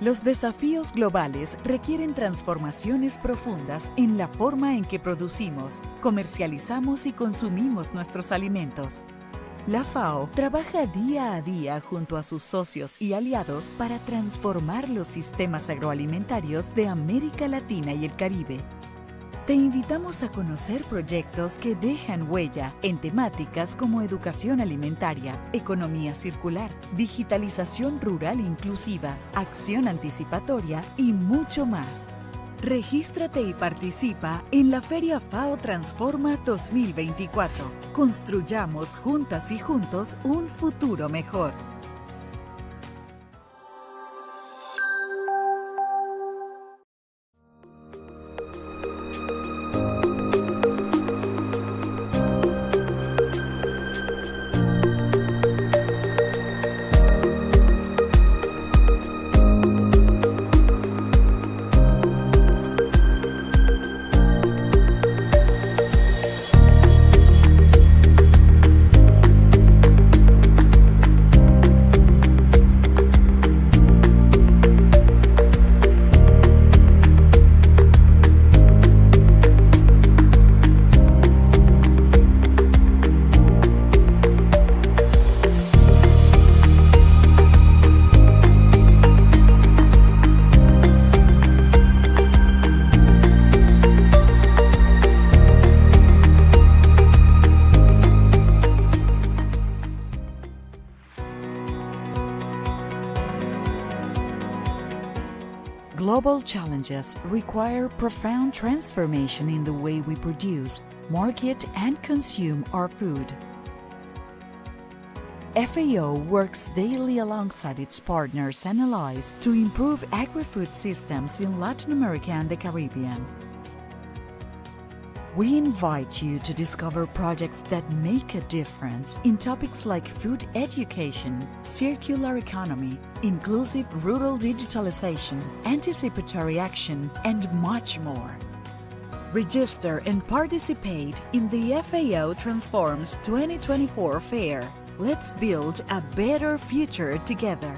Los desafíos globales requieren transformaciones profundas en la forma en que producimos, comercializamos y consumimos nuestros alimentos. La FAO trabaja día a día junto a sus socios y aliados para transformar los sistemas agroalimentarios de América Latina y el Caribe. Te invitamos a conocer proyectos que dejan huella en temáticas como educación alimentaria, economía circular, digitalización rural inclusiva, acción anticipatoria y mucho más. Regístrate y participa en la Feria FAO Transforma 2024. Construyamos juntas y juntos un futuro mejor. Global challenges require profound transformation in the way we produce, market, and consume our food. FAO works daily alongside its partners and allies to improve agri-food systems in Latin America and the Caribbean. We invite you to discover projects that make a difference in topics like food education, circular economy, inclusive rural digitalization, anticipatory action, and much more. Register and participate in the FAO Transforms 2024 Fair. Let's build a better future together.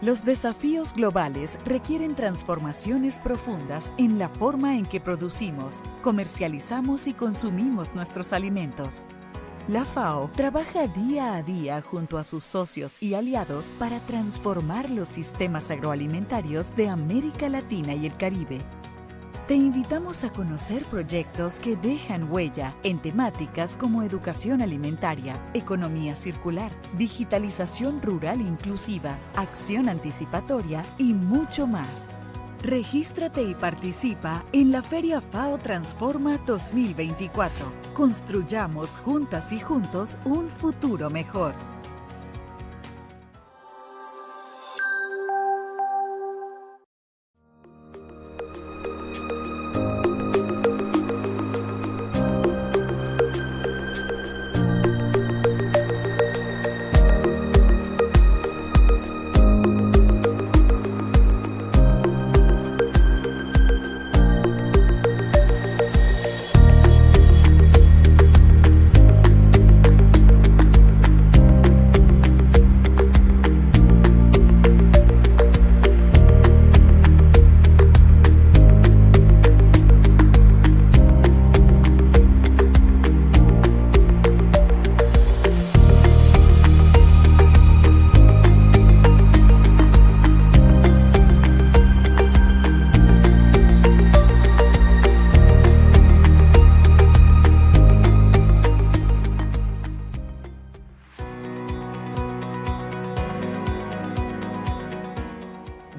Los desafíos globales requieren transformaciones profundas en la forma en que producimos, comercializamos y consumimos nuestros alimentos. La FAO trabaja día a día junto a sus socios y aliados para transformar los sistemas agroalimentarios de América Latina y el Caribe. Te invitamos a conocer proyectos que dejan huella en temáticas como educación alimentaria, economía circular, digitalización rural inclusiva, acción anticipatoria y mucho más. Regístrate y participa en la Feria FAO Transforma 2024. Construyamos juntas y juntos un futuro mejor.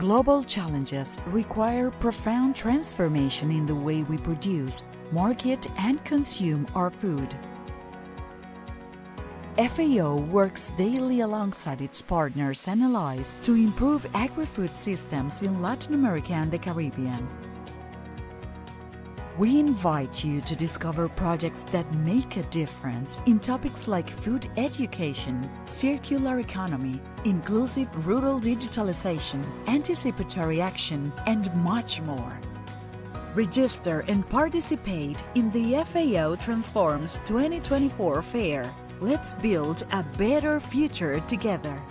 Global challenges require profound transformation in the way we produce, market, and consume our food. FAO works daily alongside its partners and allies to improve agri-food systems in Latin America and the Caribbean. We invite you to discover projects that make a difference in topics like food education, circular economy, inclusive rural digitalization, anticipatory action, and much more. Register and participate in the FAO Transforms 2024 Fair. Let's build a better future together.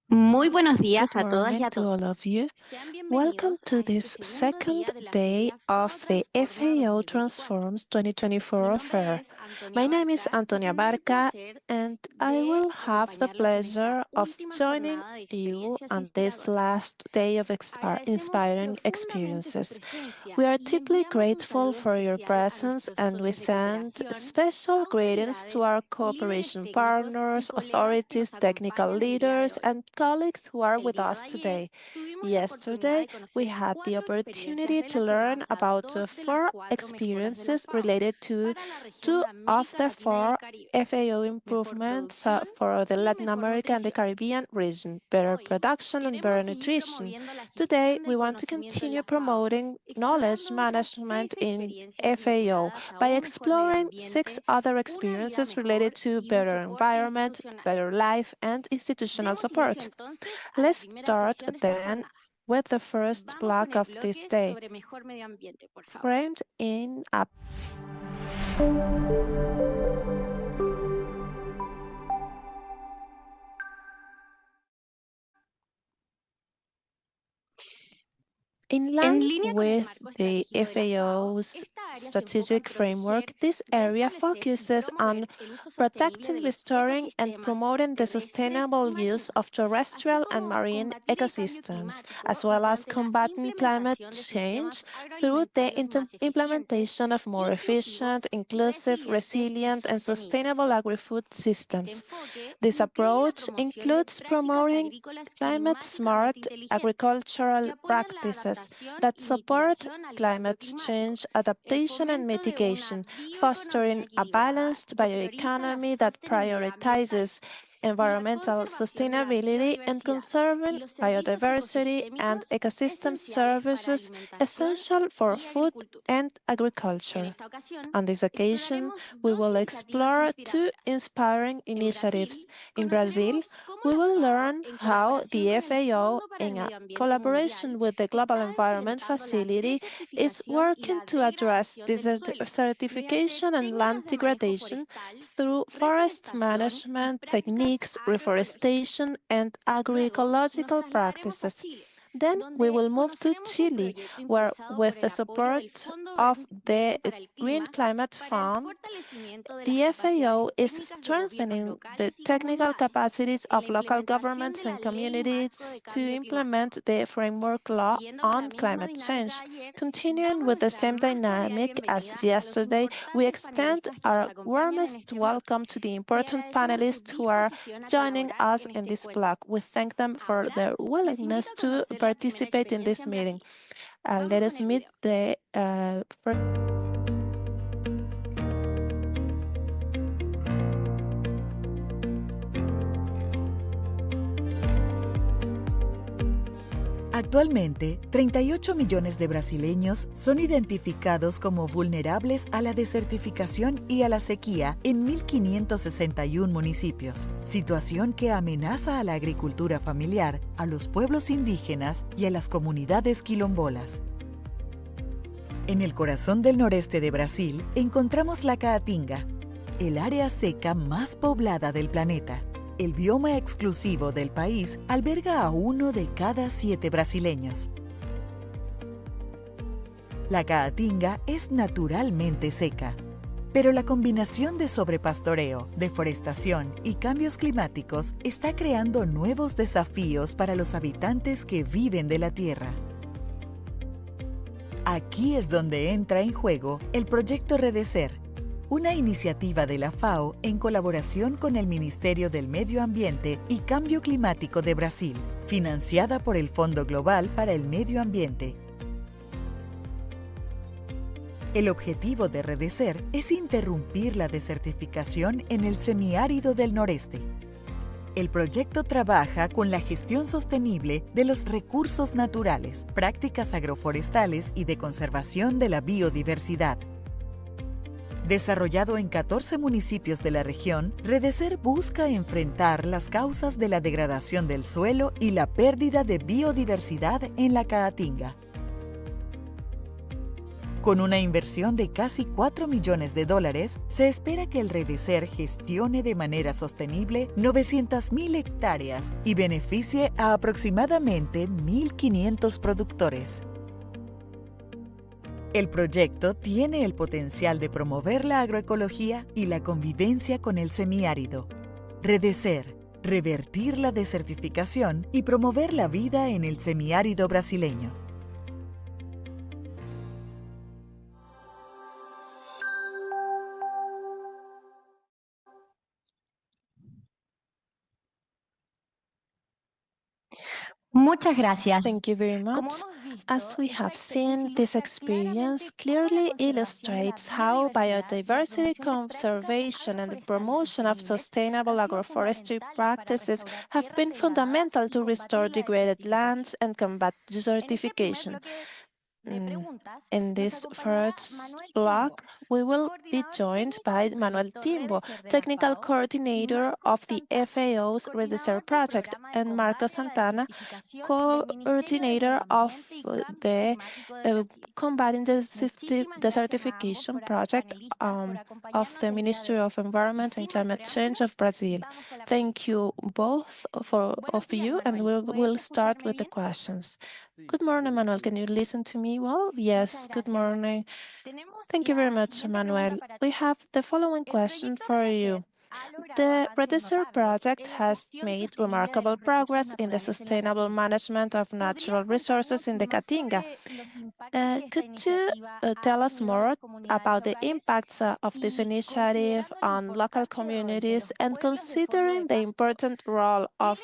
Muy buenos días Good a todas y morning a to all todos. of you. Sean Welcome bienvenidos to a este this segundo second día de la day Feria FAO of the Transforma FAO 2024. Transforms Mi 2024 nombre Fair. es Antonia My name is Barca y Antonia tendré el Barca, placer and I de will have the acompañarlos en esta pleasure of última joining jornada de you experiencias on this inspiradoras. last day of Agradecemos inspiring profundamente su experiences. presencia We are y deeply enviamos un grateful saludo for your especial a presence, nuestros and we socios de send cooperación, special greetings to autoridades, our líderes cooperation técnicos y partners, colegas que authorities, nos technical acompañan el día de leaders, hoy. and colleagues who are El with día de us ayer today. tuvimos la oportunidad Yesterday, de we conocer had the 4 experiencias opportunity to learn relacionadas a about 2 de las 4 4 mejoras de la experiences FAO related to para la región two de of América the Latina y el 4 Caribe. FAO Mejor improvements producción for the y Latin mejor America and the nutrición. Caribbean region, better Hoy production and better queremos seguir nutrition. promoviendo la Today, gestión we del want to conocimiento en continue la FAO, promoting knowledge explorando otras management 6 in experiencias FAO vinculadas a by un mejor medio exploring 6 ambiente, other una vida experiences related mejor to y un better soporte environment, institucional. better life, and institutional Demos inicio support. entonces a la Let's primera start sesión de esta then jornada. with the first Vamos con block el of this bloque day, sobre mejor medio ambiente, por favor. framed in a In line línea con el with marco the estratégico de la FAO, FAO's esta área se enfoca en strategic framework, proteger, this area restablecer y focuses on promover el uso sostenible protecting, de los restoring, and ecosistemas promoting the terrestres sustainable y use marinos, of así terrestrial and como marine combatir el cambio ecosystems, climático as well as mediante la combating climate implementación de change sistemas through the agroalimentarios más eficientes, implementation of more efficient, inclusivos, inclusive, resilientes y resilient, and sustainable sostenibles. agri-food Este systems. enfoque This incluye la approach promoción de includes prácticas promoting agrícolas climate-smart climáticamente inteligentes que agricultural apoyan la practices adaptación that y support mitigación al cambio climate climático, change el adaptation and fomento de una mitigation, bioeconomía fostering a equilibrada balanced que prioriza la bioeconomy that sostenibilidad ambiental prioritizes y la environmental conservación de la sustainability and biodiversidad y conserving los servicios biodiversity and ecosistémicos ecosystem esenciales para services alimentación essential for y food agricultura. and En agriculture. esta ocasión, On this occasion, exploraremos we 2 will iniciativas explore 2 inspiradoras. inspiring En initiatives. Brasil, In Brazil, conoceremos cómo we la will FAO, learn en how colaboración the con el FAO, Fondo para el in a Medio Ambiente collaboration Mundial, with the Global está Environment implementando la Facility, is desertificación y working la to address degradación del suelo mediante desertification and land técnicas de manejo degradation forestal, through forest reforestación y management prácticas techniques, agroecológicas. reforestation, and Luego nos agroecological trasladaremos a practices. Chile, Then we donde will move to conoceremos un Chile, proyecto where, impulsado por with el the apoyo del support Fondo of Verde the para el Green Clima Climate para el Fund, fortalecimiento de las the FAO capacidades is técnicas de gobiernos strengthening the locales y technical comunidades capacities en la of local implementación de governments la and Ley Marco communities de to Cambio implement Climático. the framework law Siguiendo con la on misma climate dinámica de change. ayer, Continuing damos with the nuestra same más cordial dynamic as bienvenida a los yesterday, we importantes extend panelistas que nos our acompañan en warmest este bloque welcome to the y important agradecemos su panelists who are disposición a joining colaborar us en in este this encuentro. block. We thank them for Ahora their les invito willingness a to conocer la primera participate in experiencia this en meeting. Brasil. Vamos Let con us el meet video. the first. Actualmente, 38 millones de brasileños son identificados como vulnerables a la desertificación y a la sequía en 1.561 municipios, situación que amenaza a la agricultura familiar, a los pueblos indígenas y a las comunidades quilombolas. En el corazón del noreste de Brasil encontramos la Caatinga, el área seca más poblada del planeta. El bioma exclusivo del país alberga a 1 de cada 7 brasileños. La Caatinga es naturalmente seca, pero la combinación de sobrepastoreo, deforestación y cambios climáticos está creando nuevos desafíos para los habitantes que viven de la tierra. Aquí es donde entra en juego el proyecto Redecer, una iniciativa de la FAO en colaboración con el Ministerio del Medio Ambiente y Cambio Climático de Brasil, financiada por el Fondo Global para el Medio Ambiente. El objetivo de Redecer es interrumpir la desertificación en el semiárido del noreste. El proyecto trabaja con la gestión sostenible de los recursos naturales, prácticas agroforestales y de conservación de la biodiversidad. Desarrollado en 14 municipios de la región, Redecer busca enfrentar las causas de la degradación del suelo y la pérdida de biodiversidad en la Caatinga. Con una inversión de casi $4 millones, se espera que el Redecer gestione de manera sostenible 900.000 hectáreas y beneficie a aproximadamente 1.500 productores. El proyecto tiene el potencial de promover la agroecología y la convivencia con el semiárido. Redecer, revertir la desertificación y promover la vida en el semiárido brasileño. Muchas gracias. Thank you very much. As we have seen, this experience clearly illustrates how biodiversity conservation and the promotion of sustainable agroforestry practices have been fundamental to restore degraded lands and combat desertification. In this first block, we will be joined by Manuel Timbo, Technical Coordinator of the FAO's Redecer Project, and Marco Santana, Coordinator of the Combating Desertification Project of the Ministry of Environment and Climate Change of Brazil. Thank you both of you, and we'll start with the questions. Good morning, Manuel. Can you listen to me well? Yes, good morning. Thank you very much, Manuel. We have the following question for you. The Redecer project has made remarkable progress in the sustainable management of natural resources in the Caatinga. Could you tell us more about the impacts of this initiative on local communities, and considering the important role of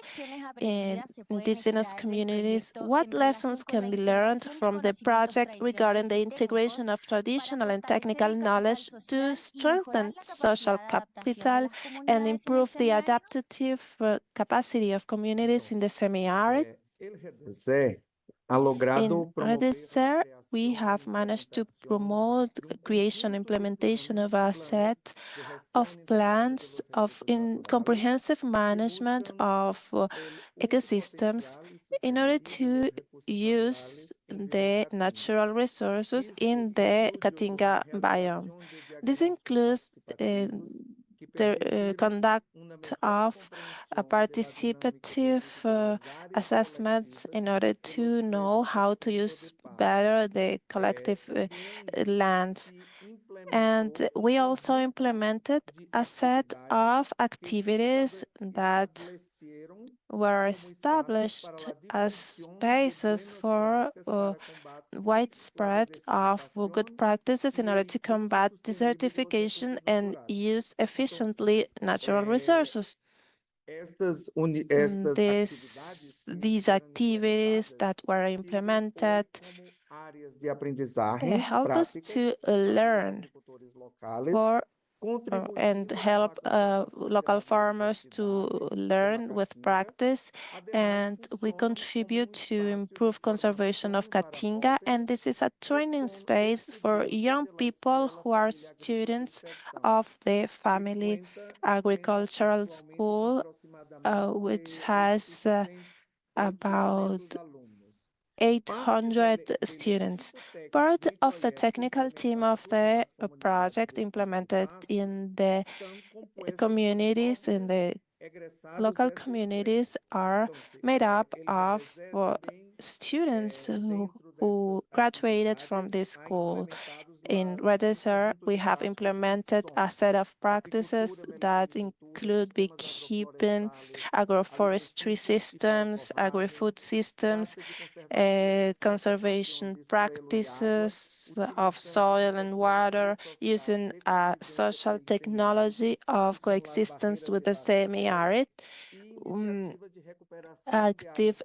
indigenous communities, what lessons can be learned from the project regarding the integration of traditional and technical knowledge to strengthen social capital and improve the adaptive capacity of communities in the semi-arid? In Redecer, we have managed to promote creation implementation of a set of plans in comprehensive management of ecosystems in order to use the natural resources in the Caatinga biome. This includes the conduct of a participative assessments in order to know how to use better the collective lands. And we also implemented a set of activities that were established as spaces for widespread of good practices in order to combat desertification and use efficiently natural resources. These activities that were implemented help us to learn for and help local farmers to learn with practice. And we contribute to improve conservation of Caatinga. And this is a training space for young people who are students of the Family Agricultural School, which has about 800 students. Part of the technical team of the project implemented in the communities, in the local communities, are made up of students who graduated from this school. In Redeser, we have implemented a set of practices that include beekeeping, agroforestry systems, agri-food systems, conservation practices of soil and water, using social technology of coexistence with the semi-arid, active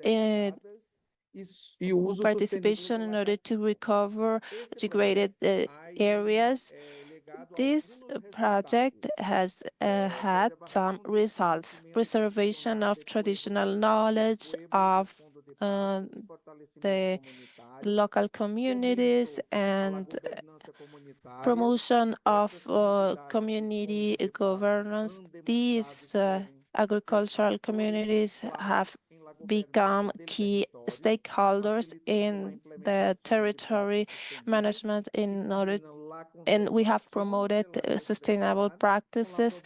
participation in order to recover degraded areas. This project has had some results: preservation of traditional knowledge of the local communities, and promotion of community governance. These agricultural communities have become key stakeholders in the territory management and we have promoted sustainable practices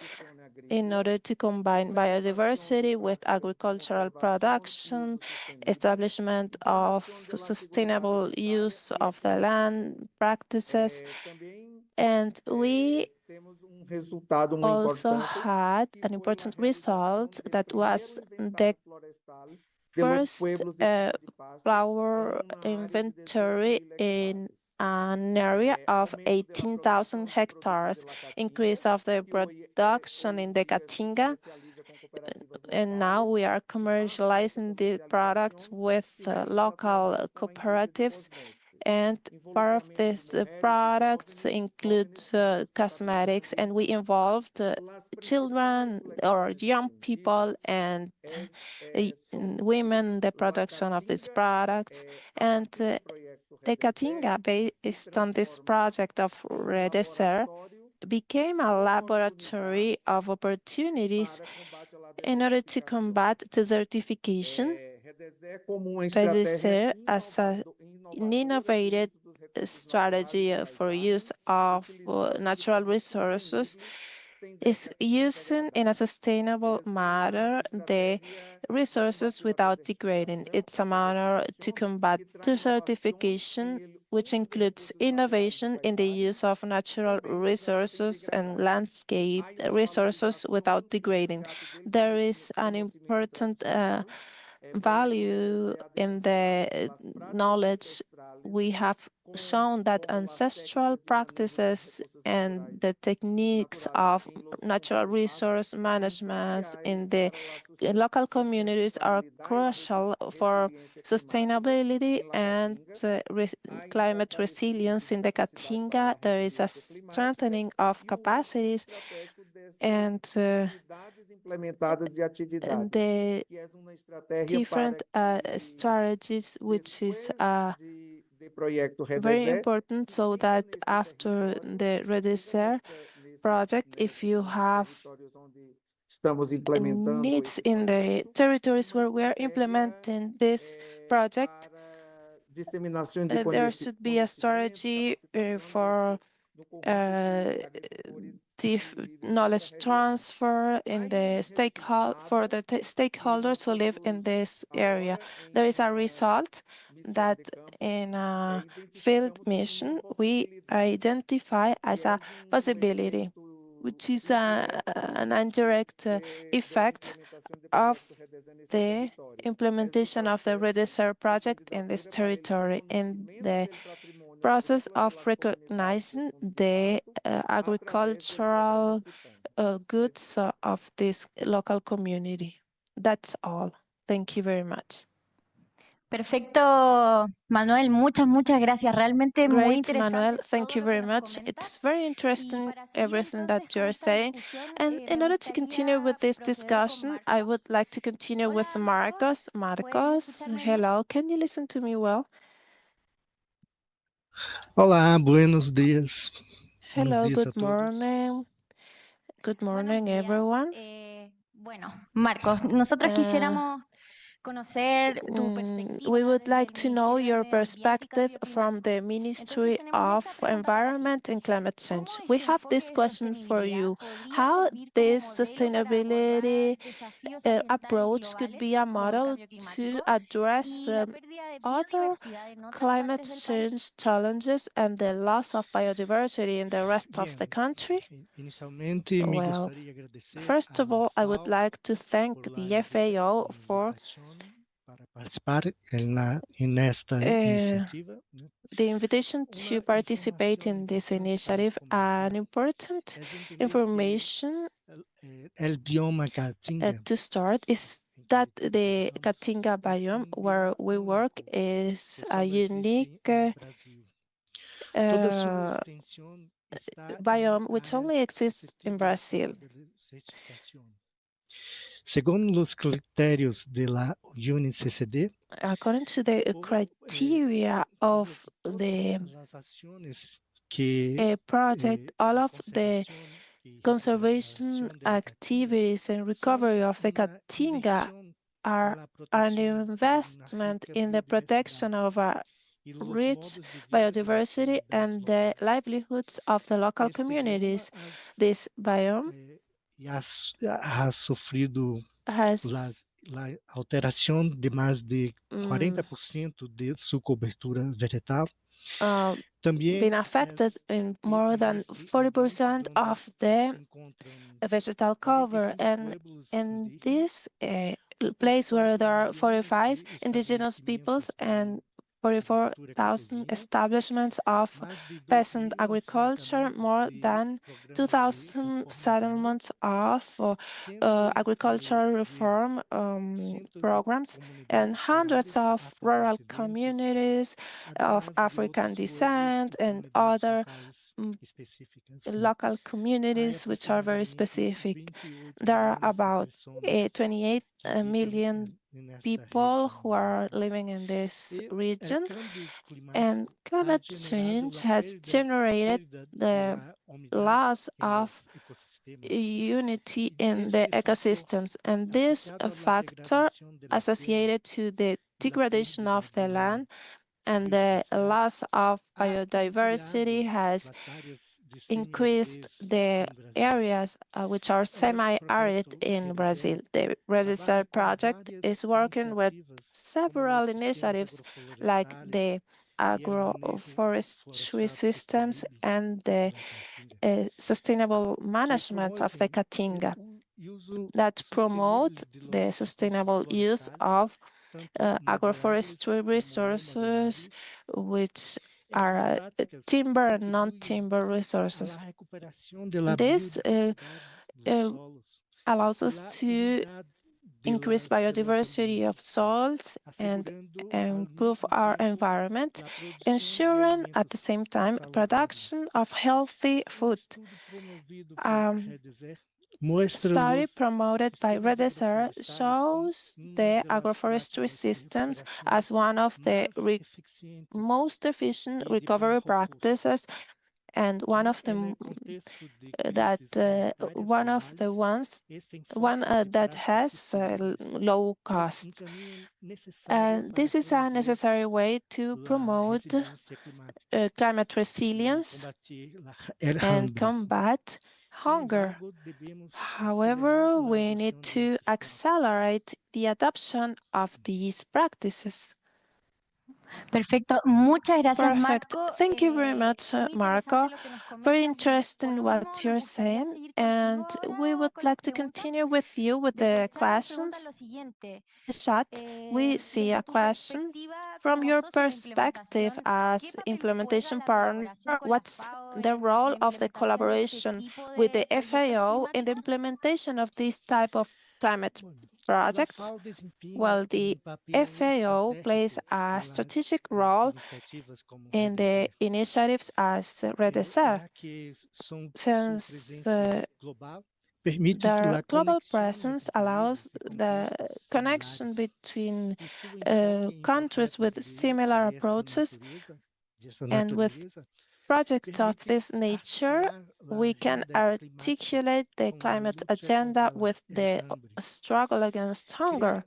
in order to combine biodiversity with agricultural production, establishment of sustainable use of the land practices. And we also had an important result that was the first flower inventory in an area of 18,000 hectares, increase of the production in the Caatinga, and now we are commercializing the products with local cooperatives. And part of these products includes cosmetics, and we involved children or young people and women in the production of these products. And the Caatinga, based on this project of Redeser, became a laboratory of opportunities in order to combat desertification. Redeser, as an innovative strategy for use of natural resources, is using in a sustainable manner the resources without degrading. It's a manner to combat desertification, which includes innovation in the use of natural resources and landscape resources without degrading. There is an important value in the knowledge. We have shown that ancestral practices and the techniques of natural resource management in the local communities are crucial for sustainability and climate resilience in the Caatinga. There is a strengthening of capacities and the different strategies, which is very important, so that after the Redeser project, if you have needs in the territories where we are implementing this project, there should be a strategy for knowledge transfer in the for the stakeholders who live in this area. There is a result that in a field mission we identify as a possibility, which is an indirect effect of the implementation of the Redeser project in this territory. In the process of recognizing the agricultural goods of this local community. That's all. Thank you very much. Perfecto, Manuel, muchas gracias. Realmente muy Great, Manuel. interesante Thank todo you lo que very nos much. comentas. It's very Y interesting, para seguir everything entonces that con you're esta saying. discusión, And in me order to continue gustaría with this proceder con discussion, I would Marcos. like to continue with Hola, Marcos. Marcos. ¿Puedes Marcos, escucharme bien? hello. Can you listen to me well? Olá, buenos dias. Buenos Hello, dias a good todos. morning. Good Buenos morning, días. everyone. Bueno, Marcos, nosotros Uh, quisiéramos conocer tu we perspectiva would desde like el to know Ministerio de your Medio Ambiente y perspective Cambio from Climático. the Entonces Ministry tenemos esta of pregunta para ti. Environment and Climate ¿Cómo Change. We este have enfoque this de question for sostenibilidad you. podría How servir como this modelo para abordar sustainability desafíos ambientales approach could be a globales como el model cambio to climático address y la pérdida de other biodiversidad en otras climate partes del país? change challenges and the loss of biodiversity in the rest of the Bien, country? inicialmente me Well, gostaria de agradecer first of à all, I would FAO like to por thank la the FAO for invitação para participar nesta uh, iniciativa, né? the invitation to Uma participate informação in this importante para initiative. começar An important é entender que information o bioma Caatinga, to start is em that que the trabalhamos, Caatinga biome, where bioma we work, único is que a só unique existe no Brasil. Toda sua uh, extensão está em biome which only áreas exists in Brazil. suscetíveis de certificação. Segundo os critérios da UNCCD, According to the criteria conclui of que todas the as ações que project, all a of the conservação e conservation recuperação da Caatinga activities and são recovery of the uma Caatinga inversão are na an proteção na investment rica in the protection biodiversidade of a e os rich modos de vida das biodiversity comunidades and the locais. livelihoods of the local Este bioma communities. This biome ha sofrido has a alteração de mais de um, 40% de sua cobertura vegetal. uh, been Também affected in more é than mais de ambiente 40% onde of the se encontram vegetal cover, 45 and pueblos in indígenas, this com place where there are milhões 45 de indigenous peoples estabelecimentos and de agricultura 44,000 campesina, establishments of mais de peasant 2.000 agriculture, assentamentos more de than programas de 2,000 reforma agrária, settlements of agricultural de reform centos de programs, and comunidades hundreds rurais of rural afrodescendentes, communities of además de African outros pueblos descent e and comunidades other locais específicas, né? local Há communities which are very aproximadamente specific. 28 There are milhões de about pessoas 28 que habitam million nesta people região, who né? are living in this E o region, câmbio and climático ha climate generado change has generated perda the da umidade loss em of los ecossistemas unity e in the esse fator ecosystems, and this associado à factor degradação de las tierras associated to the e la degradation pérdida of the de land and the biodiversidade loss of ha biodiversity ampliado has as áreas de increased semi-aridez the em Brasil. areas which are O semi-arid projeto in REDESER Brazil. The trabalha Register com project várias is working with iniciativas como os several sistemas initiatives like agroflorestais the e o manejo agroforestry florestal systems sustentável and the da Caatinga, sustainable que management of the promovem Caatinga o uso that sustentável promote de the los recursos sustainable use florestais, of tanto maderables agroforestry como não resources, maderáveis. which Essas are práticas timber and contribuem non-timber à la resources. recuperação da This biodiversidade dos uh, solos allows e us la to unidade increase de los biodiversity of ambientes, soils and assegurando ao improve mesmo our tempo environment, a produção de ensuring at alimentos the same time saludáveis. production of healthy food. Estudo promovido por Um, REDESER mostra Study os promoted by sistemas Redeser agroflorestais como shows uma the das agroforestry práticas de systems recuperação as one of the mais eficientes most efficient e de recovery baixo custo. practices, and one of the No contexto de that crises humanitárias one of the globais, ones este one enfoque de that práticas has sustentáveis low é um cost. caminho necessário And para this is a promover necessary way to a promote resiliência climática climate e resilience combater o and hambre. combat Sin hunger. embargo, devemos acelerar However, a we need adoção de to estas práticas. accelerate the adoption of these practices. Perfecto, muchas gracias, Perfect. Marco. Thank you very much, Muy interesante Marco. lo que nos Very comentas. Y por interesting último, what nos you're gustaría saying, seguir contigo and we ahora would con las like to preguntas. continue with you with Desde the el chat nos preguntan questions. lo siguiente. The chat, we see a Desde tu question perspectiva from como your socio de perspective implementación, ¿qué as papel juega implementation la partner. colaboración con la What's FAO the en role la of the implementación de este collaboration tipo with de the proyectos FAO in the climáticos? implementation of this type of climate Bueno, projects, while the FAO plays a strategic role in the initiatives as REDESER, since their global presence allows the connection between countries with similar approaches, and with projects of this nature, we can articulate the climate agenda with the struggle against hunger.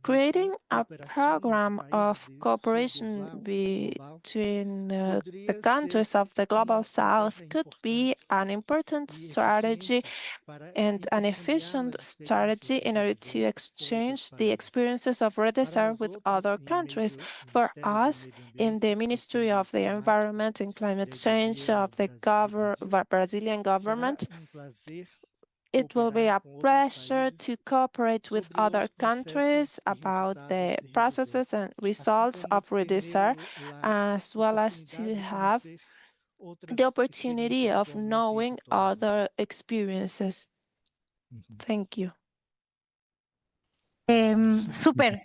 Creating a program of cooperation between the countries of the Global South could be an important strategy and an efficient strategy in order to exchange the experiences of REDESER with other countries. For us, in the Ministry of the Environment and Climate Change of the Brazilian government, it will be a pleasure to cooperate with other countries about the processes and results of REDESER, as well as to have the opportunity of knowing other experiences. Thank you. Súper.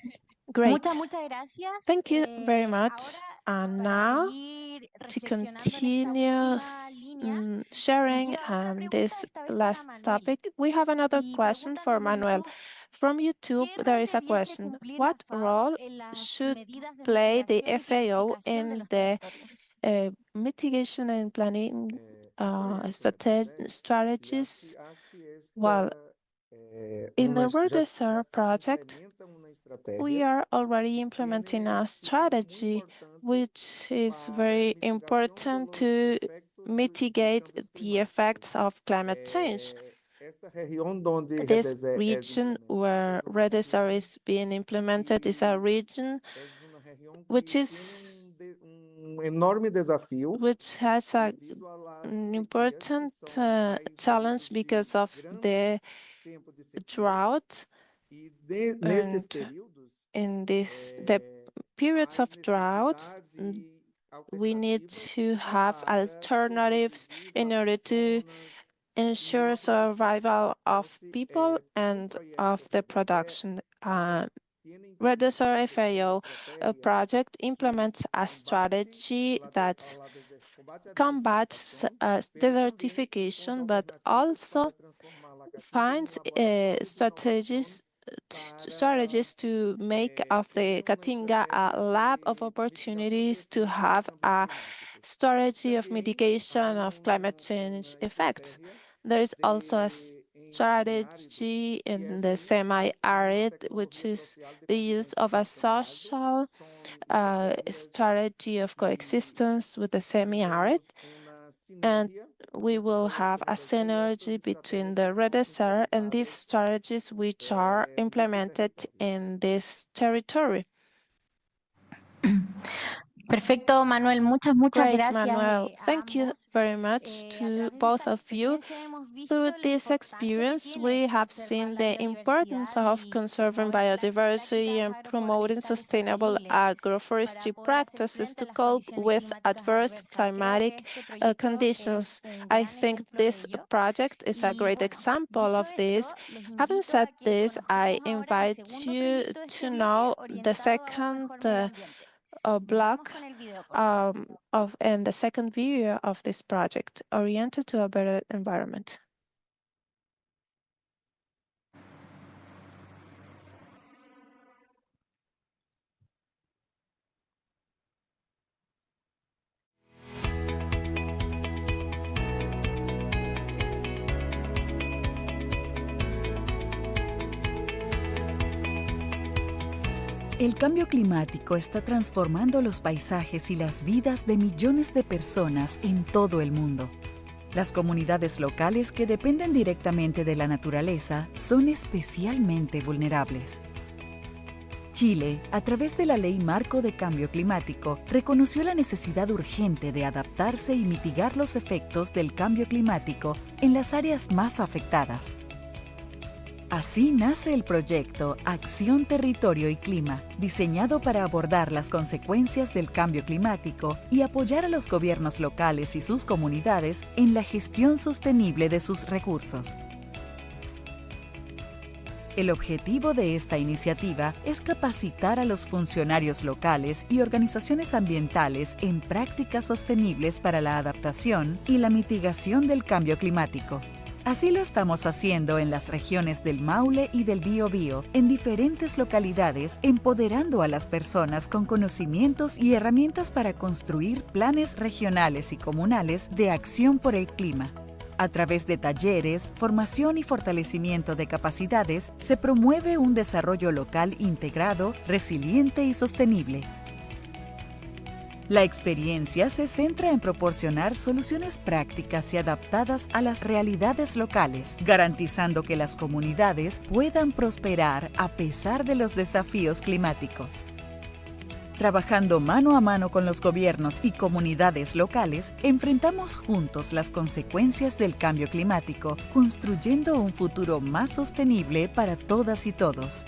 Great. Muchas gracias. Thank you very much. Ahora, And para now, seguir to reflexionando en esta continue última línea, sharing nos llega una pregunta this esta vez para last Manuel. topic, we have another Y question for preguntan desde Manuel. YouTube, From YouTube, ¿qué there rol is a debiese question. cumplir What la FAO role en las should medidas de play the mitigación y FAO planificación de in los the territorios? mitigation and planning strategies? strategies? Well, in the REDESER project, we are already implementing a strategy which is very important to mitigate the effects of climate change. This region where REDESER is being implemented is a region which has an important challenge because of the drought, and in the periods of droughts, we need to have alternatives in order to ensure survival of people and of the production. REDESER FAO project implements a strategy that combats desertification, but also finds strategies to make of the Caatinga a lab of opportunities to have a strategy of mitigation of climate change effects. There is also a strategy in the semi-arid, which is the use of a social strategy of coexistence with the semi-arid, and we will have a synergy between the REDESER and these strategies which are implemented in this territory. Perfecto, Manuel. Muchas Great, gracias. Manuel. A Thank you ambos. very much to both of you. Through this experience, we have seen the importance of conserving biodiversity and promoting sustainable agroforestry practices to cope with adverse climatic conditions. I think this project is a great example of this. Having said this, I invite you to know the second block and the second video of this project, oriented to a better environment. El cambio climático está transformando los paisajes y las vidas de millones de personas en todo el mundo. Las comunidades locales que dependen directamente de la naturaleza son especialmente vulnerables. Chile, a través de la Ley Marco de Cambio Climático, reconoció la necesidad urgente de adaptarse y mitigar los efectos del cambio climático en las áreas más afectadas. Así nace el proyecto Acción Territorio y Clima, diseñado para abordar las consecuencias del cambio climático y apoyar a los gobiernos locales y sus comunidades en la gestión sostenible de sus recursos. El objetivo de esta iniciativa es capacitar a los funcionarios locales y organizaciones ambientales en prácticas sostenibles para la adaptación y la mitigación del cambio climático. Así lo estamos haciendo en las regiones del Maule y del Biobío, en diferentes localidades, empoderando a las personas con conocimientos y herramientas para construir planes regionales y comunales de acción por el clima. A través de talleres, formación y fortalecimiento de capacidades, se promueve un desarrollo local integrado, resiliente y sostenible. La experiencia se centra en proporcionar soluciones prácticas y adaptadas a las realidades locales, garantizando que las comunidades puedan prosperar a pesar de los desafíos climáticos. Trabajando mano a mano con los gobiernos y comunidades locales, enfrentamos juntos las consecuencias del cambio climático, construyendo un futuro más sostenible para todas y todos.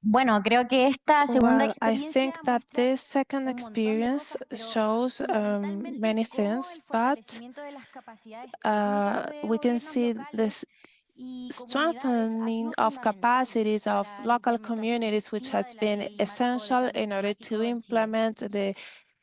Bueno, creo que esta segunda Well, I experiencia think that muestra this second un montón de experience cosas, pero shows fundamentalmente many cómo things, el but fortalecimiento de las capacidades técnicas de we can gobiernos see locales this y comunidades ha strengthening sido of fundamental capacities of para la local implementación communities, which efectiva has de la been Ley Marco de essential Cambio in order to Climático en Chile. implement the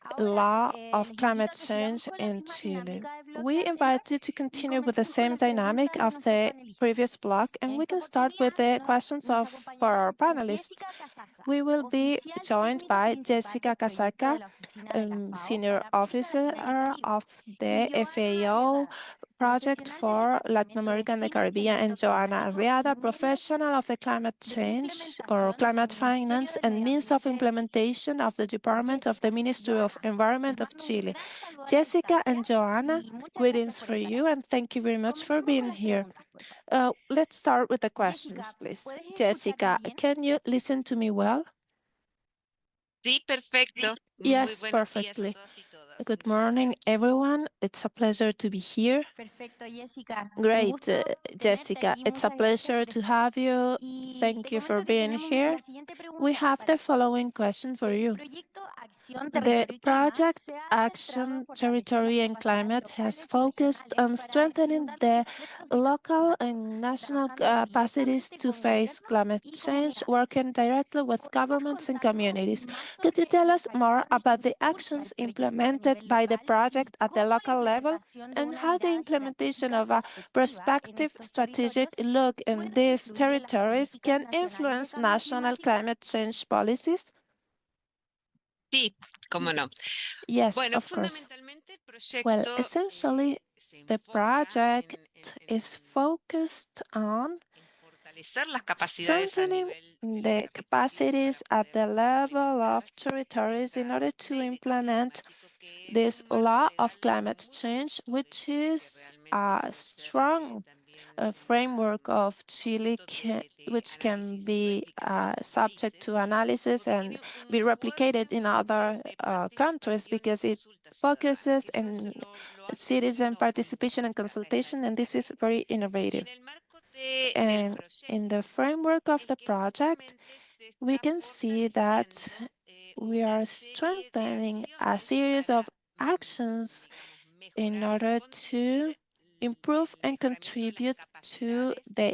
Ahora, law of les invito climate a que sigamos change con la in misma Chile. dinámica de bloque We anterior invite you to y continue with the comencemos con same las dynamic preguntas de of nuestros the panelistas. previous block, and En we esta can start with oportunidad the questions nos for our acompañarán panelists. Jessica Casaza, We will be oficial joined técnico by principal Jessica del proyecto Casacca, de la Oficina de la FAO Senior para América Officer Latina y el Caribe, of y the Joana FAO Arriagada, Project profesional del for Latin Departamento de America and the Caribbean, and Financiamiento Joana Climático y Arriada, Medios professional of the climate de change or Implementación del climate Ministerio finance del and Medio means of Ambiente de Chile. implementation of the Department of the Jessica, Ministry of Joana, les Environment of mando un Chile. gran saludo a la Jessica distancia and Joanna, y muchas gracias greetings por for estar you aquí. and thank you very much for Comencemos con being las here. preguntas, por favor. Let's start with the Jessica, questions, please. ¿puedes escucharme Jessica, bien? can you listen to me well? Sí, perfecto. Muy Yes, buenos días a perfectly. todas y todas. Un Good gusto estar morning, aquí. everyone. It's a pleasure to be here. Perfecto, Jessica. Un Great, gusto tenerte Jessica. aquí. It's a Muchas gracias pleasure por to estar. have you. Y te Thank you for comento que being tenemos here. la siguiente We pregunta have para the ti. following question for El you. proyecto Acción The Territorio y Clima project se ha centrado en Action fortalecer las Territory and capacidades Climate has locales y focused regionales on para strengthening enfrentar los the efectos del cambio local climático, and national trabajando capacities directamente to con face gobiernos climate y change, comunidades. working directly with ¿Podrías governments and contarnos communities. más Could you sobre tell las us more acciones que about the impulsa el actions proyecto a implemented nivel by the local y project at the cómo la local level implementación de and una how the mirada implementation estratégica of a prospectiva en prospective estos strategic territorios look in puede these influir en las territories políticas can nacionales de influence cambio national climático? climate change policies? Sí, cómo no. Yes, Bueno, of course. fundamentalmente el Well, proyecto essentially, se the enfoca project is focused on en fortalecer las capacidades a strengthening nivel de los the territorios para capacities at poder the level implementar of territories in esta order to ley de cambio implement climático, que es this un marco law legal of climate muy change, robusto de which Chile que is realmente a puede ser strong también framework of Chile objeto de which can análisis y be réplica para otros subject países, to analysis porque and tiene un be fuerte replicated in enfoque other de countries participación y because it consulta ciudadana. focuses Eso es in lo hace muy citizen innovador participation and consultation, and esta this is ley. very Y innovative. en el marco del And in the proyecto, framework of es the que project, justamente se we está can see that fortaleciendo we una are serie de strengthening a acciones series of para, actions digamos, in mejorar, order to contribuir improve el and mejoramiento de las contribute to capacidades, the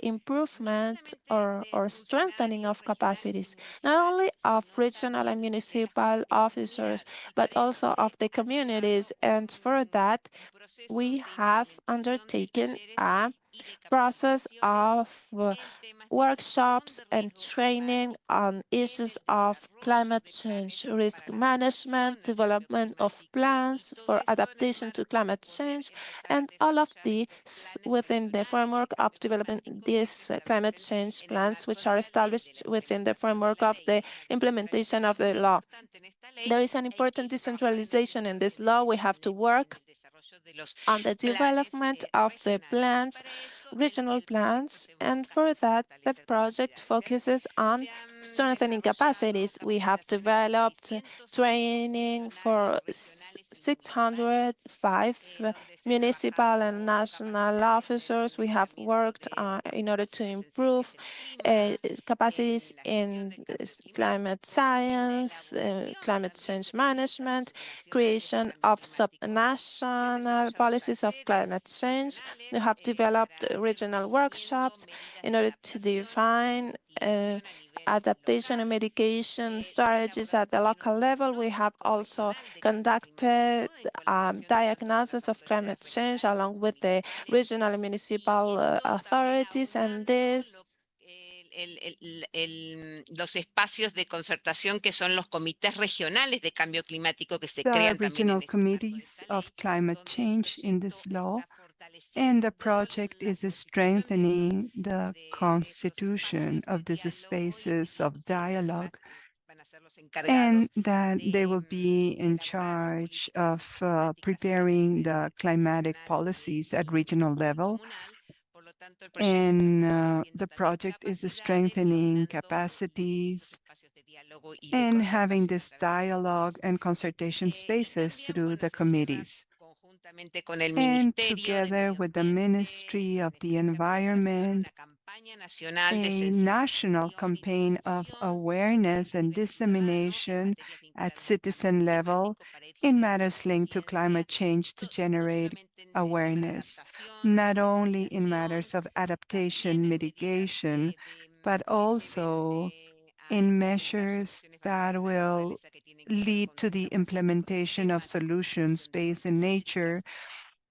no improvement solamente or strengthening of capacities, not only of sino regional and también de las municipal propias officers, comunidades. Y but para also eso of the han llevado communities. And for that, un proceso we de have implementación de undertaken talleres a y de process capacitaciones of en temas de gestión workshops de and riesgos training climáticos on en issues el of desarrollo climate de change, planes risk para la management, adaptación al cambio development of climático y plans todo for esto en el adaptation to marco de climate poder change, empezar a and all of desarrollar the estos planes within the regionales de framework of cambio developing climático que se these climate establecen change en el plans, marco which are legal de la established within the implementación de framework la of ley. the Hay una implementation of descentralización the muy law. importante en esta ley. There is an Hay important que trabajar en el decentralization in this desarrollo law. We have to en work el desarrollo on the development of the plans, regional plans, and for that, the project focuses on strengthening capacities. We have developed training for 605 municipal and national officers. We have worked in order to improve capacities in climate science, climate change management, creation of subnational policies of climate change. We have developed regional workshops in order to define adaptation and mitigation strategies at the local level. We have also conducted diagnosis of climate change along with the regional and municipal authorities, and this los espacios de concertación que son los comités regionales de cambio climático que se the crean también en regional este marco de committees esta of ley, climate donde el change in this proyecto law, está and the fortaleciendo project la is constitución de strengthening the los constitution espacios of de these diálogo spaces of que dialogue, van a ser los and encargados that they will be de in elaborar las charge políticas of climáticas a preparing nivel the climatic regional policies at regional y level. comunal. Por lo tanto, el proyecto está And fortaleciendo the también project is capacidades y strengthening aunando estos capacities espacios de diálogo y de and having concertación a this través de los dialogue comités. and consultation Y spaces también, through bueno, the se lleva committees. conjuntamente con el And Ministerio de together Medio with the Ambiente y Ministry de of the Estrecha Cooperación, Environment, una campaña nacional de a national sensibilización y campaign of difusión awareness a and nivel ciudadano en dissemination materias at vinculadas al cambio citizen level climático para ir in generando matters linked to conciencia, climate change to no generate solamente en el tema de awareness, adaptación, not only in mitigación, matters of también adaptation, en medidas mitigation, but que also lleven a in implementar measures soluciones basadas that en la will naturaleza que tienen que ver lead con to the conservación de implementation of ecosistemas, solutions conservación de based cuencas in hídricas. nature,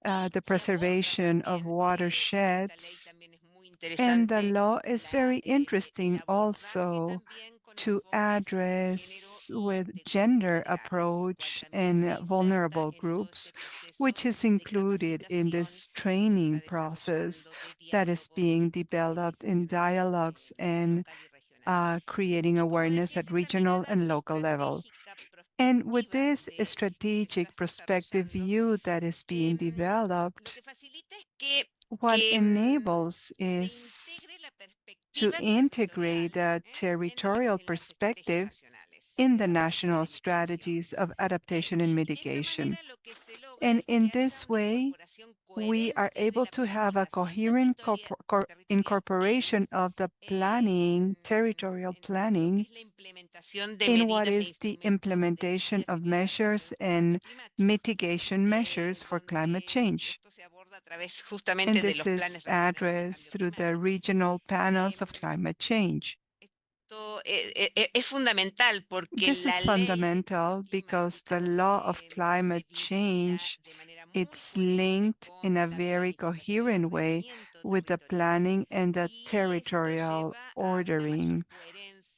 Y the se aborda preservation of también, esta ley watersheds. también es muy And the interesante, law is very el interesting abordaje also también con to enfoques de género address y with de grupos gender vulnerables, lo cual approach también se and inserta vulnerable en todo groups, este proceso which is de included in capacitación this que se está training process desarrollando de that is diálogos being con developed in civilizaciones dialogues a nivel and local y regional. creating Y como awareness decías, at esta regional mirada and local level. estratégica And with prospectiva this que se está strategic perspective desarrollando, view that is being lo developed, que facilita es what enables se is integre la to perspectiva integrate territorial a territorial en las estrategias perspective nacionales in de the adaptación national y mitigación. strategies of adaptation and Y de esta mitigation. manera lo que se logra And es in que haya this una way, incorporación we are coherente de able la to have a planificación coherent territorial incorporation of the planning, territorial en lo que planning, es la implementación de in what medidas e is the instrumentos de implementation medidas y of de measures adaptación al cambio and climático, mitigation measures for climate donde change. esto se aborda a través And justamente de this los is planes regionales de addressed cambio through the climático. regional panels of Em, climate change. Esto es fundamental porque This is la ley de cambio fundamental because the climático law of se climate vincula change, de manera muy it's coherente linked con in a la very planificación y el coherent way ordenamiento with the territorial. planning and the Y esto territorial lleva a una mayor ordering.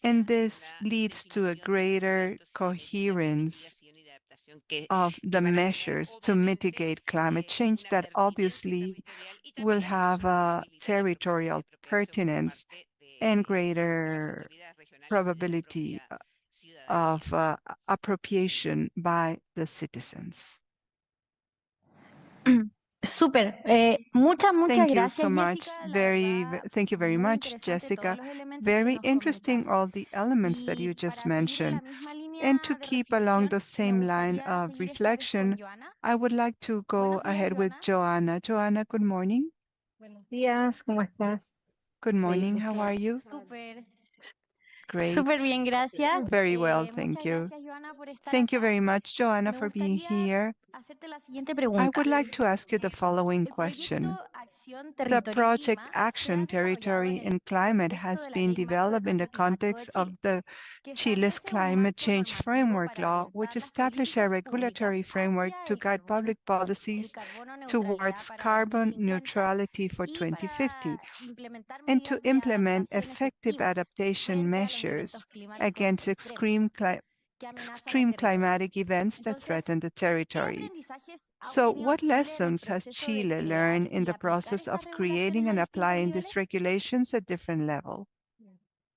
And coherencia en this la leads to a definición de greater instrumentos y medidas de coherence mitigación y de adaptación que of the van a tener measures to obviamente mitigate climate change una that pertinencia obviously territorial y will también una have mayor a probabilidad de territorial apropiación por pertinence parte and de las greater autoridades regionales y de la probability propia ciudadanía. of appropriation by the citizens. Súper. Muchas, muchas Thank you so gracias, much. Jessica. La verdad, Thank you very muy much, interesante todos Jessica. los elementos que Very nos interesting, comentas. all the elements that you Y just para seguir en la mentioned. misma And línea to de keep along reflexión, the me same line gustaría of seguir esta vez con reflection, Joana. I would like to go Buenos días, ahead with Joana. Joanna. Joanna, good morning. Buenos días, ¿cómo estás? Good morning. Seguimos How are trabajando. you? Súper, súper Great. bien, gracias. Very well, Muchas thank you. gracias, Joana, por estar Thank you acá. very much, Joanna, Me for being gustaría here. hacerte la siguiente I pregunta. would like to ask you the following El proyecto question. Acción The Territorio y project Clima se ha Action desarrollado en Territory el and Climate contexto has de la been Ley Marco de developed in the Cambio Climático de context of Chile, the que Chile's establece un Climate marco Change normativo Framework para Law, orientar which las established a políticas públicas regulatory framework hacia to guide public el policies carbono neutralidad towards para carbon 2050 neutrality for y 2050 para implementar and to medidas de implement adaptación effective efectivas adaptation frente a los eventos measures climáticos against extremos que amenazan al extreme territorio. climatic events that Entonces, threaten the ¿qué territory. aprendizajes ha So, obtenido what Chile en el lessons has proceso de Chile crear learned in y the aplicar process estas of regulaciones creating a and distintos applying these niveles? regulations at different levels?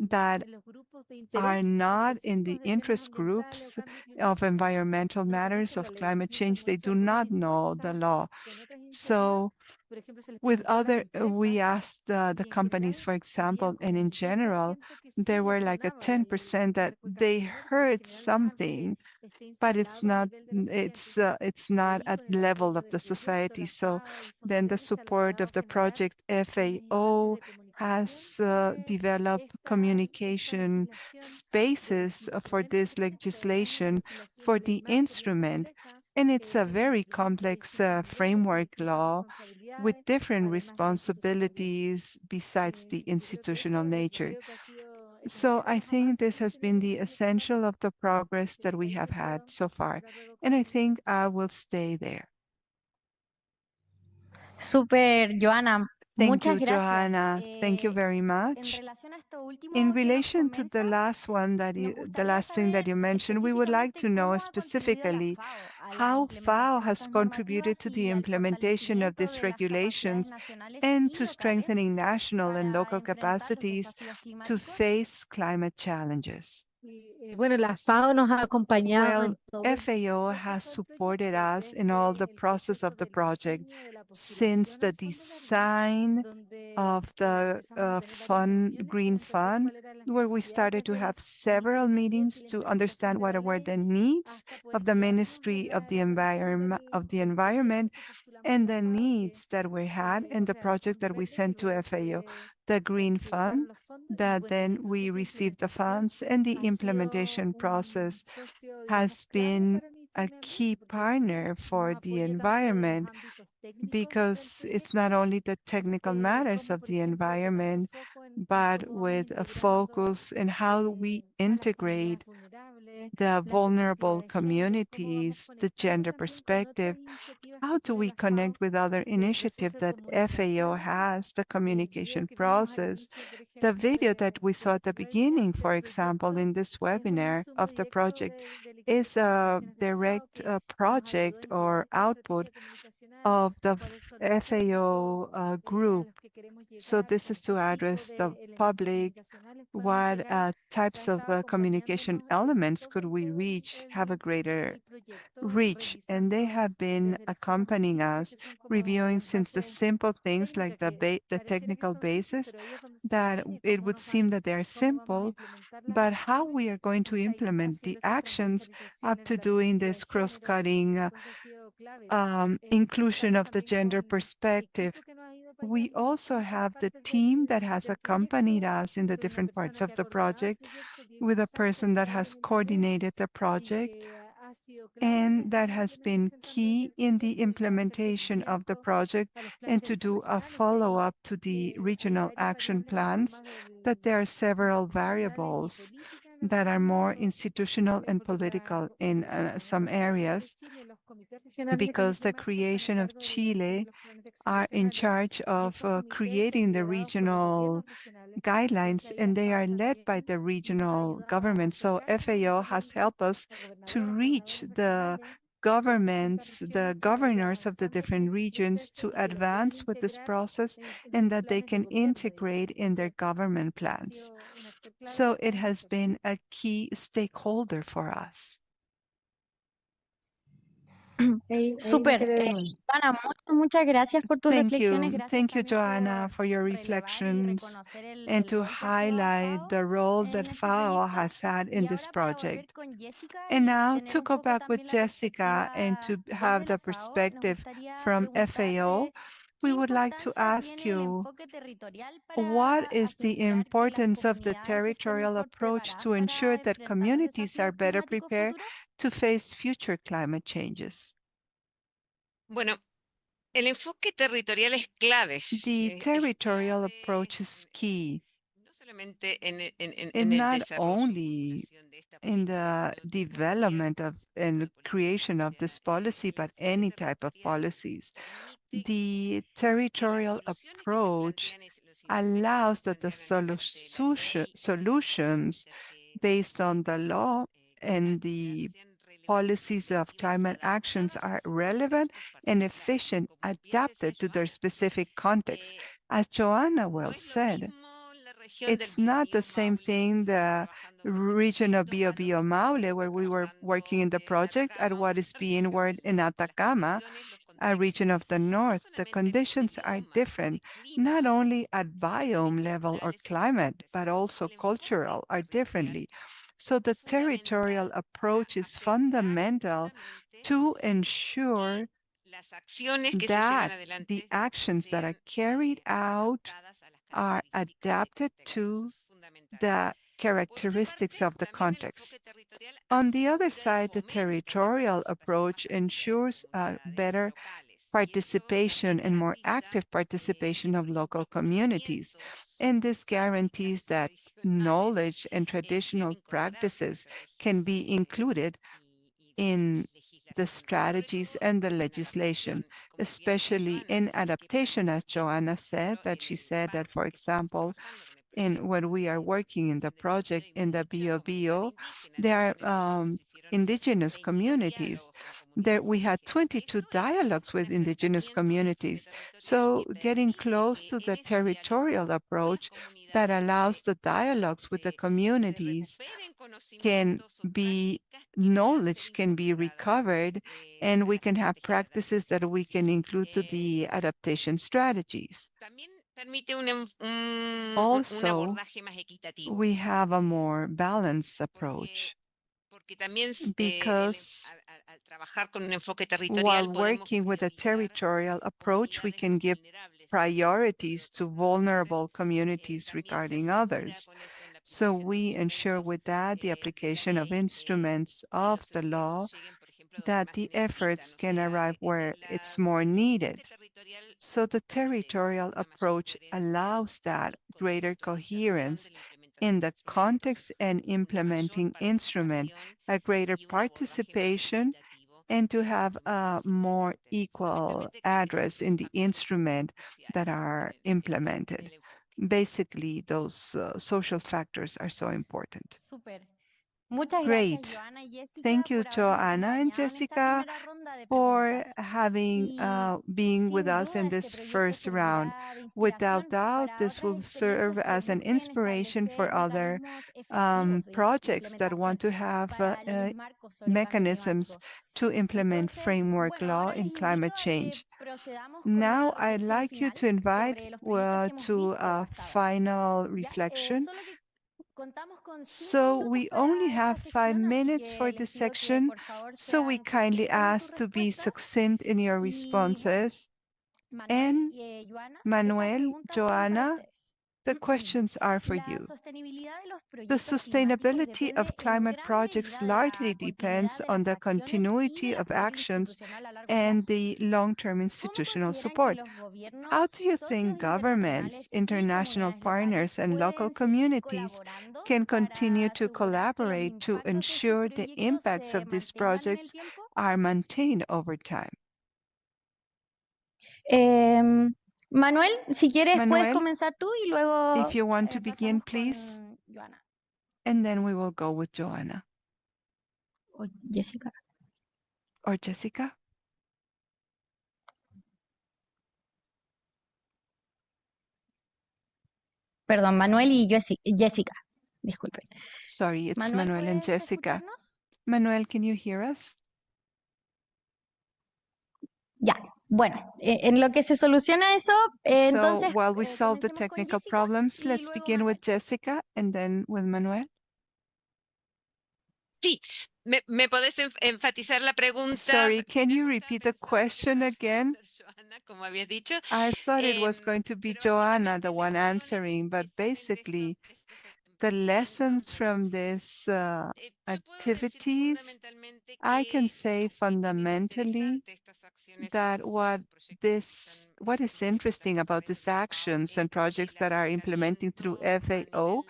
that are not in the interest groups of environmental matters, of climate change. They do not know the law. So With other, we asked the companies, for example, and in general, there were like a 10% that they heard something, but it's not at level of the society. So then the support of the project FAO has developed communication spaces for this legislation for the instrument. And it's a very complex framework law with different responsibilities besides the institutional nature. So I think this has been the essential of the progress that we have had so far. And I think I will stay there. Super, Joana, Thank muchas you, gracias. Johanna. Thank you very much. In relation to the last one the last thing that you mentioned, we would like to know specifically how FAO has contributed to the implementation of these regulations and to strengthening national and local capacities to face climate challenges. Bueno, la FAO nos ha acompañado Well, en todo el FAO has supported us in all the process of the project since the design of the green fund, where we started to have several meetings to understand what were the needs of the Ministry of the Environment and the needs that we had in the project that we sent to FAO, the Green Fund, that then we received the funds, and the implementation process has been a key partner for the environment because it's not only the technical matters of the environment, but with a focus in how we integrate the vulnerable communities, the gender perspective. How do we connect with other initiatives that FAO has, the communication process, the video that we saw at the beginning, for example, in this webinar of the project, is a direct project or output of the FAO group. So this is to address the public. What types of communication elements could we reach, have a greater reach? And they have been accompanying us, reviewing since the simple things like the technical basis, that it would seem that they're simple, but how we are going to implement the actions up to doing this cross-cutting inclusion of the gender perspective. We also have the team that has accompanied us in the different parts of the project with a person that has coordinated the project and that has been key in the implementation of the project and to do a follow-up to the regional action plans, that there are several variables that are more institutional and political in some areas, because the creation of Chile are in charge of creating the regional guidelines, and they are led by the regional government. So FAO has helped us to reach the governments, the governors of the different regions to advance with this process and that they can integrate in their government plans. So it has been a key stakeholder for us. Super. Joana, muchas gracias por tus reflexiones. Thank you, Joanna, for your reflections and to highlight the role that FAO has had in this project. And now to go back with Jessica and to have the perspective from FAO, we would like to ask you, what is the importance of the territorial approach to ensure that communities are better prepared to face future climate changes? Bueno, el enfoque territorial es clave. The territorial approach is key, No solamente en and el not desarrollo only in the development of and creation of this policy, but any type of policies. The territorial approach allows that the solutions based on the law and the policies of climate actions are relevant and efficient, adapted to their specific context. As Joanna well said, it's not the same thing, the region of Biobío Maule, where we were working in the project, at what is being worked in Atacama, a region of the north, the conditions are different, not only at biome level or climate, but also cultural are differently. So the territorial approach is fundamental to ensure that the actions that are carried out are adapted to the characteristics of the context. On the other side, the territorial approach ensures a better participation and more active participation of local communities. And this guarantees that knowledge and traditional practices can be included in the strategies and the legislation, especially in adaptation, as Joanna said, that she said that, for example, in when we are working in the project in the Bio, there are indigenous communities. There we had 22 dialogues with indigenous communities. So getting close to the territorial approach that allows the dialogues with the communities can be knowledge can be recovered, and we can have practices that we can include to the adaptation strategies. Also, we have a more balanced approach because while working with a territorial approach, we can give priorities to vulnerable communities regarding others. So we ensure with that the application of instruments of the law that the efforts can arrive where it's more needed. So the territorial approach allows that greater coherence in the context and implementing instrument, a greater participation, and to have a more equal address in the instrument that are implemented. Basically, those social factors are so important. Súper. Muchas gracias, Great. Joana y Jessica, Thank you, por habernos Joanna and acompañado en esta Jessica, primera ronda de for preguntas. having being with Sin us duda, in este this proyecto first round. servirá de Without inspiración doubt, para this otras will serve experiencias que as an busquen inspiration for establecer other mecanismos efectivos de projects that implementación want to have para leyes marcos sobre cambio mechanisms climático. to implement Entonces, framework bueno, law ahora les in invito climate a que change. procedamos con una Now, I'd reflexión like you final to invite sobre los proyectos que hemos to visto a hasta ahora. final ¿Ya? reflection. Solo que contamos con 5 So minutos we only para esta have 5 sección, así minutes que for les this pido que section. por favor So we sean kindly concisos en sus ask to be respuestas. succinct in your Y responses. Manuel And y Joana, estas Manuel, preguntas son para Joanna, ustedes. the questions are for La you. sostenibilidad de los The proyectos climáticos sustainability depende of en climate gran projects medida de largely la continuidad depends de on las the acciones y continuity del of apoyo actions institucional a largo and plazo. the long-term ¿Cómo institutional consideran que support. los gobiernos, How do you socios think governments, internacionales y international comunidades partners, locales and local pueden seguir communities colaborando can continue para to asegurar que los collaborate to impactos de estos ensure the proyectos impacts se of these mantengan en el projects tiempo? are maintained over time? Manuel, si quieres puedes Manuel, comenzar tú y luego if you want to begin, pasamos please, con Joana and then we will go with Joanna o Jessica. or Jessica. Perdón, Manuel y Jessica. Disculpen. Sorry, it's Manuel, Manuel and ¿puedes Jessica. escucharnos? Manuel, can you hear us? Ya, bueno, en lo que se soluciona eso, So entonces while we solve the comencemos con technical Jessica problems, y let's luego begin Manuel. with Jessica and then with Manuel. Sí, ¿me podés enfatizar la pregunta? Sorry, can you repeat the question again? Joana, como habías dicho. I thought it was going to be Joanna, the one answering, but basically the lessons from these activities, I can say fundamentally that what is interesting about these actions and projects that are implementing through FAO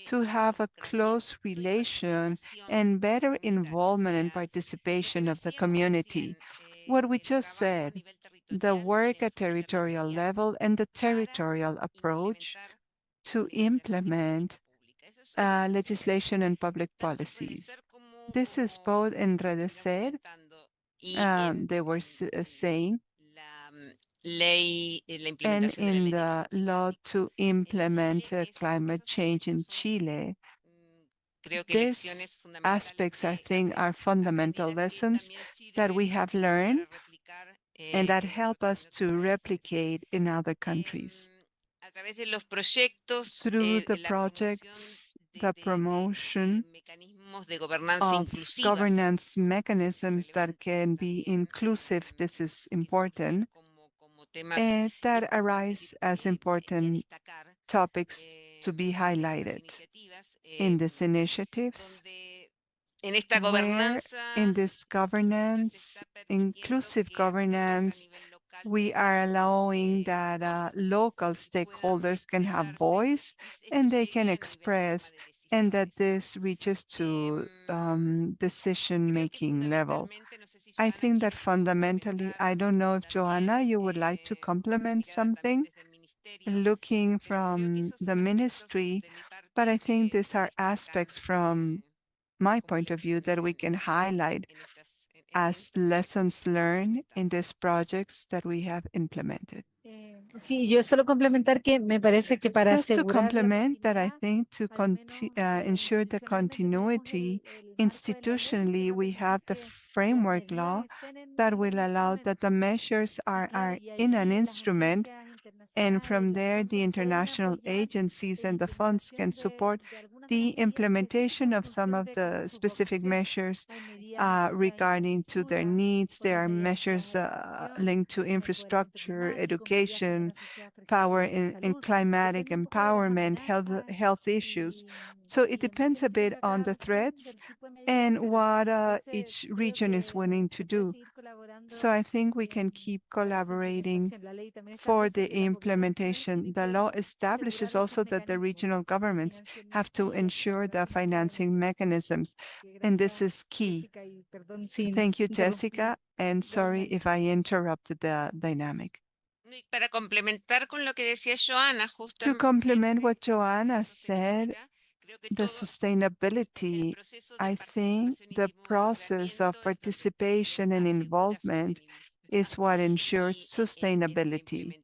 to have a close relation and better involvement and participation of the community. What we just said, the work at territorial level and the territorial approach to implement legislation and public policies. This is both in Redecer, they were saying, and in the law to implement climate change in Chile. These aspects, I think, are fundamental lessons that we have learned and that help us to replicate in other countries. A través de los proyectos, Through the la promoción projects, the promotion mecanismos de gobernanza of inclusiva, governance mechanisms that can be inclusive, this is important, and that arise as important topics to be highlighted in these initiatives, en esta where gobernanza, in this governance, inclusive governance, we are allowing that local stakeholders can have voice and they can express, and that this reaches to decision-making level. I think that fundamentally, I don't know if Joanna, you would like to complement something looking from the ministry, but I think these are aspects from my point of view that we can highlight as lessons learned in these projects that we have implemented. Sí, yo solo complementar que me parece que para Just to asegurar la complement that, I continuidad, think to ensure the continuity, institutionally, we have the framework law that will allow that the measures are in an instrument, and from there, the international agencies and the funds can support the implementation of some of the specific measures regarding to their needs. There are measures linked to infrastructure, education, power in climatic empowerment, health issues. So it depends a bit on the threats and what each region is willing to do. So I think we can keep collaborating for the implementation. The law establishes also that the regional governments have to ensure the financing mechanisms, and this is key. Thank you, Jessica, and sorry if I interrupted the dynamic. Para complementar con lo que decía Joanna, To complement what Joanna said, the sustainability, I think the process of participation and involvement is what ensures sustainability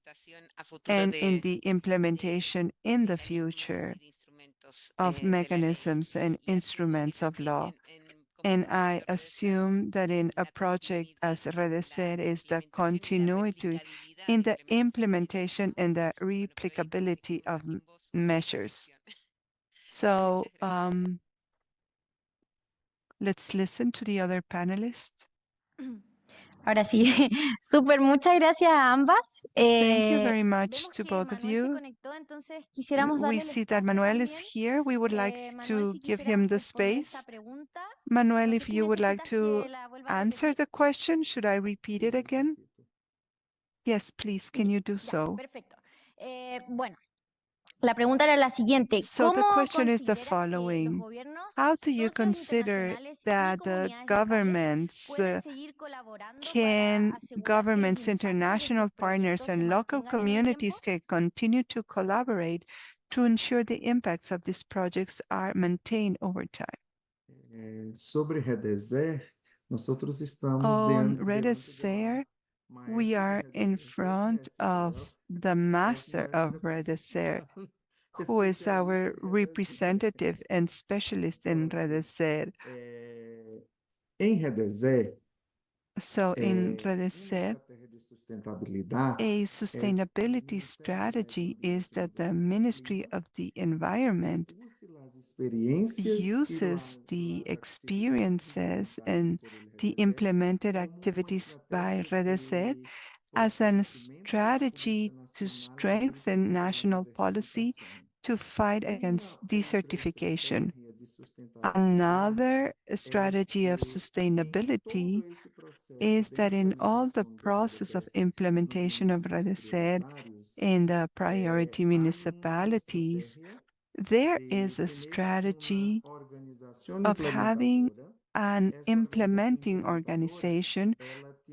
and in the implementation in the future of mechanisms and instruments of law. And I assume that in a project, as Redecer, is the continuity in the implementation and the replicability of measures. So let's listen to the other panelists. Ahora sí, súper, muchas gracias a ambas. Thank you very much to both of Manuel se you. conectó, entonces quisiéramos We darle el see that espacio Manuel is también. here. We would like Manuel, to si give quisieras him the responder space. esta pregunta. Manuel, No sé if si you would like necesitas to que la vuelva a answer repetir. the question, should I repeat it again? Yes, please, can you do Ya, so? perfecto. Bueno, la pregunta era la siguiente. So the ¿Cómo question is the consideras que los following. gobiernos, How do you socios consider internacionales y that the comunidades locales governments pueden seguir colaborando para can asegurar que los governments, impactos de international estos partners, proyectos se and local mantengan en el tiempo? communities can continue to collaborate to ensure the impacts of these projects are maintained over time? Sobre Redeser, nosotros estamos On diante Redecer, we are in front of the master of Redecer, who is our representative and specialist in Redecer. Em Redeser, So in Redecer, a sustainability strategy is that the Ministry of the Environment uses the experiences and the implemented activities by Redecer as a strategy to strengthen national policy to fight against desertification. Another strategy of sustainability is that in all the process of implementation of Redecer in the priority municipalities, there is a strategy of having an implementing organization.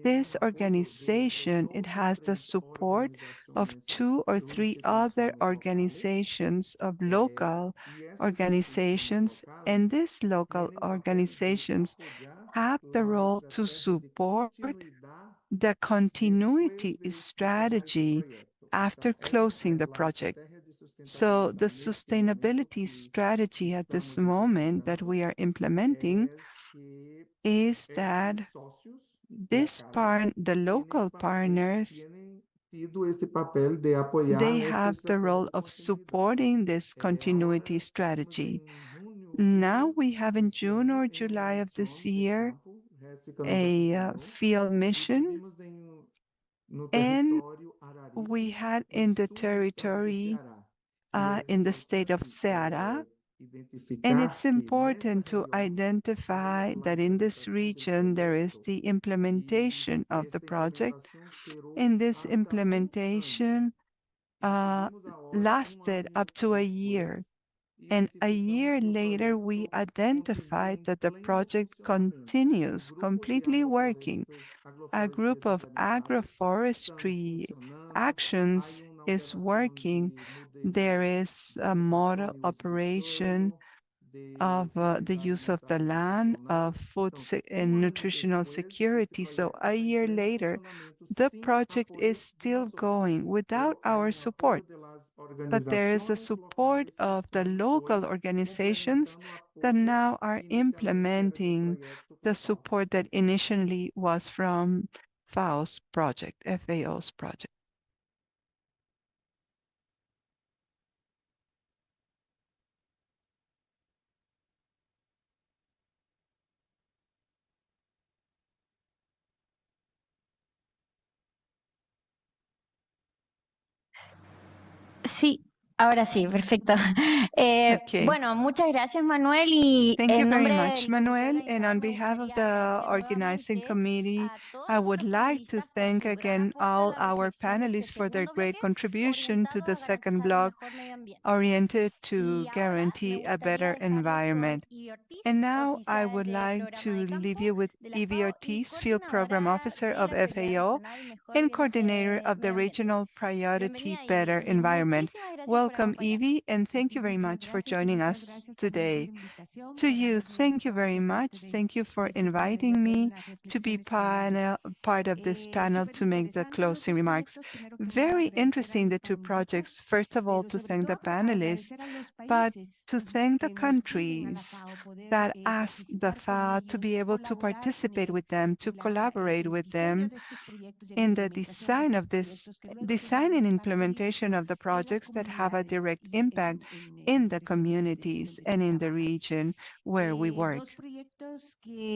This organization, it has the support of 2 or 3 other organizations of local organizations, and these local organizations have the role to support the continuity strategy after closing the project. So the sustainability strategy at this moment that we are implementing is that The local partners, they have the role of supporting this continuity strategy. Now we have in June or July of this year a field mission, and we had in the territory in the state of Ceará. And it's important to identify that in this region there is the implementation of the project, and this implementation lasted up to a year. And a year later, we identified that the project continues completely working. A group of agroforestry actions is working. There is a model operation of the use of the land, of and nutritional security. So a year later, the project is still going without our support. But there is a support of the local organizations that now are implementing the support that initially was from FAO's project, FAO's project. Sí, ahora sí, perfecto. Okay. Bueno, muchas gracias, Manuel. Y Thank you en very nombre much, del Comité Manuel. And on Organizador, me behalf of gustaría the agradecer organizing nuevamente committee, a todos I would nuestros like to panelistas por thank su gran again aporte a all la our reflexión de este panelists for their segundo great bloque contribution to orientado the a second garantizar un block mejor medio ambiente. oriented to Y ahora me guarantee a gustaría better dejarles con environment. Ivy Ortiz, And now I oficial would de like programa to de leave campo you with de la Ivy FAO y Ortiz, Field Program coordinadora Officer de of la Prioridad FAO Regional Mejor and coordinator of the Medio Ambiente. regional priority Bienvenida, Better Ivy, y Environment. muchísimas gracias por Welcome, acompañarnos. Evie, and thank you very much for joining us today. To you, thank you very much. Thank you for inviting me to be part of this panel to make the closing remarks. Very interesting, the two projects. First of all, to thank the panelists, but to thank the countries that ask the FAO to be able to participate with them, to collaborate with them in the design and implementation of the projects that have a direct impact in the communities and in the region where we work.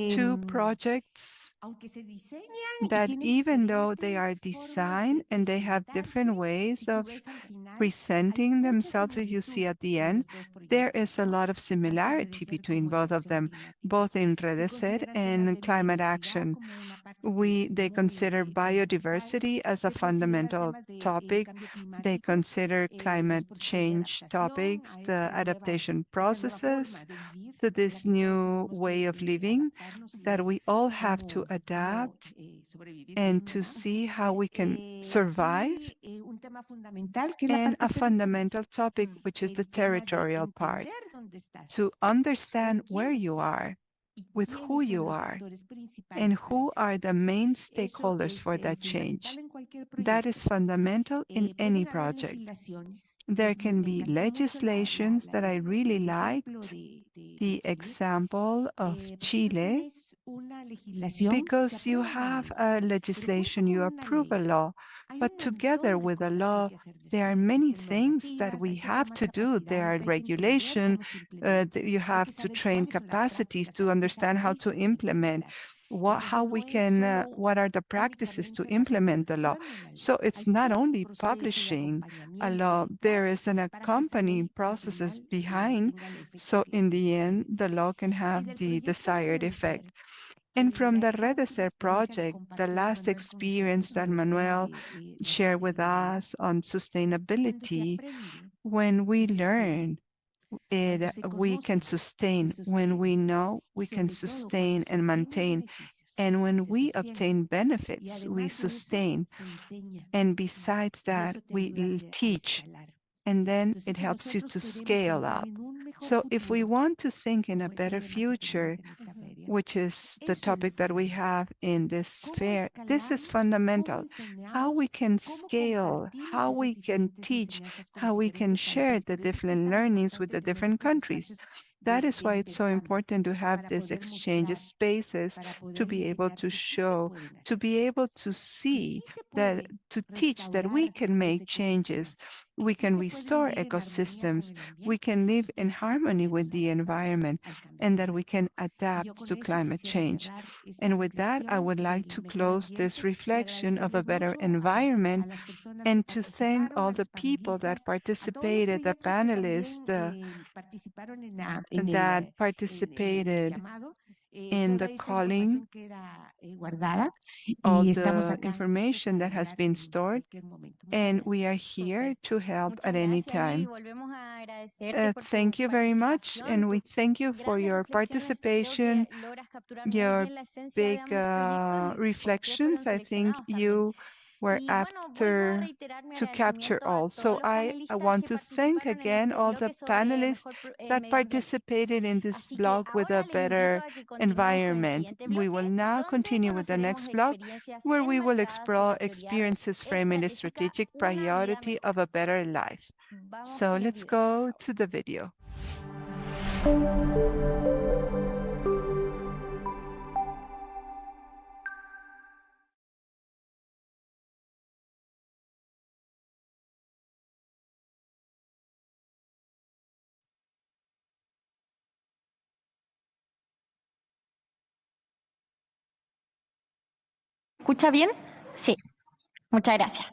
Two projects that, even though they are designed and they have different ways of presenting themselves, as you see at the end, there is a lot of similarity between both of them, both in Redecer and climate action. They consider biodiversity as a fundamental topic. They consider climate change topics, the adaptation processes to this new way of living that we all have to adapt and to see how we can survive. And a fundamental topic, which is the territorial part, to understand where you are, with who you are, and who are the main stakeholders for that change. That is fundamental in any project. There can be legislations that I really liked, the example of Chile, because you have a legislation, you approve a law, but together with a law, there are many things that we have to do. There are regulation, you have to train capacities to understand how to implement, how we can, what are the practices to implement the law. So it's not only publishing a law, there is an accompanying processes behind. So in the end, the law can have the desired effect. And from the Redecer project, the last experience that Manuel shared with us on sustainability, when we learn it, we can sustain. When we know, we can sustain and maintain. And when we obtain benefits, we sustain. And besides that, we teach. And then it helps you to scale up. So if we want to think in a better future, which is the topic that we have in this fair, this is fundamental. How we can scale, how we can teach, how we can share the different learnings with the different countries. That is why it's so important to have these exchange spaces, to be able to show, to be able to see, that to teach that we can make changes, we can restore ecosystems, we can live in harmony with the environment, and that we can adapt to climate change. And with that, I would like to close this reflection of a better environment and to thank all the people that participated, the panelists that participated in the calling, all the information that has been stored, and we are here to help at any time. Thank you very much, and we thank you for your participation, your big reflections. I think you were after to capture all. So I want to thank again all the panelists that participated in this blog with a better environment. We will now continue with the next blog, where we will explore experiences framing the strategic priority of a better life. So let's go to the video. ¿Escucha bien? Sí. Muchas gracias.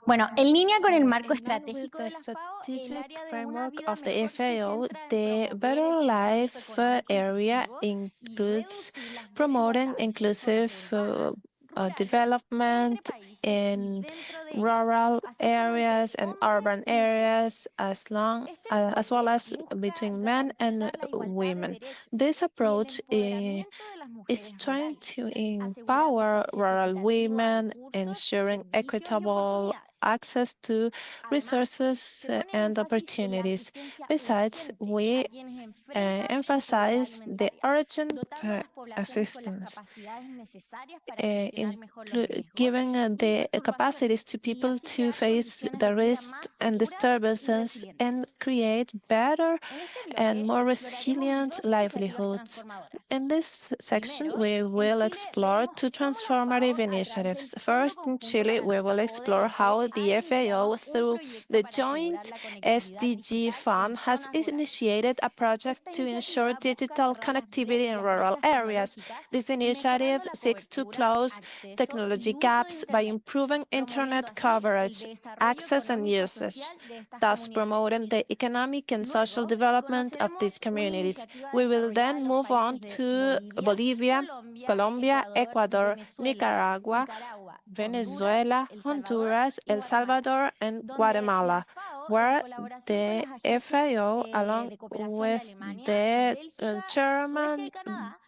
Bueno, en línea con el marco In line with estratégico the de la FAO, el strategic área de una framework vida of the mejor se FAO, centra en the promover Better el Life crecimiento económico area inclusivo y includes reducir las promoting desigualdades en inclusive zonas urbanas, rurales, entre development países y in dentro de ellas, rural así como areas entre and hombres urban y mujeres. areas, as well as Busca between men and garantizar la igualdad de women. derechos This y el approach empoderamiento de las is mujeres trying rurales, to asegurando su empower acceso rural equitativo a women, recursos, ensuring servicios y equitable oportunidades. access to Además, resources se pone and énfasis en la opportunities. asistencia Besides, urgente we a quienes enfrentan inseguridad emphasize the alimentaria, urgent dotando a las poblaciones con las assistance, capacidades necesarias para gestionar mejor los riesgos giving y the capacities perturbaciones to y people así to crear face condiciones the de vida risks más and seguras y disturbances and resilientes. create better En este and bloque more exploraremos resilient dos iniciativas livelihoods. transformadoras. In this section, Primero, we en will Chile explore veremos two cómo la FAO, transformative a través initiatives. del Fondo First, in Conjunto Chile, para el we will Desarrollo explore ODS, how ha the FAO, iniciado un through proyecto the para asegurar joint la conectividad SDG digital en Fund, has zonas rurales. initiated a project Esta to ensure iniciativa busca digital cerrar connectivity in las rural brechas areas. tecnológicas, This mejorando initiative la seeks to cobertura, close acceso technology y uso de gaps by Internet, improving promoviendo internet así el coverage, desarrollo access, and económico y usage, social de estas thus comunidades. promoting the economic and social Luego, development of these conoceremos una communities. iniciativa We will desarrollada then en los move on países de to Bolivia, Colombia, Ecuador, Nicaragua, Honduras, Venezuela, El Salvador Honduras, y El Guatemala, Salvador, and donde la Guatemala, FAO, en where colaboración con the las agencias FAO, along de cooperación de with Alemania, the Bélgica, Suecia y German, Canadá,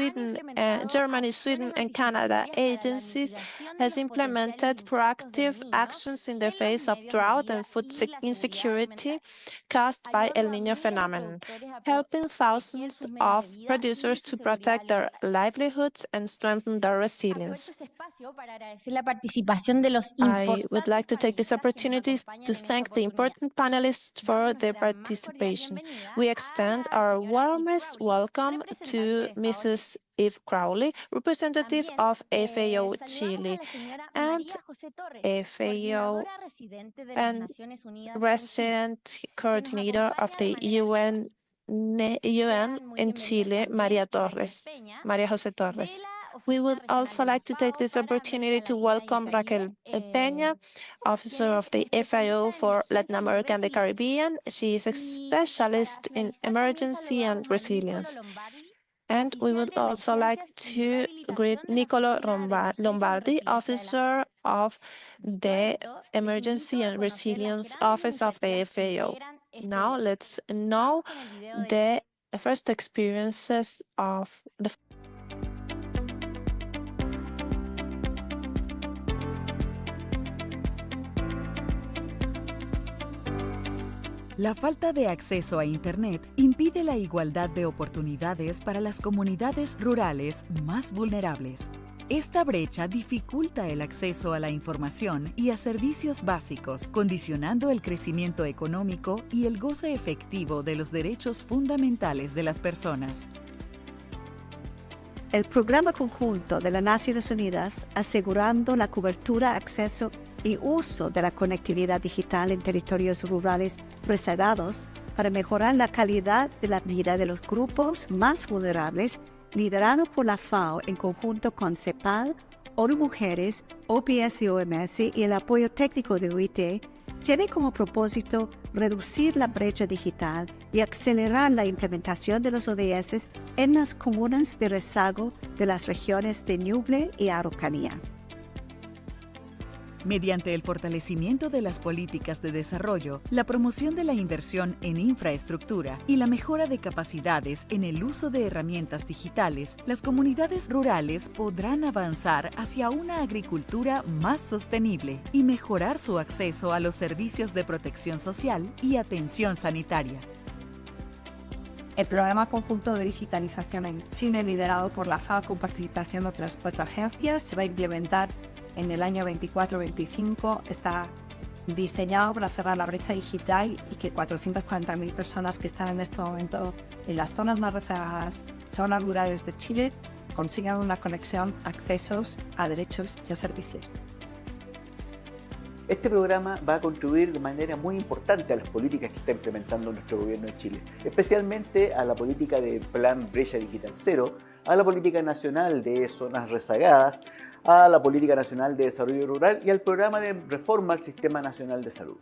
han Sweden, implementado Germany, Sweden, acciones and Canada anticipatorias para la agencies mitigación de has los potenciales implemented impactos del proactive Niño actions in the en los face of medios de drought vida and food y la seguridad insecurity alimentaria, caused by El ayudando a Niño miles de phenomenon, productores a helping proteger thousands sus medios de of vida y producers su to seguridad protect their alimentaria. livelihoods and strengthen their resilience. Aprovecho este espacio para agradecer la participación de los I would like importantes to take this panelistas que nos opportunity acompañan to en esta thank the oportunidad. important panelists for Damos their nuestra más cordial participation. bienvenida We a extend la our señora Eve warmest Crowley, welcome representante to de FAO Chile. Mrs. Eve Crowley, representative También of FAO saludamos a Chile la señora and María José Torres, FAO coordinadora residente de las and Naciones Unidas en Chile, resident que nos coordinator of acompaña de the manera virtual. UN Sean muy in bienvenidos Chile, también María Raquel Torres, Peña, María José de Torres. la We Oficina would Regional also de la like to take FAO this para América opportunity to Latina y el welcome Caribe, Raquel Peña, quien officer es of the FAO especialista en for Latin emergencias y America and the resiliencia. Caribbean. She is a Y para specialist in finalizar, también emergency and saludamos a Nicolo resilience. Lombardi, And we oficial would de also like emergencias y to greet deshabilitación de la Nicolo Oficina de Emergencias y Lombardi, Resiliencia de la FAO. officer of Dicho the esto, les invito Emergency a and conocer las Resilience grandes Office of the iniciativas que FAO. integran este Now bloque. let's know Vamos con el video de the first experiences of the La falta de acceso a Internet impide la igualdad de oportunidades para las comunidades rurales más vulnerables. Esta brecha dificulta el acceso a la información y a servicios básicos, condicionando el crecimiento económico y el goce efectivo de los derechos fundamentales de las personas. El Programa Conjunto de las Naciones Unidas, asegurando la cobertura, acceso y uso de la conectividad digital en territorios rurales rezagados para mejorar la calidad de la vida de los grupos más vulnerables, liderado por la FAO en conjunto con CEPAL, ONU Mujeres, OPS y OMS y el apoyo técnico de UIT, tiene como propósito reducir la brecha digital y acelerar la implementación de los ODS en las comunas de rezago de las regiones de Ñuble y Araucanía. Mediante el fortalecimiento de las políticas de desarrollo, la promoción de la inversión en infraestructura y la mejora de capacidades en el uso de herramientas digitales, las comunidades rurales podrán avanzar hacia una agricultura más sostenible y mejorar su acceso a los servicios de protección social y atención sanitaria. El Programa Conjunto de Digitalización en Chile, liderado por la FAO con participación de otras 4 agencias, se va a implementar en el año 24-25. Está diseñado para cerrar la brecha digital y que 440.000 personas que están en este momento en las zonas más rezagadas, zonas rurales de Chile, consigan una conexión, accesos a derechos y a servicios. Este programa va a contribuir de manera muy importante a las políticas que está implementando nuestro gobierno de Chile, especialmente a la política de Plan Brecha Digital Cero, a la política nacional de zonas rezagadas, a la política nacional de desarrollo rural y al programa de reforma al Sistema Nacional de Salud.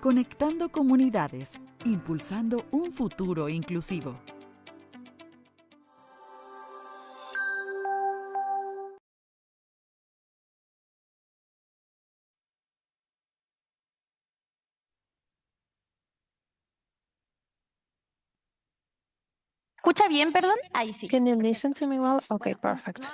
Conectando comunidades, impulsando un futuro inclusivo. ¿Escucha bien, perdón? Ahí sí. Can you listen to me well? Okay, perfect.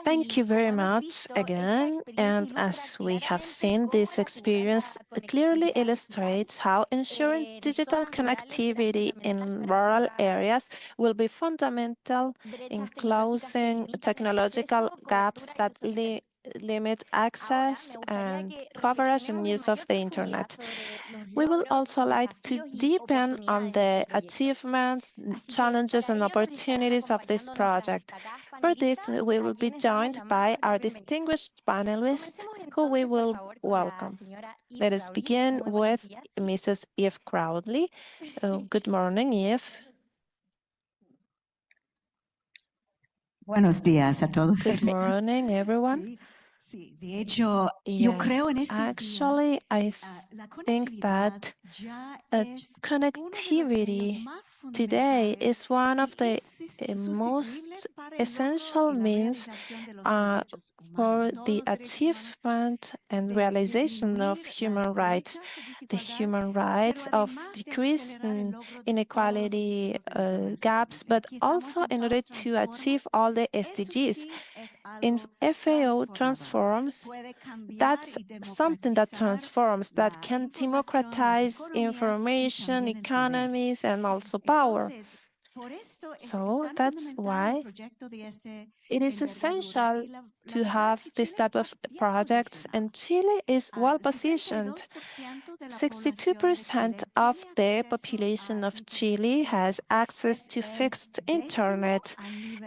Thank you very much again. And as we have seen, this experience clearly illustrates how ensuring digital connectivity in rural areas will be fundamental in closing technological gaps that limit access and coverage and use of the internet. We would also like to deepen on the achievements, challenges, and opportunities of this project. For this, we will be joined by our distinguished panelists, who we will welcome. Let us begin with Mrs. Eve Crowley. Good morning, Eve. Buenos días a todos. Good morning, everyone. Sí, de hecho, yo creo en este actually, I think that connectivity today is one of the most essential means for the achievement and realization of human rights, the human rights of decreasing inequality gaps, but also in order to achieve all the SDGs. In FAO Transforms, that's something that transforms, that can democratize information, economies, and also power. So that's why it is essential to have this type of projects, and Chile is well positioned. 62% of the population of Chile has access to fixed internet.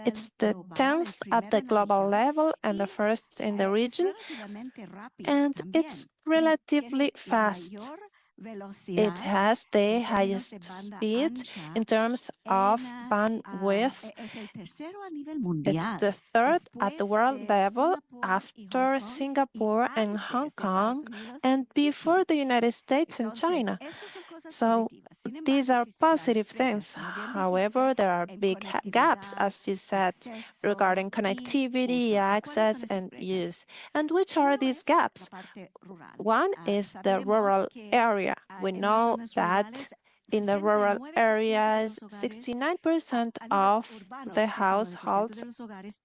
It's the 10th at the global level and the first in the region, and it's relatively fast. It has the highest speed in terms of bandwidth. It's the third at the world level after Singapore and Hong Kong and before the United States and China. So these are positive things. However, there are big gaps, as you said, regarding connectivity, access, and use. And which are these gaps? One is the rural area. We know that in the rural areas, 69% of the households,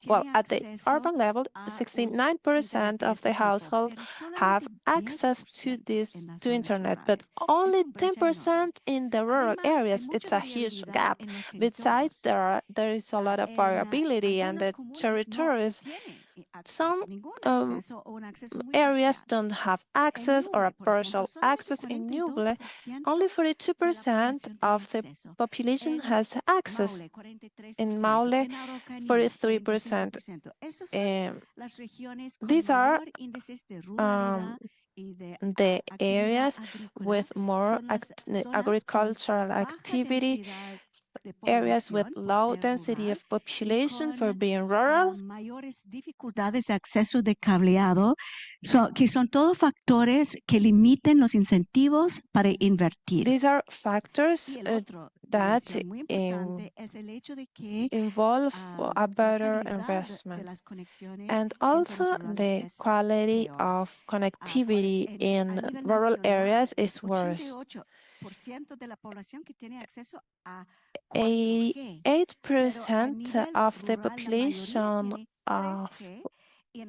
well, at the urban level, 69% of the households have access to internet, but only 10% in the rural areas. It's a huge gap. Besides, there is a lot of variability and the territories. Some areas don't have access or a partial access. In Ñuble, only 42% of the population has access. In Maule, 43%. These are the areas with more agricultural activity, areas with low density of population for being rural. Mayores dificultades de acceso de cableado, que son todos factores que limiten los incentivos para invertir. These are factors that involve a better investment. And also the quality of connectivity in rural areas is worse. 8% of the population of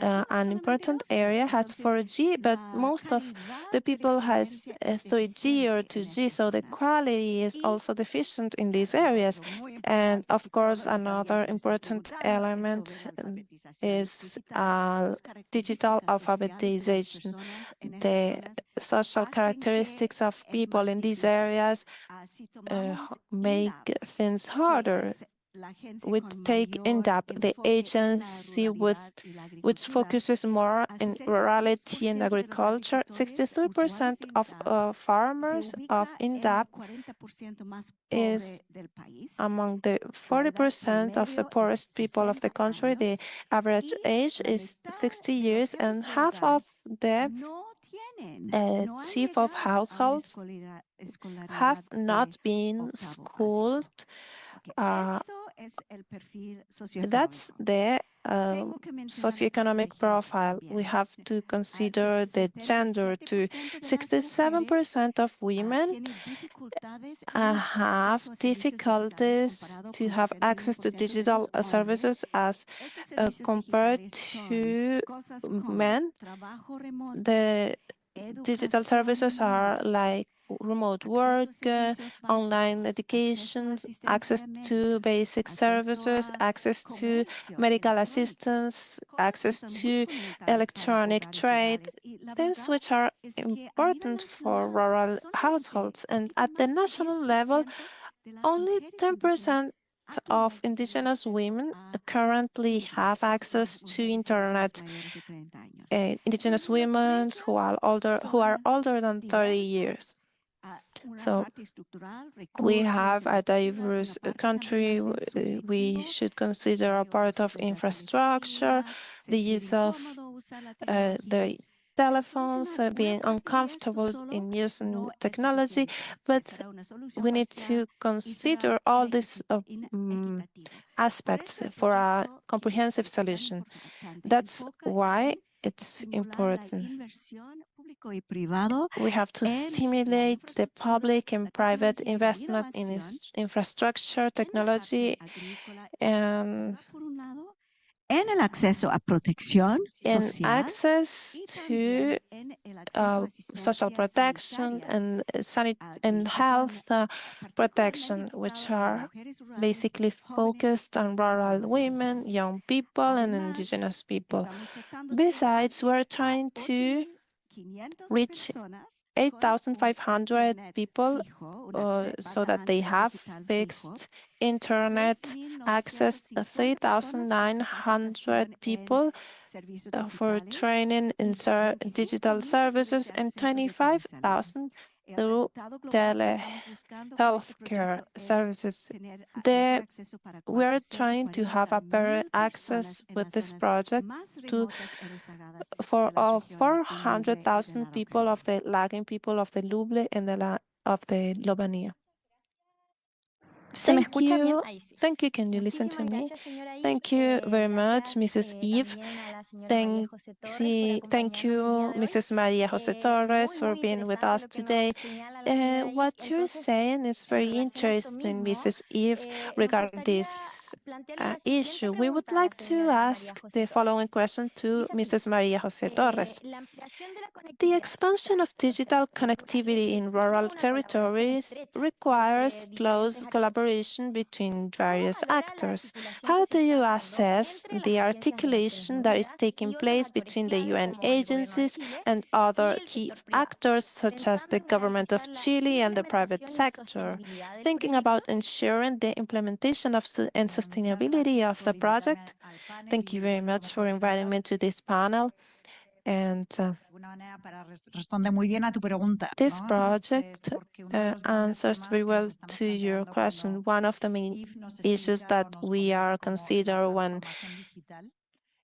an important area has 4G, but most of the people has 3G or 2G, so the quality is also deficient in these areas. And of course, another important element is digital alphabetization. The social characteristics of people in these areas make things harder. We take in depth the agency which focuses more in rurality and agriculture. 63% of farmers of INDAP is among the 40% of the poorest people of the country. The average age is 60 years, and half of the chief of households have not been schooled. That's the socioeconomic profile. We have to consider the gender too. 67% of women have difficulties to have access to digital services as compared to men. The digital services are like remote work, online education, access to basic services, access to medical assistance, access to electronic trade, things which are important for rural households. And at the national level, only 10% of indigenous women currently have access to internet. Indigenous women who are older than 30 years. So we have a diverse country. We should consider a part of infrastructure, the use of the telephones, being uncomfortable in using technology, but we need to consider all these aspects for a comprehensive solution. That's why it's important. We have to stimulate the public and private investment in infrastructure, technology, and el acceso a protección social, access to social protection and health protection, which are basically focused on rural women, young people, and indigenous people. Besides, we're trying to reach 8,500 people so that they have fixed internet access, 3,900 people for training in digital services, and 25,000 through telehealthcare services. We are trying to have a better access with this project for all 400,000 people of the lagging people of the Luble and of the Lobanía. Thank you. Thank you. Can you listen to me? Thank you very much, Mrs. Eve. Thank you, Mrs. Maria Jose Torres, for being with us today. What you're saying is very interesting, Mrs. Eve, regarding this issue. We would like to ask the following question to Mrs. Maria Jose Torres. The expansion of digital connectivity in rural territories requires close collaboration between various actors. How do you assess the articulation that is taking place between the UN agencies and other key actors, such as the government of Chile and the private sector, thinking about ensuring the implementation of and sustainability of the project? Thank you very much for inviting me to this panel. And this project answers very well to your question. One of the main issues that we are considering when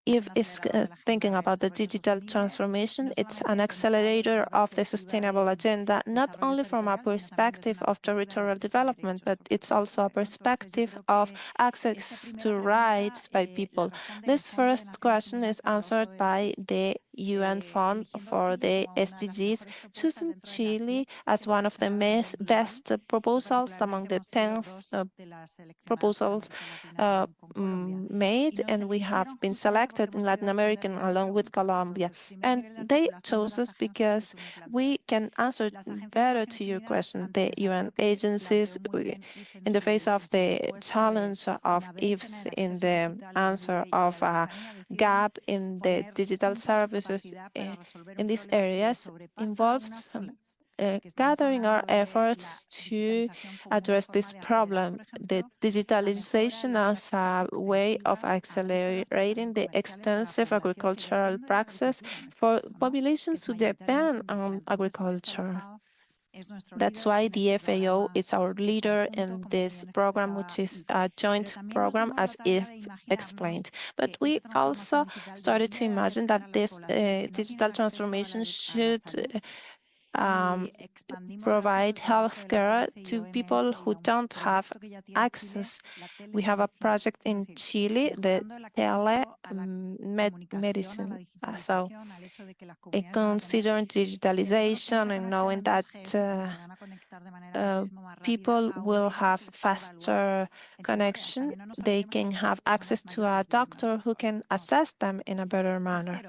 Eve is thinking about the digital transformation, it's an accelerator of the sustainable agenda, not only from a perspective of territorial development, but it's also a perspective of access to rights by people. This first question is answered by the UN Fund for the SDGs, choosing Chile as one of the best proposals among the 10 proposals made, and we have been selected in Latin America along with Colombia. And they chose us because we can answer better to your question. The UN agencies, in the face of the challenge of ifs in the answer of a gap in the digital services in these areas, involves gathering our efforts to address this problem, the digitalization as a way of accelerating the extensive agricultural practice for populations who depend on agriculture. That's why the FAO is our leader in this program, which is a joint program, as Eve explained. But we also started to imagine that this digital transformation should provide healthcare to people who don't have access. We have a project in Chile, the telemedicine. So, considering digitalization and knowing that people will have faster connection, they can have access to a doctor who can assess them in a better manner.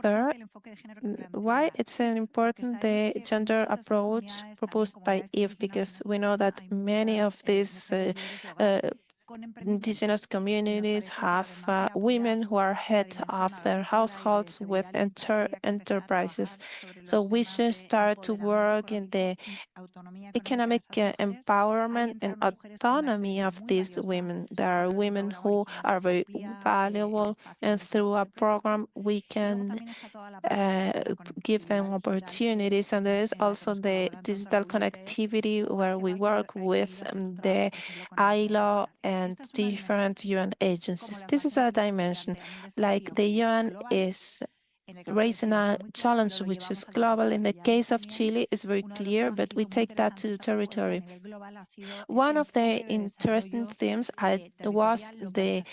Third, why it's an important the gender approach proposed by Eve, because we know that many of these indigenous communities have women who are head of their households with enterprises. So we should start to work in the economic empowerment and autonomy of these women. There are women who are very valuable, and through a program we can give them opportunities. And there is also the digital connectivity where we work with the ILO and different UN agencies. This is a dimension. Like the UN is raising a challenge which is global. In the case of Chile, it's very clear, but we take that to the territory. One of the interesting themes was the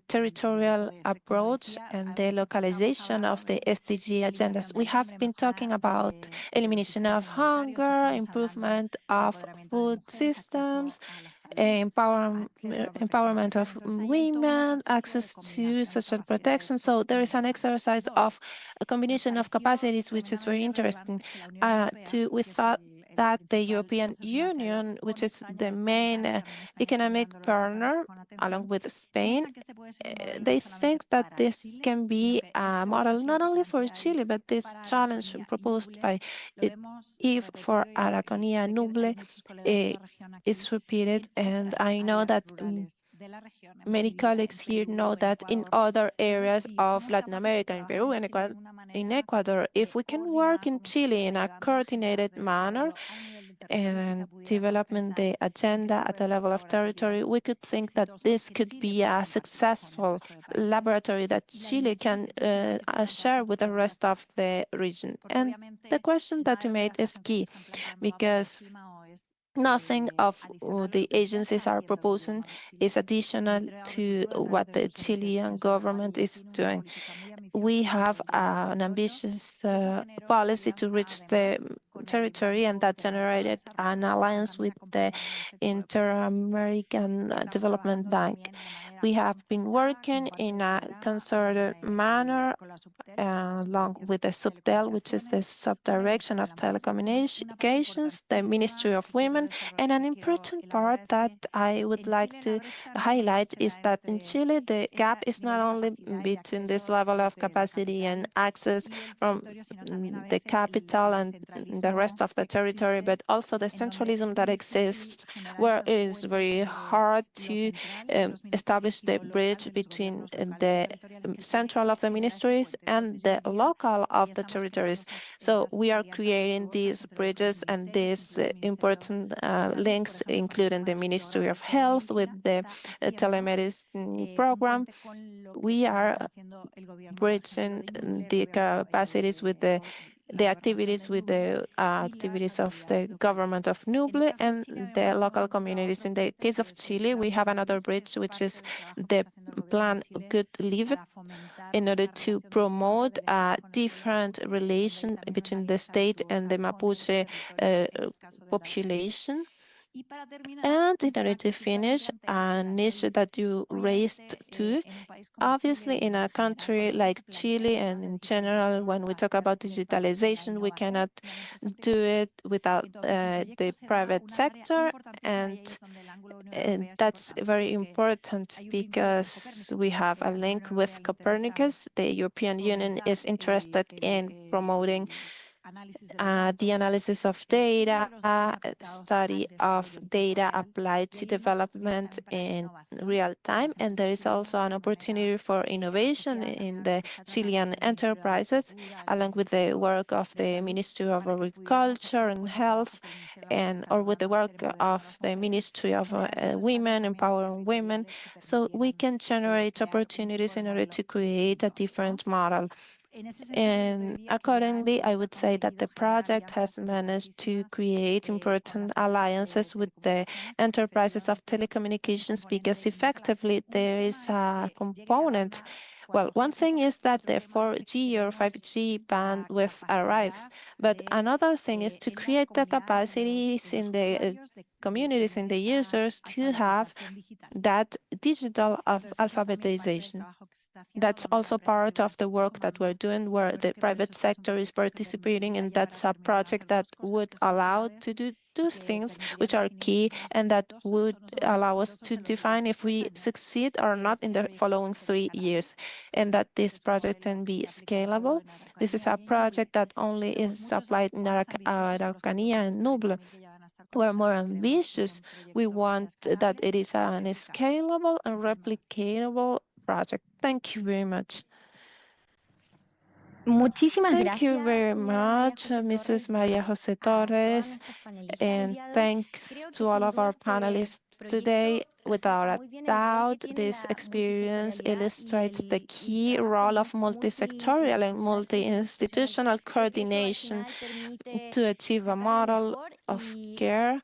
territorial approach and the localization of the SDG agendas. We have been talking about elimination of hunger, improvement of food systems, empowerment of women, access to social protection. So there is an exercise of a combination of capacities, which is very interesting. We thought that the European Union, which is the main economic partner, along with Spain, they think that this can be a model not only for Chile, but this challenge proposed by Eve for Aragonía Nuble is repeated. And I know that many colleagues here know that in other areas of Latin America, in Peru, and in Ecuador, if we can work in Chile in a coordinated manner and developing the agenda at the level of territory, we could think that this could be a successful laboratory that Chile can share with the rest of the region. And the question that you made is key, because Nothing of the agencies are proposing is additional to what the Chilean government is doing. We have an ambitious policy to reach the territory, and that generated an alliance with the Inter-American Development Bank. We have been working in a concerted manner along with the SUBTEL, which is the subdirection of telecommunications, the Ministry of Women, and an important part that I would like to highlight is that in Chile, the gap is not only between this level of capacity and access from the capital and the rest of the territory, but also the centralism that exists, where it is very hard to establish the bridge between the central of the ministries and the local of the territories. So we are creating these bridges and these important links, including the Ministry of Health with the telemedicine program. We are bridging the capacities with the activities with the activities of the government of Nuble and the local communities. In the case of Chile, we have another bridge, which is the plan Good Live, in order to promote a different relation between the state and the Mapuche population. And in order to finish, an issue that you raised too, obviously in a country like Chile and in general, when we talk about digitalization, we cannot do it without the private sector. And that's very important because we have a link with Copernicus. The European Union is interested in promoting the analysis of data, study of data applied to development in real time. And there is also an opportunity for innovation in the Chilean enterprises, along with the work of the Ministry of Agriculture and Health, or with the work of the Ministry of Women, Empowering Women. So we can generate opportunities in order to create a different model. And accordingly, I would say that the project has managed to create important alliances with the enterprises of telecommunications because effectively there is a component. Well, one thing is that the 4G or 5G bandwidth arrives, but another thing is to create the capacities in the communities, in the users to have that digital alphabetization. That's also part of the work that we're doing where the private sector is participating, and that's a project that would allow to do two things which are key and that would allow us to define if we succeed or not in the following 3 years, and that this project can be scalable. This is a project that only is applied in Araucanía and Nuble. We're more ambitious. We want that it is a scalable and replicatable project. Thank you very much. Muchísimas Thank you very gracias, much, Mrs. Maria Jose Torres, and thanks to all of our panelists today. Without a doubt, this experience illustrates the key role of multisectorial and multi-institutional coordination to achieve a model of care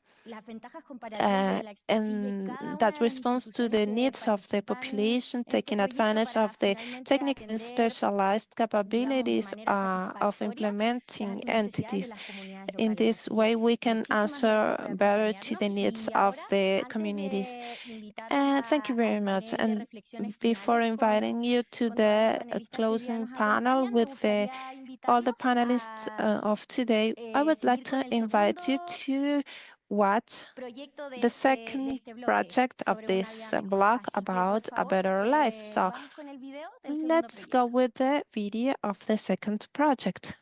and that responds to the needs of the population, taking advantage of the technical and specialized capabilities of implementing entities. In this way, we can answer better to the needs of the communities. Thank you very much. And before inviting you to the closing panel with all the panelists of today, I would like to invite you to watch the second project of this blog about a better life. So let's go with the video of the second project.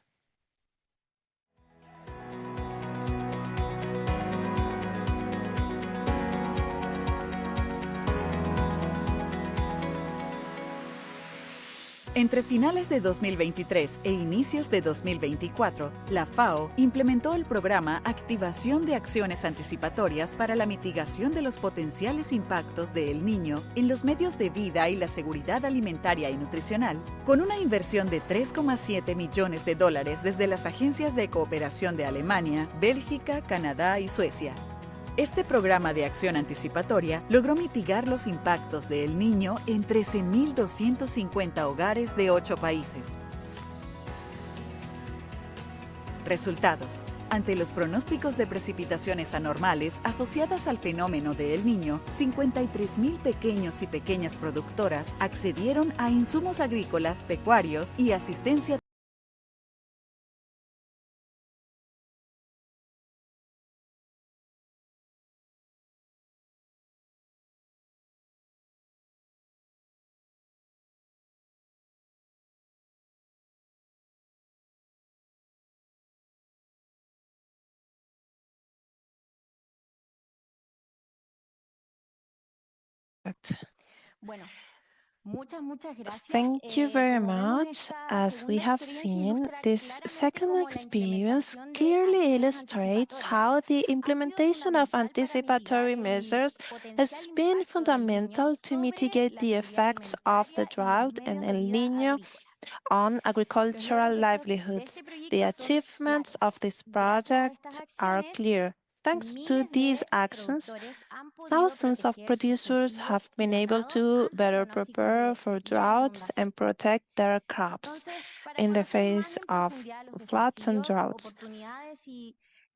Entre finales de 2023 e inicios de 2024, la FAO implementó el programa Activación de Acciones Anticipatorias para la mitigación de los potenciales impactos de El Niño en los medios de vida y la seguridad alimentaria y nutricional, con una inversión de $3,7 millones desde las agencias de cooperación de Alemania, Bélgica, Canadá y Suecia. Este programa de acción anticipatoria logró mitigar los impactos de El Niño en 13.250 hogares de 8 países. Resultados. Ante los pronósticos de precipitaciones anormales asociadas al fenómeno de El Niño, 53.000 pequeños y pequeñas productoras accedieron a insumos agrícolas, pecuarios y asistencia. Thank you very much. As we have seen, this second experience clearly illustrates how the implementation of anticipatory measures has been fundamental to mitigate the effects of the drought and El Niño on agricultural livelihoods. The achievements of this project are clear. Thanks to these actions, thousands of producers have been able to better prepare for droughts and protect their crops in the face of floods and droughts.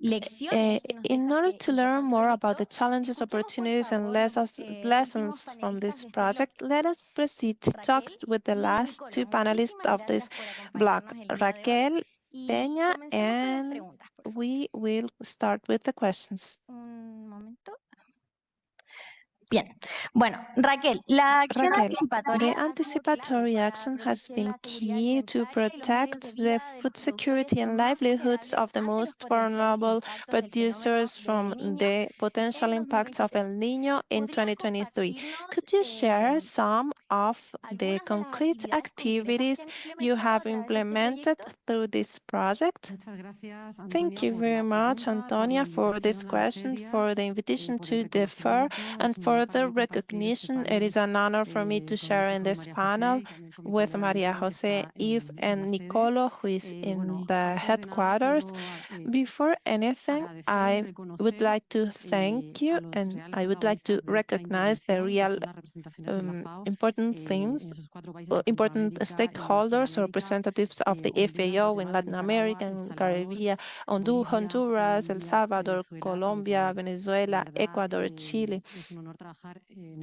In order to learn more about the challenges, opportunities, and lessons from this project, let us proceed to talk with the last two panelists of this block, Raquel Peña, and we will start with the questions. Bien. Bueno, Raquel, la acción Raquel, anticipatoria the anticipatory action has been key to protect the food security and livelihoods of the most vulnerable producers from the potential impacts of El Niño in 2023. Could you share some of the concrete activities you have implemented through this project? Thank you very much, Antonia, for this question, for the invitation to the fair, and for the recognition. It is an honor for me to share in this panel with Maria Jose, Eve, and Nicolo, who is in the headquarters. Before anything, I would like to thank you, and I would like to recognize the real important things, important stakeholders or representatives of the FAO in Latin America and Caribbean, Honduras, El Salvador, Colombia, Venezuela, Ecuador, Chile.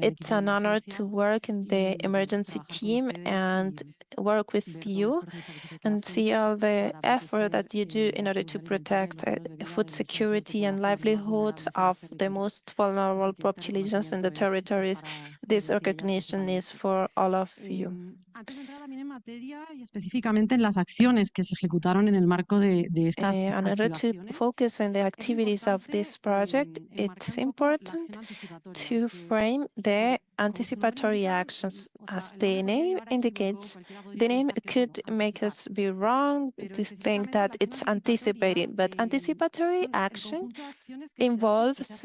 It's an honor to work in the emergency team and work with you and see all the effort that you do in order to protect food security and livelihoods of the most vulnerable populations in the territories. This recognition is for all of you. Antes de entrar también en materia y específicamente en las acciones que se ejecutaron en el marco de estas In order to activaciones, focus on the activities of this project, it's important to frame the anticipatory actions. As the name indicates, the name could make us be wrong to think that it's anticipating, but anticipatory action involves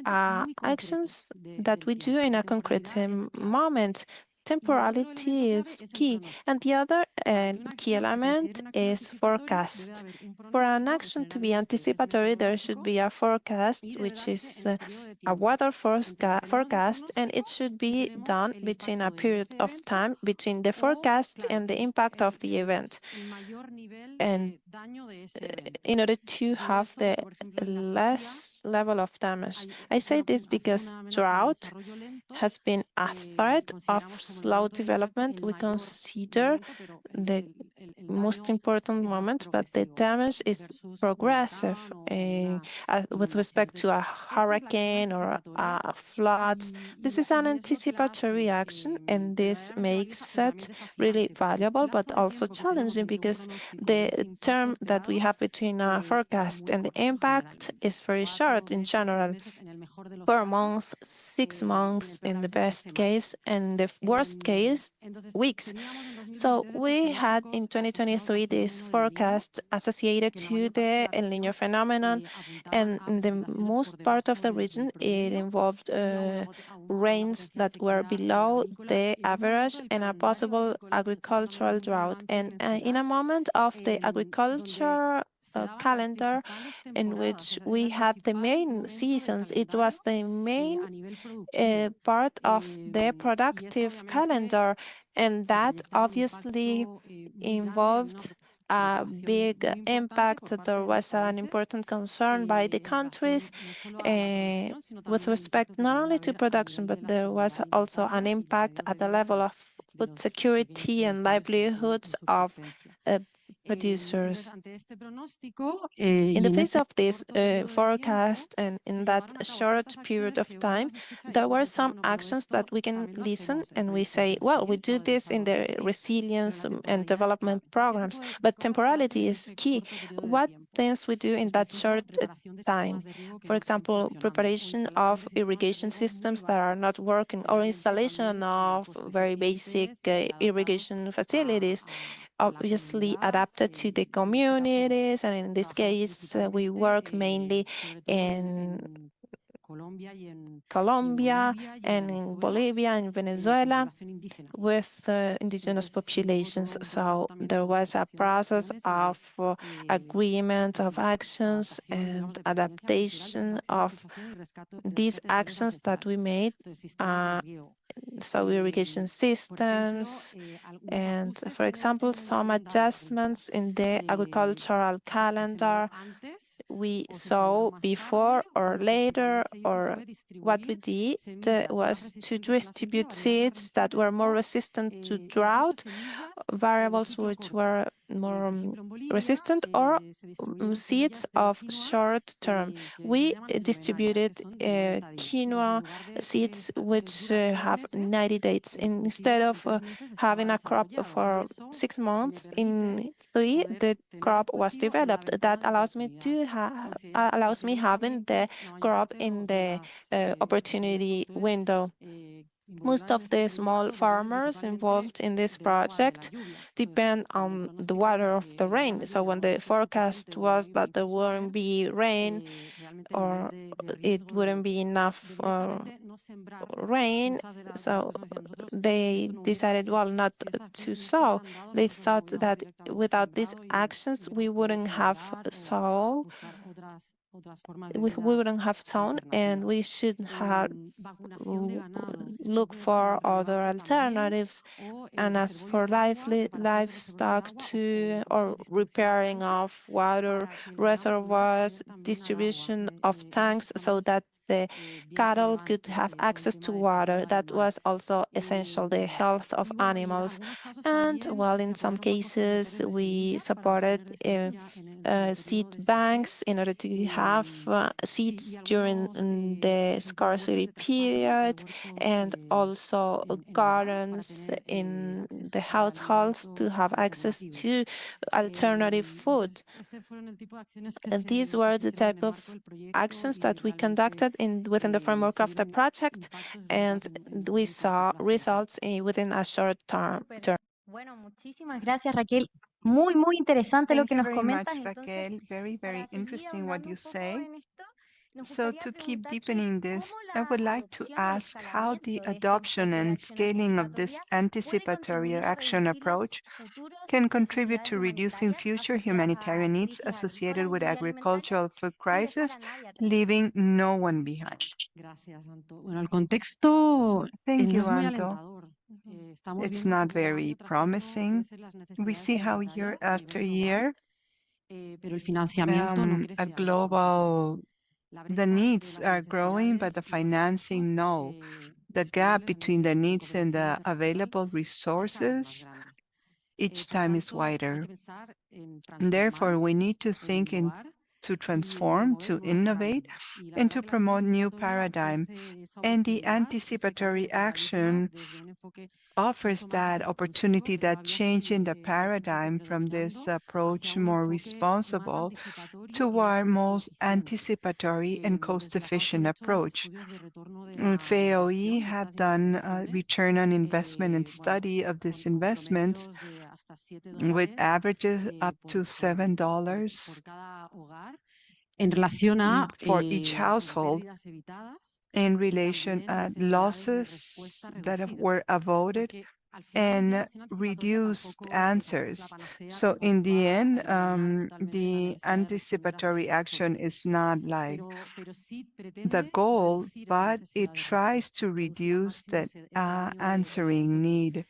actions that we do in a concrete moment. Temporality is key, and the other key element is forecast. For an action to be anticipatory, there should be a forecast, which is a weather forecast, and it should be done between a period of time between the forecast and the impact of the event. And in order to have the less level of damage. I say this because drought has been a threat of slow development. We consider the most important moment, but the damage is progressive with respect to a hurricane or floods. This is an anticipatory action, and this makes it really valuable, but also challenging because the term that we have between a forecast and the impact is very short in general. 4 months, 6 months in the best case, and the worst case, weeks. So we had in 2023 this forecast associated to the El Niño phenomenon, and in the most part of the region, it involved rains that were below the average and a possible agricultural drought. And in a moment of the agriculture calendar in which we had the main seasons. It was the main part of the productive calendar, and that obviously involved a big impact. There was an important concern by the countries with respect not only to production, but there was also an impact at the level of food security and livelihoods of producers. In the face of this forecast and in that short period of time, there were some actions that we can listen and we say, well, we do this in the resilience and development programs, but temporality is key. What things we do in that short time? For example, preparation of irrigation systems that are not working or installation of very basic irrigation facilities, obviously adapted to the communities. And in this case, we work mainly in Colombia and in Bolivia and Venezuela with indigenous populations. So there was a process of agreement of actions and adaptation of these actions that we made. So irrigation systems and, for example, some adjustments in the agricultural calendar we saw before or later, or what we did was to distribute seeds that were more resistant to drought, variables which were more resistant, or seeds of short term. We distributed quinoa seeds which have 90 days. Instead of having a crop for 6 months, in 3 the crop was developed. That allows me to having the crop in the opportunity window. Most of the small farmers involved in this project depend on the water of the rain. So when the forecast was that there wouldn't be rain or it wouldn't be enough rain, so they decided, well, not to sow. They thought that without these actions, we wouldn't have sown. We wouldn't have sown, and we should have look for other alternatives. And as for livestock too, or repairing of water reservoirs, distribution of tanks so that the cattle could have access to water. That was also essential, the health of animals. And well, in some cases, we supported seed banks in order to have seeds during the scarcity period, and also gardens in the households to have access to alternative food. And these were the type of actions that we conducted within the framework of the project, and we saw results within a short term. Bueno, muchísimas gracias, Raquel. Muy interesante lo Thank que you nos very much, comentas. Raquel. Very Para seguir interesting what ahondando you un poco say. en esto, nos So gustaría to keep preguntarte deepening this, cómo I la would like to adopción o el ask how the escalamiento de este adoption enfoque de and acción scaling of this anticipatoria puede anticipatory contribuir a action reducir las approach futuras can contribute necesidades to reducing humanitarias future asociadas a humanitarian needs crisis associated agrícolas with y alimentarias agricultural food sin dejar crisis, a nadie atrás. leaving no one behind. Bueno, el contexto Thank no you, es muy Anto. alentador. Estamos It's viendo not cómo año very tras año promising. crecen las We necesidades see how year alimentarias a after nivel global, year, pero el financiamiento no crece at al mismo ritmo. global, La the brecha needs entre las are growing, but the necesidades y los financing, no. The gap disponibles between the en needs and the cooperación available internacional es cada vez más resources grande. each Por time is tanto, hay wider. que pensar en And therefore, transformar, we need to en think innovar to y transform, promover to nuevos innovate, paradigmas. Y la and verdad to que la promote acción new anticipatoria paradigm. ofrece esa And the oportunidad, ese cambio anticipatory de paradigma action desde un enfoque offers mucho más that responsivo opportunity, que va that viendo change in the el horizonte paradigm from predominando this hacia approach un more enfoque más responsible anticipatorio y toward más most eficiente. anticipatory and Desde la FAO se han cost-efficient hecho approach. estudios de retorno de la FAOE inversión de have estas done intervenciones, return on investment and bueno, study of these con investments promedios de hasta with $7 averages up to por $7 cada hogar en relación a for each household pérdidas evitadas in y relation también at necesidades de losses respuesta that reducidas. were avoided Porque and reduced answers. So in the end, the anticipatory action is not like the goal, but it tries to reduce the answering need,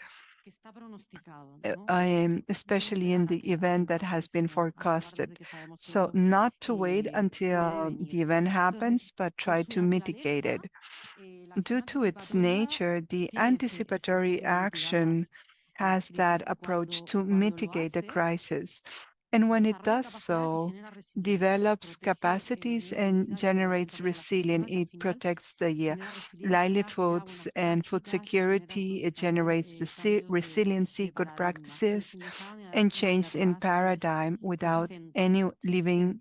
especially in the event that has been forecasted. So not to wait until the event happens, but try to mitigate it. Due to its nature, the anticipatory action has that approach to mitigate the crisis. And when it does so, develops capacities and generates resilience. It protects the livelihoods and food security. It generates the resiliency, good practices, and change in paradigm without any leaving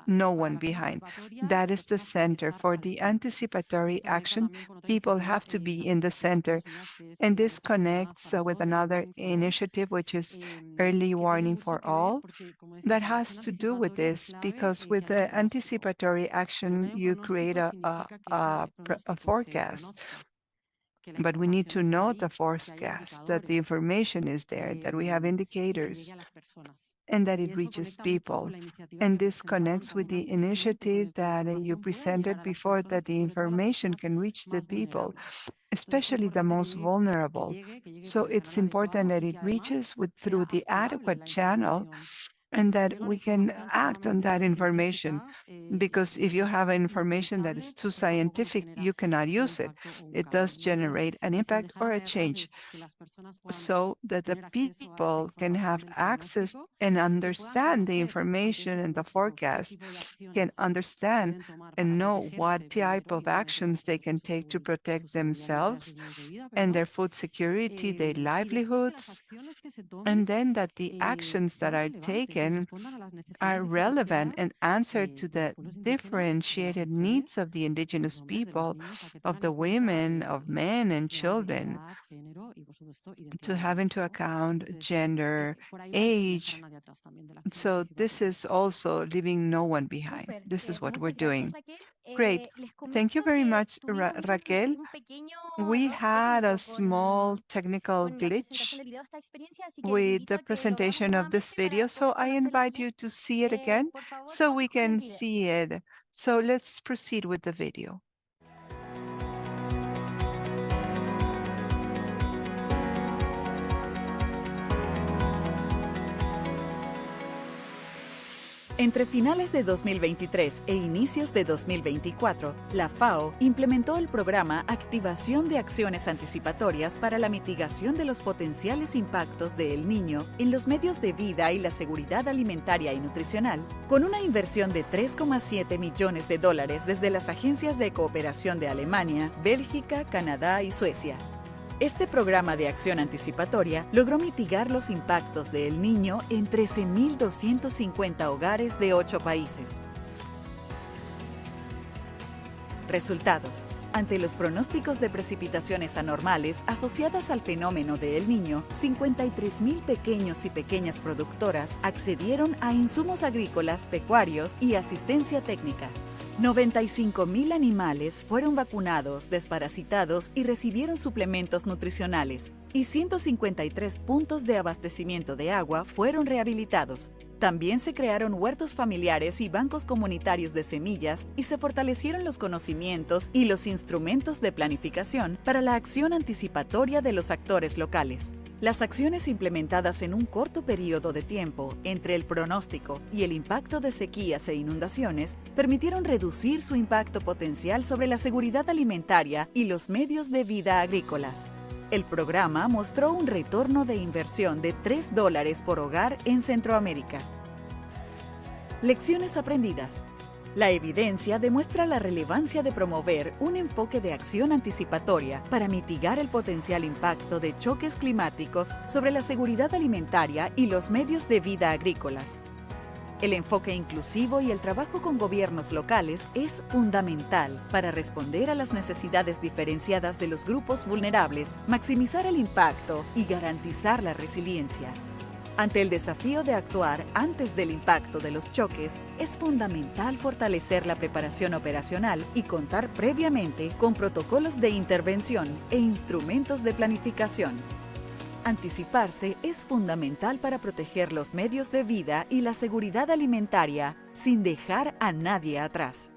no one behind. That is the center. For the anticipatory action, people have to be in the center. And this connects with another initiative, which is early warning for all. That has to do with this, because with the anticipatory action, you create a forecast. But we need to know the forecast, that the information is there, that we have indicators, and that it reaches people. And this connects with the initiative that you presented before, that the information can reach the people, especially the most vulnerable. So it's important that it reaches through the adequate channel, and that we can act on that information. Because if you have information that is too scientific, you cannot use it. It does generate an impact or a change, so that the people can have access and understand the information and the forecast, can understand and know what type of actions they can take to protect themselves and their food security, their livelihoods, and then that the actions that are taken are relevant and answer to the differentiated needs of the indigenous people, of the women, of men and children, to have into account gender, age. So this is also leaving no one behind. This is what we're doing. Great. Thank you very much, Raquel. We had a small technical glitch with the presentation of this video, so I invite you to see it again so we can see it. So let's proceed with the video. Entre finales de 2023 e inicios de 2024, la FAO implementó el programa Activación de Acciones Anticipatorias para la mitigación de los potenciales impactos de El Niño en los medios de vida y la seguridad alimentaria y nutricional, con una inversión de $3,7 millones desde las agencias de cooperación de Alemania, Bélgica, Canadá y Suecia. Este programa de acción anticipatoria logró mitigar los impactos de El Niño en 13.250 hogares de 8 países. Resultados. Ante los pronósticos de precipitaciones anormales asociadas al fenómeno de El Niño, 53.000 pequeños y pequeñas productoras accedieron a insumos agrícolas, pecuarios y asistencia técnica. 95.000 animales fueron vacunados, desparasitados y recibieron suplementos nutricionales, y 153 puntos de abastecimiento de agua fueron rehabilitados. También se crearon huertos familiares y bancos comunitarios de semillas, y se fortalecieron los conocimientos y los instrumentos de planificación para la acción anticipatoria de los actores locales. Las acciones implementadas en un corto periodo de tiempo entre el pronóstico y el impacto de sequías e inundaciones permitieron reducir su impacto potencial sobre la seguridad alimentaria y los medios de vida agrícolas. El programa mostró un retorno de inversión de $3 por hogar en Centroamérica. Lecciones aprendidas. La evidencia demuestra la relevancia de promover un enfoque de acción anticipatoria para mitigar el potencial impacto de choques climáticos sobre la seguridad alimentaria y los medios de vida agrícolas. El enfoque inclusivo y el trabajo con gobiernos locales es fundamental para responder a las necesidades diferenciadas de los grupos vulnerables, maximizar el impacto y garantizar la resiliencia. Ante el desafío de actuar antes del impacto de los choques, es fundamental fortalecer la preparación operacional y contar previamente con protocolos de intervención e instrumentos de planificación. Anticiparse es fundamental para proteger los medios de vida y la seguridad alimentaria sin dejar a nadie atrás.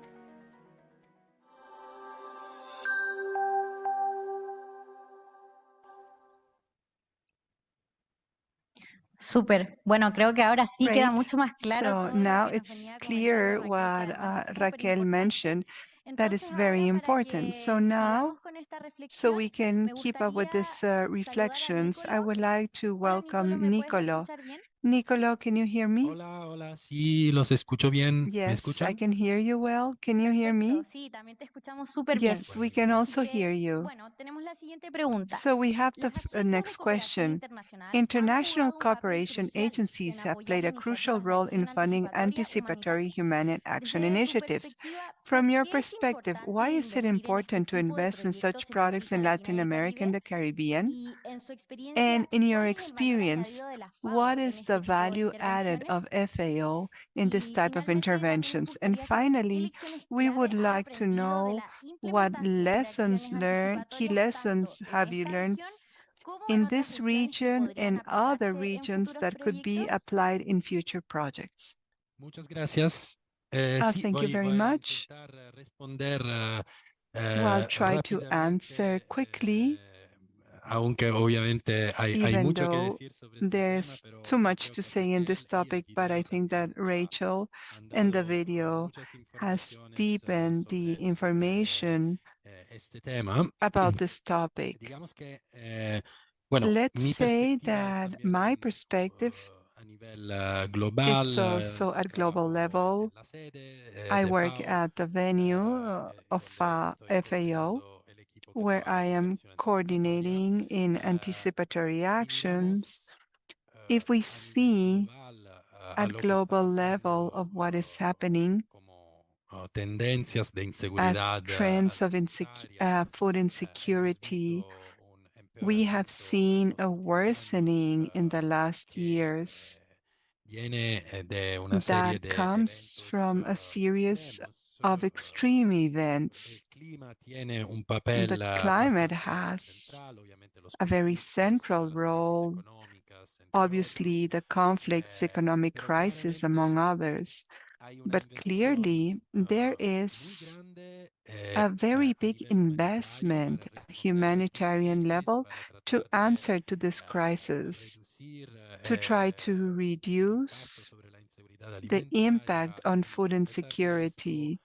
Súper. Bueno, creo que ahora sí queda Great. mucho más claro So todo lo now que nos it's venía clear comentando Raquel, que what además es súper Raquel importante. mentioned, that is Entonces, very ahora para important. So que now, sigamos con esta so reflexión, we can me keep up with gustaría these saludar a reflections, I Nicolo. would like to Hola, Nicolo, welcome ¿me puedes Nicolo. escuchar bien? Nicolo, can you hear me? Hola, hola, sí, los escucho bien. ¿Me Yes, I escuchan? can hear you well. Can you hear Perfecto, me? sí, también te escuchamos súper bien. Yes, we Bueno, can Así also que, hear you. bueno, tenemos la siguiente pregunta. So we have the Las agencias de next cooperación question. internacional han International jugado un papel cooperation crucial agencies en have apoyar played a crucial iniciativas de role in acción funding anticipatoria anticipatory humanitaria. humanitarian action Desde tu initiatives. perspectiva, From ¿por your qué es perspective, why importante is it invertir en este important to tipo de invest in such proyectos en products América in Latina Latin y el America and Caribe? the Caribbean? Y en su experiencia, And in your ¿cuál es el valor experience, añadido de la FAO what en is the este tipo de value added of intervenciones? FAO in this Y type of finalmente, también nos interventions? And gustaría saber qué finally, lecciones we clave would has like to aprendido de know la what implementación de lessons acciones learned, key anticipatorias tanto lessons en have you esta learned región como en in otras this regiones que region podrían and other aplicarse en regions futuros that could be proyectos? applied in future projects? muchas gracias. Sí, Thank you very voy a much. intentar responder Well, try to answer rápidamente, quickly, aunque obviamente hay even mucho que though decir sobre este tema, there's too pero much creo to que say in Raquel this y el topic, but I video think that también Rachel han and the dado video muchas has informaciones deepened the sobre information este tema. about this topic. Digamos que, bueno, Let's mi say perspectiva es that también my perspective, a nivel global. it's also at global Trabajo level. en la sede I de work FAO at the venue y of donde estoy FAO, coordinando el equipo que where trabaja I en am cooperación anticipatoria. coordinating in anticipatory Si actions. miramos If we a nivel see global a at lo que global está level ocurriendo of what is happening como tendencias de as inseguridad trends of alimentaria, food hemos insecurity, visto un we have empeoramiento en seen los a últimos años worsening in the last que years viene de una serie that de comes eventos from a series extremos. of extreme El events. clima tiene un The papel climate bastante has central, obviamente los a very conflictos, central las crisis role, económicas, entre obviously otros. the conflicts, economic Pero crisis, claramente among others. hay una But inversión clearly, there muy is grande a very a big nivel humanitario investment para at responder a estas humanitarian crisis, level para to tratar de answer to this crisis, reducir to try to el impacto reduce sobre la inseguridad the alimentaria impact on y food a pesar de esto insecurity.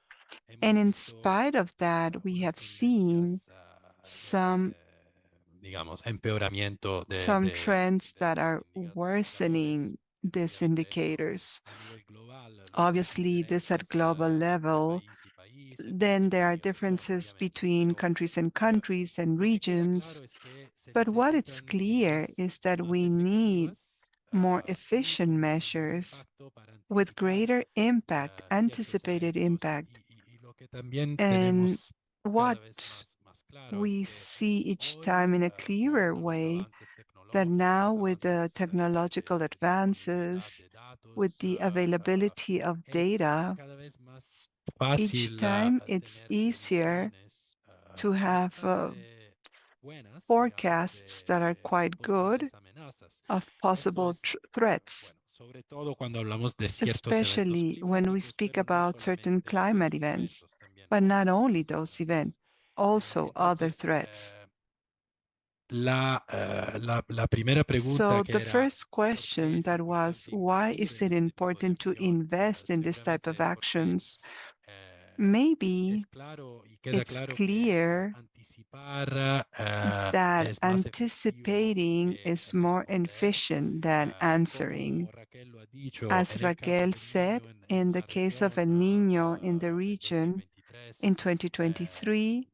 And hemos in visto spite of that, we unas have seen tendencias some digamos, empeoramiento some trends de that estos are indicadores. worsening these Obviamente esto indicators. a nivel global, luego hay Obviously, this at diferencias global entre level. país y país, entre Then there región are y región, differences obviamente, between pero countries and countries and lo que queda claro regions. es que se But what it's necesitan clear medidas is that más we need efectivas more y efficient con un mayor measures impacto para with anticipar greater impact, ciertos anticipated eventos. impact. Y lo que también And tenemos what cada vez más claro es we que see each hoy time in a con clearer los way avances that now tecnológicos, with the avances technological de disponibilidad advances, de with datos, the availability of es data, cada vez más each fácil time it's tener easier previsiones to have bastante buenas, digamos, forecasts that are quite good posibles amenazas. of Esto possible es, threats, bueno, sobre todo cuando hablamos de ciertos eventos especially when we climáticos, speak pero no about certain solamente de climate esos events, eventos, también but not only otras. those events, also other Entonces, threats. la primera pregunta So que the era, first ¿por qué question es that was, importante why invertir is en it este tipo de important to acción? invest in this type of Seguramente es porque actions? Maybe es claro y queda it's claro que clear anticipar that es más efectivo anticipating que is more responder. efficient than Como answering. Raquel lo ha dicho, As en el caso Raquel del niño said, en in the la case of El región Niño in the en region 2023, in 2023,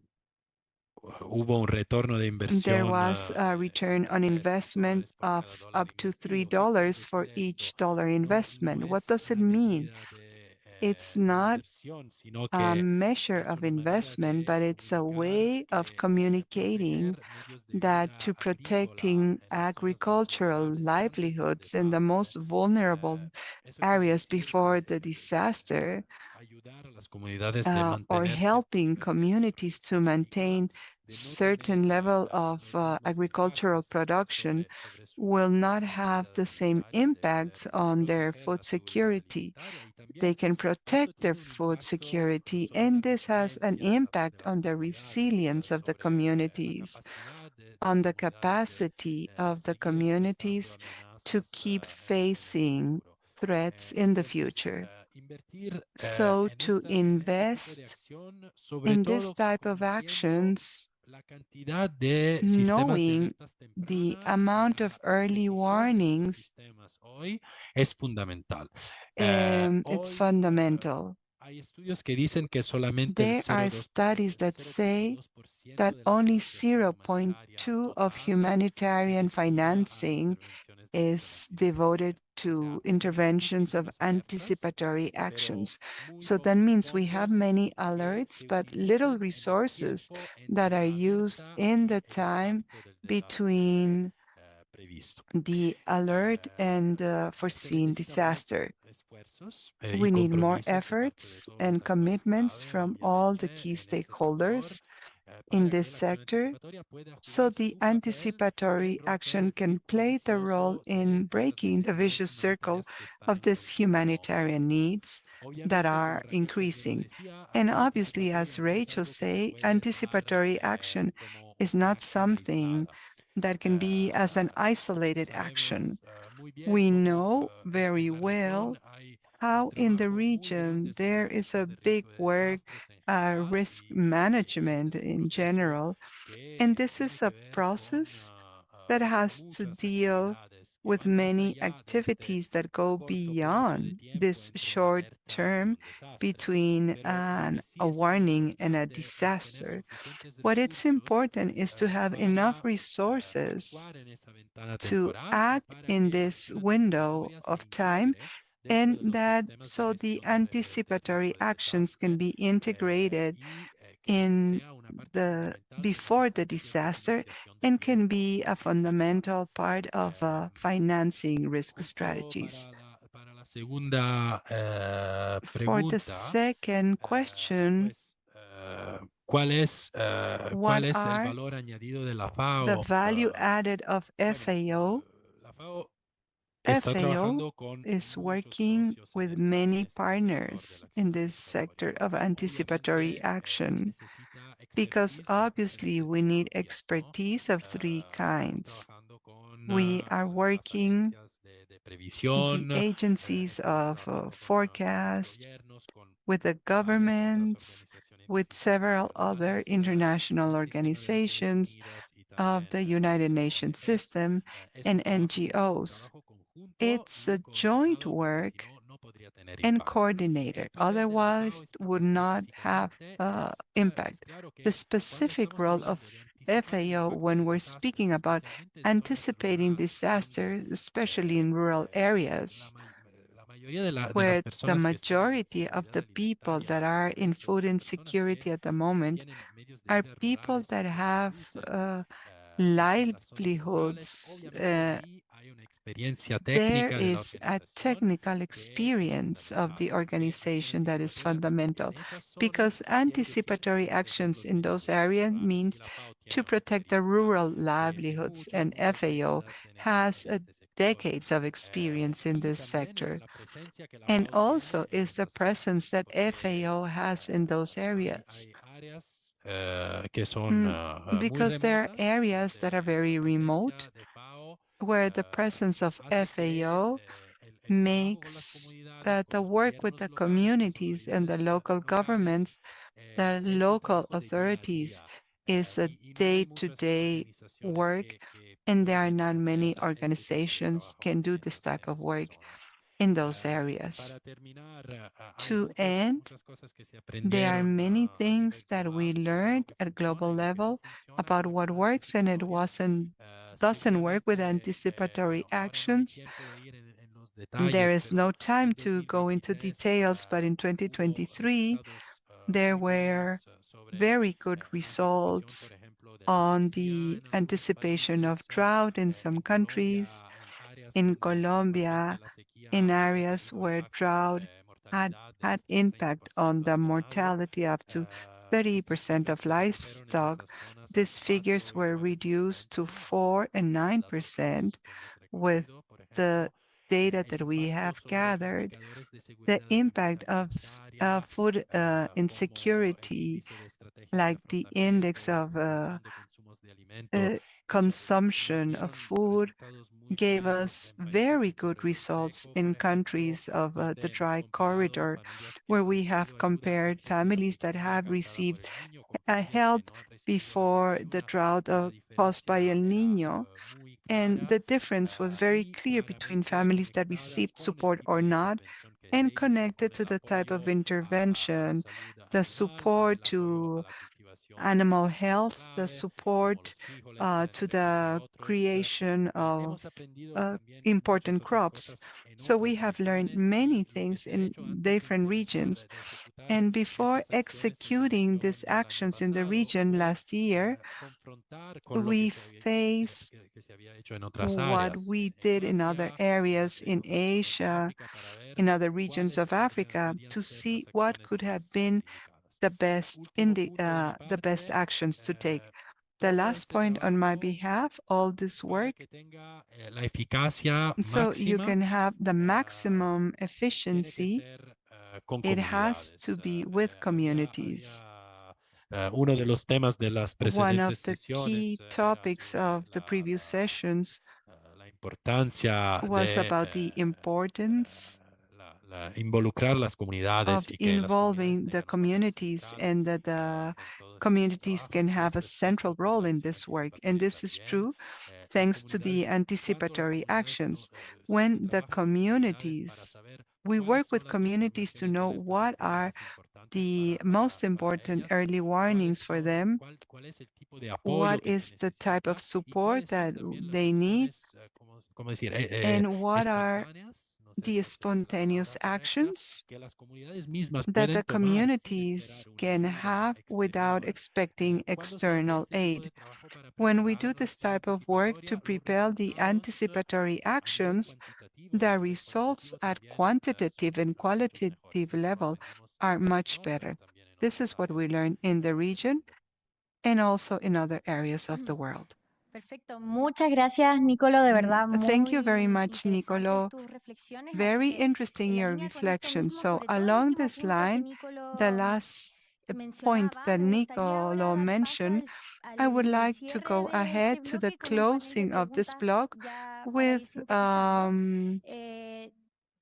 hubo un retorno de there inversión was a return de on investment $3 por cada of dólar up to invertido. ¿Qué quiere $3 for decir esto? each dollar No investment. What es does it una mean? medida It's de not inversión, sino a que measure es of una manera investment, but de it's a comunicar way of que communicating proteger medios de that vida to agrícola protecting en las zonas más agricultural vulnerables antes del livelihoods in the desastre, most vulnerable eso quiere areas decir before the disaster, ayudar a las comunidades de or mantenerse helping fuertes, communities to protegidas y maintain certain level of agricultural production will not have the same impacts on their food security. They can protect their food security, and this has an impact on the resilience of the communities, on the capacity of the communities to keep facing threats in the future. So to invest in this type of actions, knowing the amount of early warnings, it's fundamental. There are studies that say that only 0.2 of humanitarian financing is devoted to interventions of anticipatory actions. So that means we have many alerts, but little resources that are used in the time between the alert and the foreseen disaster. We need more efforts and commitments from all the key stakeholders in this sector, so the anticipatory action can play the role in breaking the vicious circle of these humanitarian needs that are increasing. And obviously, as Rachel said, anticipatory action is not something that can be as an isolated action. We know very well how in the region there is a big work, risk management in general, and this is a process that has to deal with many activities that go beyond this short term between a warning and a disaster. What is important is to have enough resources to act in this window of time, and that so the anticipatory actions can be integrated in the before the disaster and can be a fundamental part of financing risk strategies. For the second question, what are the value added of FAO? FAO is working with many partners in this sector of anticipatory action because obviously we need expertise of three kinds. We are working the agencies of forecast, with the governments, with several other international organizations of the United Nations system, and NGOs. It's a joint work and coordinator, otherwise would not have impact. The specific role of FAO when we're speaking about anticipating disasters, especially in rural areas, where the majority of the people that are in food insecurity at the moment are people that have livelihoods. There is a technical experience of the organization that is fundamental, because anticipatory actions in those areas means to protect the rural livelihoods, and FAO has decades of experience in this sector. And also is the presence that FAO has in those areas. Because there are areas that are very remote, where the presence of FAO makes the work with the communities and the local governments, the local authorities, is a day-to-day work, and there are not many organizations can do this type of work in those areas. To end, there are many things that we learned at global level about what works and it doesn't work with anticipatory actions. There is no time to go into details, but in 2023, there were very good results on the anticipation of drought in some countries. In Colombia, in areas where drought had impact on the mortality up to 30% of livestock, these figures were reduced to 4 and 9% with the data that we have gathered. The impact of food insecurity, like the index of consumption of food, gave us very good results in countries of the dry corridor, where we have compared families that have received help before the drought caused by El Nino. And the difference was very clear between families that received support or not, and connected to the type of intervention, the support to animal health, the support to the creation of important crops. So we have learned many things in different regions. And before executing these actions in the region last year, we faced what we did in other areas in Asia, in other regions of Africa, to see what could have been the best actions to take. The last point on my behalf, all this work, so you can have the maximum efficiency, it has to be with communities. One of the key topics of the previous sessions was about the importance of involving the communities, and that the communities can have a central role in this work. And this is true thanks to the anticipatory actions. When the communities, we work with communities to know what are the most important early warnings for them, what is the type of support that they need, and what are the spontaneous actions that the communities can have without expecting external aid. When we do this type of work to prepare the anticipatory actions, the results at quantitative and qualitative level are much better. This is what we learn in the region and also in other areas of the world. Perfecto. Muchas gracias, Nicolo, de verdad. Thank you very Muy much, Nicolo. tus reflexiones. Very Así que, interesting your línea con esto reflections. mismo, So sobre todo el along último this punto que line, the Nicolo last point mencionaba, that me gustaría ahora Nicolo dar paso mentioned, I would al like to cierre go de este ahead to the bloque con un panel de closing of this preguntas block ya para with ir sintetizando.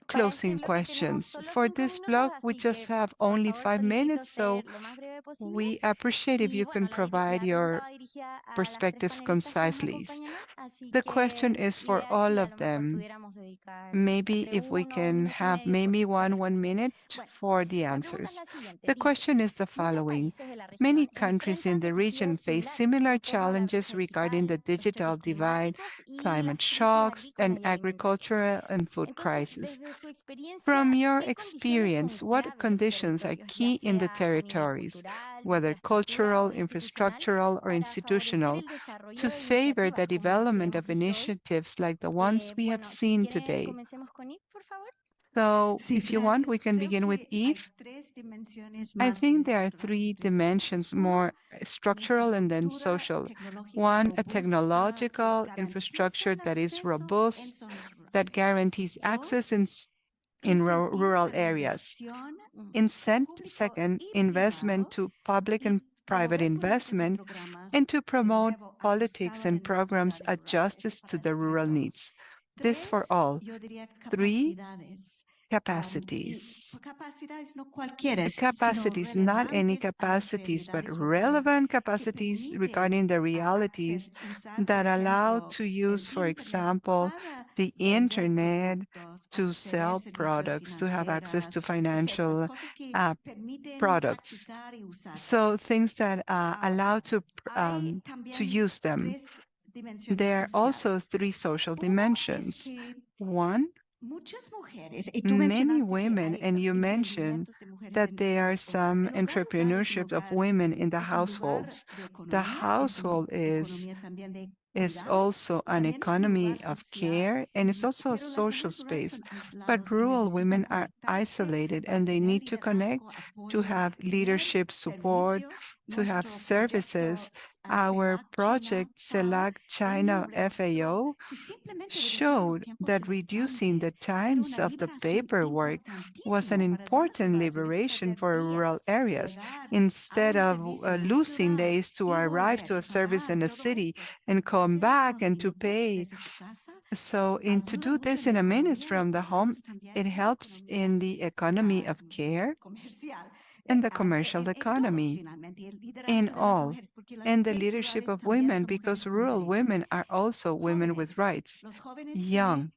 Para este closing bloque tenemos questions. solo For 5 this minutos, block, we así just que have por only favor 5 solicito minutes, so ser lo más breve posible. we appreciate if Y you can bueno, provide la pregunta your va dirigida a las 3 perspectives panelistas que nos concisely. acompañan hoy, así The question que is for ideal all si a of lo mejor them. pudiéramos dedicar Maybe entre if we 1 o 1 can minuto y have medio maybe por 1 respuesta. minute Bueno, for the la pregunta es answers. la siguiente. The Dice, question is the muchos following. países de la región Many countries in enfrentan the region desafíos face similares similar en torno a la challenges brecha regarding digital, the los digital choques divide, climáticos y climate las crisis shocks, and agrícolas y alimentarias. agricultural and food Entonces, crisis. desde su experiencia, From your ¿qué condiciones son experience, what clave en los conditions are territorios, ya key in the sea a nivel territories, cultural, de whether infraestructura cultural, o institucional, infrastructural, or para favorecer institutional, el desarrollo to de favor the iniciativas como las que development hemos of visto hoy? initiatives like the ones we have Bueno, si seen quieren, today? comencemos con Yves, por favor. So Sí, if you want, we gracias. can Creo begin with que hay Eve. 3 dimensiones I más think bien there are estructurales y 3 tres sociales. dimensions, Uno, more una structural and then infraestructura social. tecnológica One, a robusta technological que infrastructure garantiza el that is acceso en robust, zonas rurales. that guarantees access in rural Incentivos a la areas. inversión Second, y investment privado to public and private promover políticas y investment, programas and to de promote nuevo politics ajustado a and las programs necesidades rurales. Esto adjusted to para the rural todos. needs. This for 3, all. yo diría 3, capacidades. Y capacities. capacidades no cualquiera, sino Capacities, not any relevantes a las capacities, but realidades locales relevant que capacities permiten regarding the realities usar, that por allow ejemplo, to el use, for Internet example, para the vender internet productos, to acceder a sell servicios products, to have access to financieras, etcétera. financial Cosas que uh, permiten products. practicar y usar. So things that allow Hay to también use them. 3 dimensiones There are also sociales. 3 social Uno es dimensions. que One, muchas mujeres, y tú many mencionaste que women, hay and you mentioned emprendimientos de mujeres that there are el hogar. some El hogar es un entrepreneurship of lugar, women in the es un lugar households. de The economía, household is economía también de is also an economy of care, and it's also a social space. But rural women are isolated and they need to connect to have leadership support, to have services. Our project Select China FAO showed that reducing the times of the paperwork was an important liberation for rural areas. Instead of losing days to arrive to a service in a city and come back and to pay. So, to do this in a minute from the home, it helps in the economy of care and the commercial economy in all, and the leadership of women, because rural women are also women with rights. Young,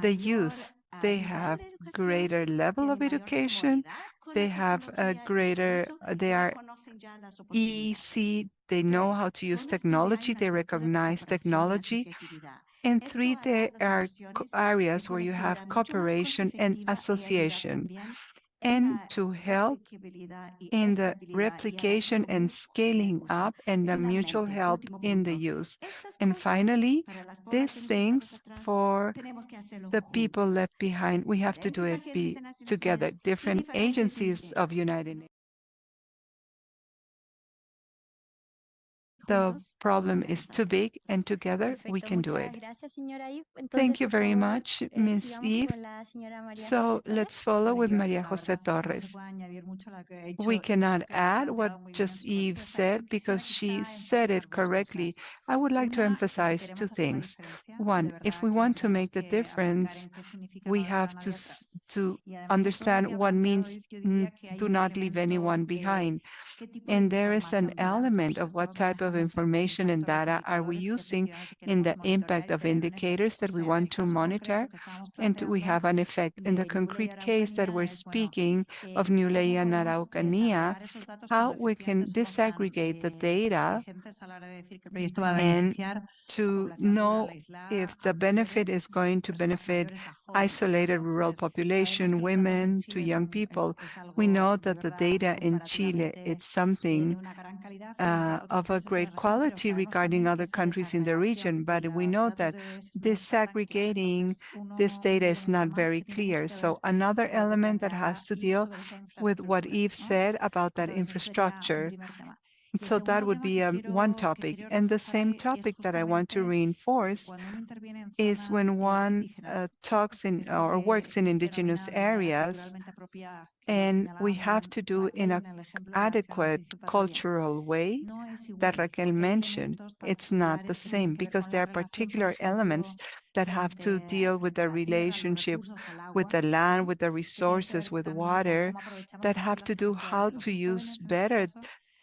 the youth, they have greater level of education, they have a greater, they are EC, they know how to use technology, they recognize technology. And three, there are areas where you have cooperation and association, and to help in the replication and scaling up and the mutual help in the use. And finally, these things for the people left behind, we have to do it together, different agencies of United Nations. The problem is too big, and together we can do it. Thank you very much, Ms. Eve. So let's follow with Maria Jose Torres. We cannot add what just Eve said because she said it correctly. I would like to emphasize two things. One, if we want to make the difference, we have to understand what means do not leave anyone behind. And there is an element of what type of information and data are we using in the impact of indicators that we want to monitor, and we have an effect. In the concrete case that we're speaking of New Ley and Araucanía, how we can disaggregate the data and to know if the benefit is going to benefit isolated rural population, women to young people. We know that the data in Chile, it's something of a great quality regarding other countries in the region, but we know that disaggregating this data is not very clear. So another element that has to deal with what Eve said about that infrastructure. So that would be one topic. And the same topic that I want to reinforce is when one talks in or works in indigenous areas, and we have to do in an adequate cultural way that Raquel mentioned. It's not the same because there are particular elements that have to deal with the relationship with the land, with the resources, with water, that have to do how to use better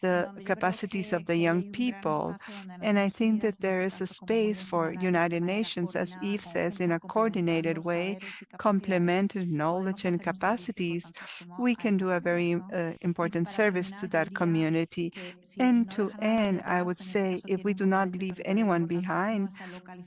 the capacities of the young people. And I think that there is a space for United Nations, as Eve says, in a coordinated way, complemented knowledge and capacities. We can do a very important service to that community. And to end, I would say, if we do not leave anyone behind,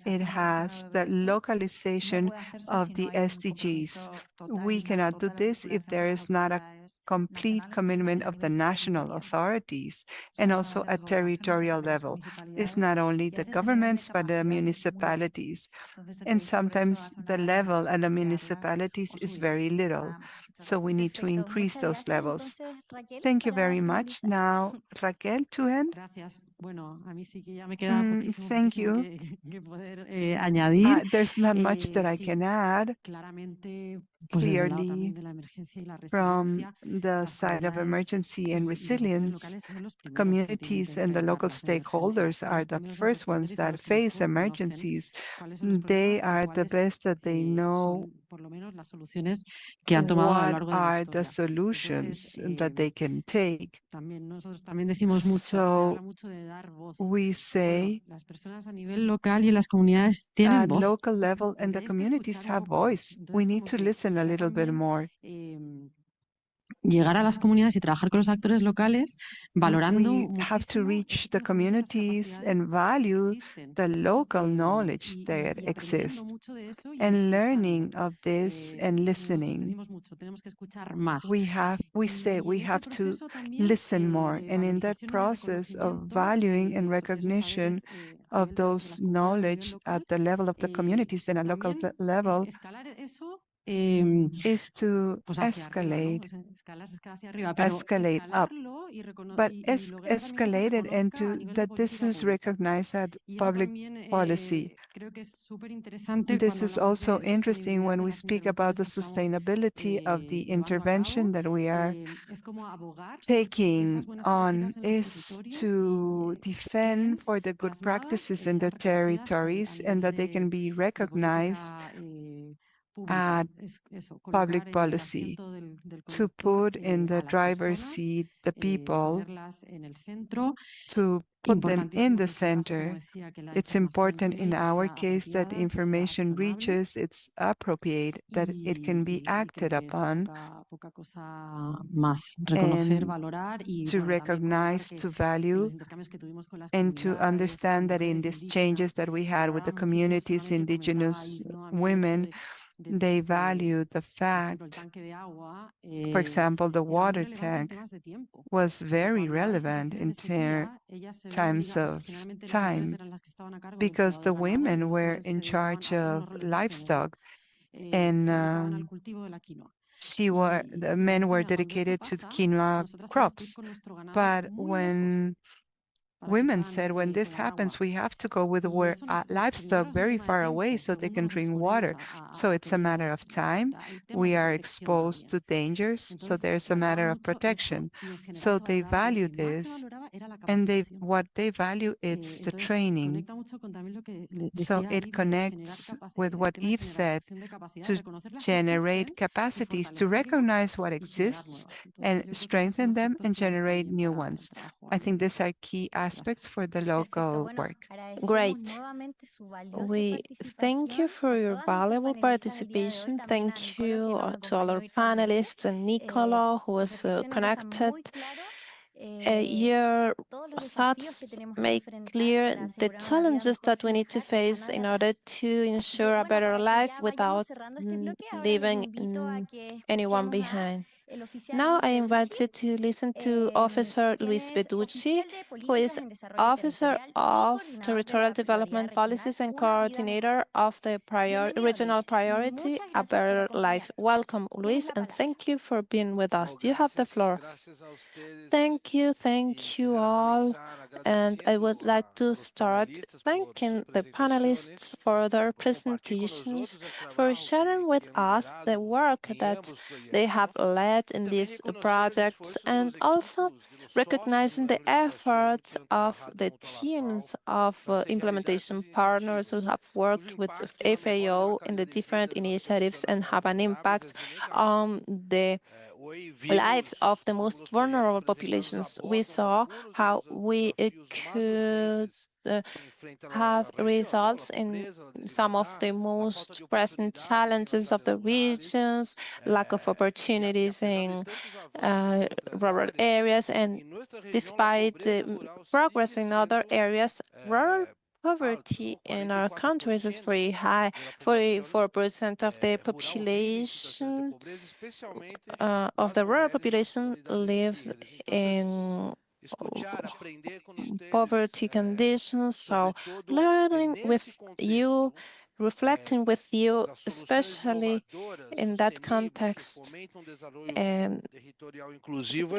it has the localization of the SDGs. We cannot do this if there is not a complete commitment of the national authorities and also at territorial level. It's not only the governments, but the municipalities. And sometimes the level at the municipalities is very little. So we need to increase those levels. Thank you very much. Now, Raquel, to end. Thank you. There's not much that I can add. Clearly, from the side of emergency and resilience, communities and the local stakeholders are the first ones that face emergencies. They are the best that they know what are the solutions that they can take. So we say at local level and the communities have voice. We need to listen a little bit more. Llegar a las comunidades y trabajar con los actores locales, valorando we have to reach the communities and value the local knowledge that exists, and learning of this and listening. We say we have to listen more, and in that process of valuing and recognition of those knowledge at the level of the communities and a local level is to escalate up, but escalate it into that this is recognized as public policy. This is also interesting when we speak about the sustainability of the intervention that we are taking on is to defend for the good practices in the territories and that they can be recognized at public policy, to put in the driver's seat the people, to put them in the center. It's important in our case that the information reaches, it's appropriate, that it can be acted upon, and to recognize, to value, and to understand that in these changes that we had with the communities, indigenous women, they value the fact, for example, the water tank was very relevant in times of time because the women were in charge of livestock and the men were dedicated to the quinoa crops. But when women said, when this happens, we have to go with livestock very far away so they can drink water. So it's a matter of time. We are exposed to dangers, so there's a matter of protection. So they value this, and what they value is the training. So it connects with what Eve said, to generate capacities to recognize what exists and strengthen them and generate new ones. I think these are key aspects for the local work. Great. We thank you for your valuable participation. Thank you to all our panelists and Nicola, who was connected. Your thoughts make clear the challenges that we need to face in order to ensure a better life without leaving anyone behind. Now I invite you to listen to Officer Luis Beducci, who is Officer of Territorial Development Policies and Coordinator of the Regional Priority, A Better Life. Welcome, Luis, and thank you for being with us. You have the floor. Thank you all. And I would like to start thanking the panelists for their presentations, for sharing with us the work that they have led in these projects, and also recognizing the efforts of the teams of implementation partners who have worked with FAO in the different initiatives and have an impact on the lives of the most vulnerable populations. We saw how we could have results in some of the most present challenges of the regions, lack of opportunities in rural areas, and despite progress in other areas, rural poverty in our countries is very high. 44% of the population, of the rural population, lives in poverty conditions. So learning with you, reflecting with you, especially in that context, and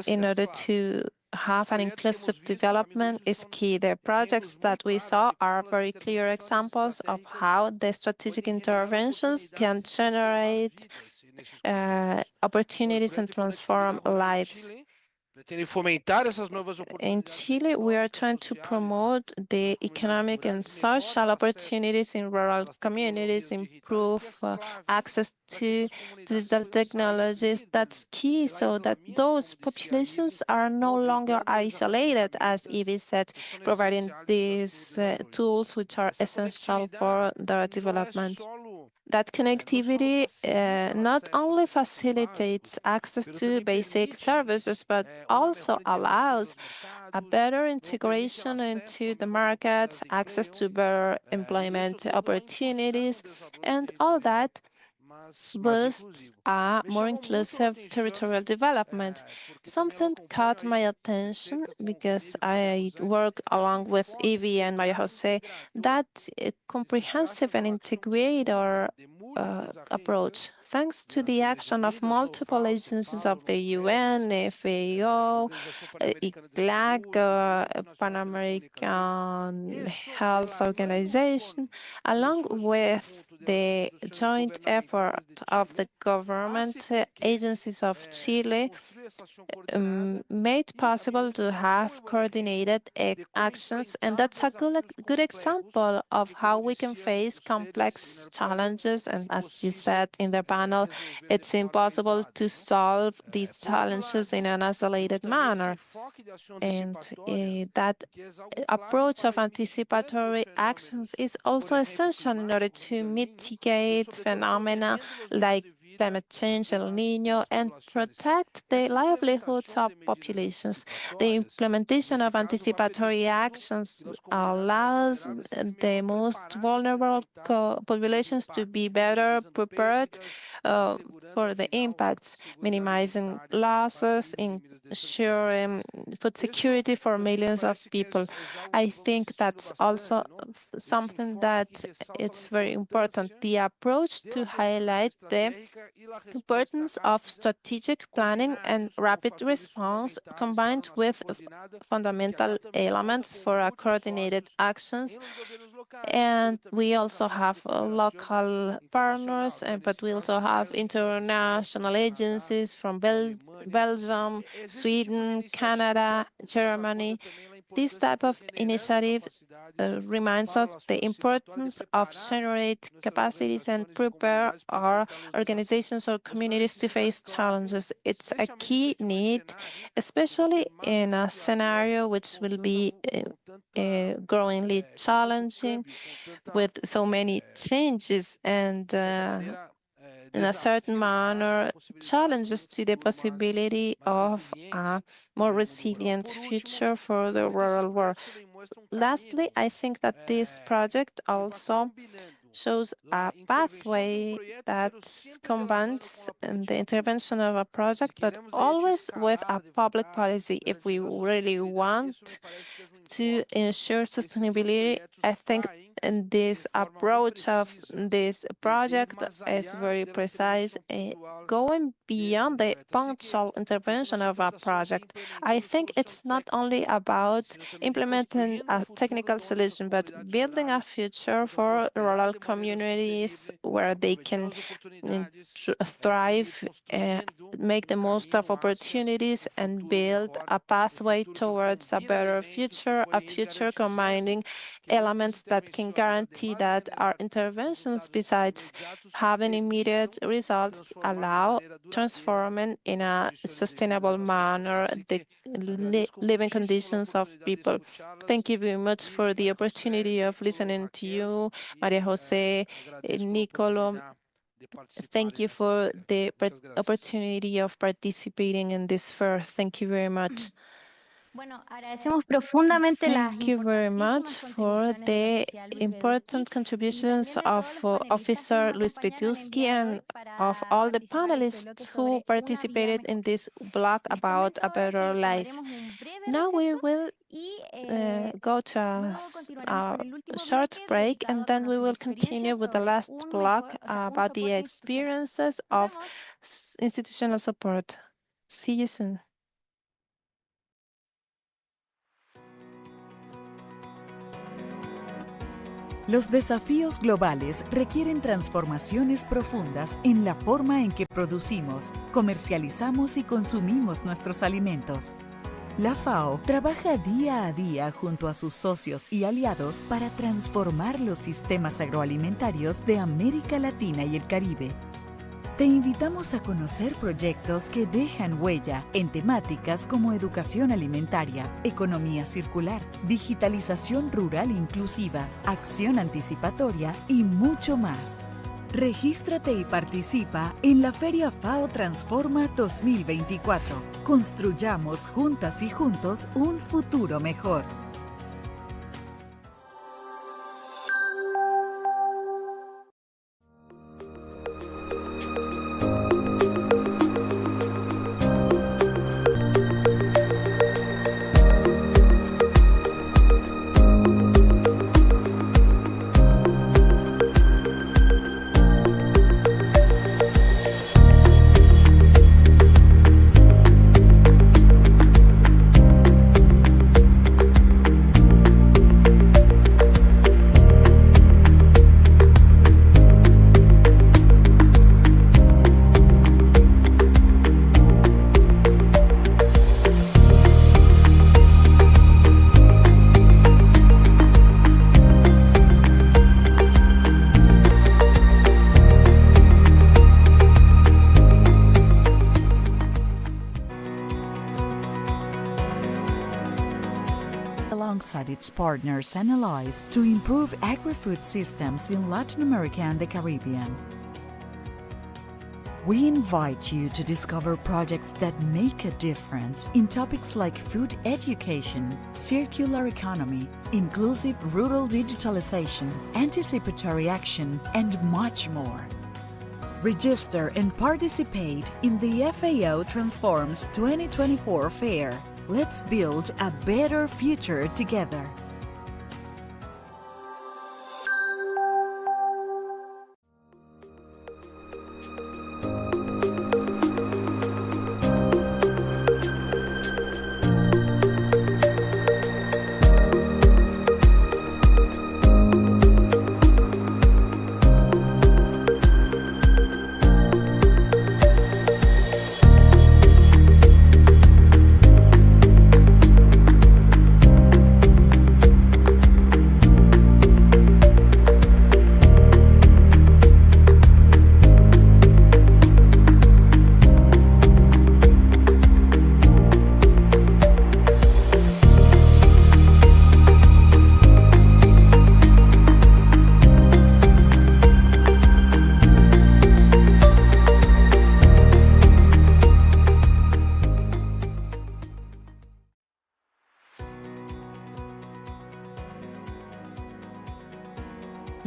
in order to have an inclusive development is key. The projects that we saw are very clear examples of how the strategic interventions can generate opportunities and transform lives. In Chile, we are trying to promote the economic and social opportunities in rural communities, improve access to digital technologies. That's key so that those populations are no longer isolated, as Evie said, providing these tools which are essential for their development. That connectivity not only facilitates access to basic services, but also allows a better integration into the markets, access to better employment opportunities, and all that boosts a more inclusive territorial development. Something caught my attention because I work along with Evie and Maria Jose, that comprehensive and integrator approach. Thanks to the action of multiple agencies of the UN, FAO, ICLAC, Pan American Health Organization, along with the joint effort of the government agencies of Chile, made possible to have coordinated actions, and that's a good example of how we can face complex challenges. And as you said in the panel, it's impossible to solve these challenges in an isolated manner. And that approach of anticipatory actions is also essential in order to mitigate phenomena like climate change, El Niño, and protect the livelihoods of populations. The implementation of anticipatory actions allows the most vulnerable populations to be better prepared for the impacts, minimizing losses, ensuring food security for millions of people. I think that's also something that it's very important. The approach to highlight the importance of strategic planning and rapid response combined with fundamental elements for coordinated actions. And we also have local partners, but we also have international agencies from Belgium, Sweden, Canada, Germany. This type of initiative reminds us the importance of generate capacities and prepare our organizations or communities to face challenges. It's a key need, especially in a scenario which will be growingly challenging with so many changes and in a certain manner, challenges to the possibility of a more resilient future for the rural world. Lastly, I think that this project also shows a pathway that combines the intervention of a project, but always with a public policy. If we really want to ensure sustainability, I think this approach of this project is very precise, going beyond the punctual intervention of a project. I think it's not only about implementing a technical solution, but building a future for rural communities where they can thrive, make the most of opportunities, and build a pathway towards a better future, a future combining elements that can guarantee that our interventions, besides having immediate results, allow transforming in a sustainable manner the living conditions of people. Thank you very much for the opportunity of listening to you, Maria Jose, Nicolo. Thank you for the opportunity of participating in this fair. Thank you very much. Thank you very much for the important contributions of Officer Luis Petuski and of all the panelists who participated in this blog about a better life. Now we will go to a short break, and then we will continue with the last blog about the experiences of institutional support. See you soon. Los desafíos globales requieren transformaciones profundas en la forma en que producimos, comercializamos y consumimos nuestros alimentos. La FAO trabaja día a día junto a sus socios y aliados para transformar los sistemas agroalimentarios de América Latina y el Caribe. Te invitamos a conocer proyectos que dejan huella en temáticas como educación alimentaria, economía circular, digitalización rural inclusiva, acción anticipatoria y mucho más. Regístrate y participa en la Feria FAO Transforma 2024. Construyamos juntas y juntos un futuro mejor. alongside its partners and allies to improve agri-food systems in Latin America and the Caribbean. We invite you to discover projects that make a difference in topics like food education, circular economy, inclusive rural digitalization, anticipatory action, and much more. Register and participate in the FAO Transforms 2024 Fair. Let's build a better future together.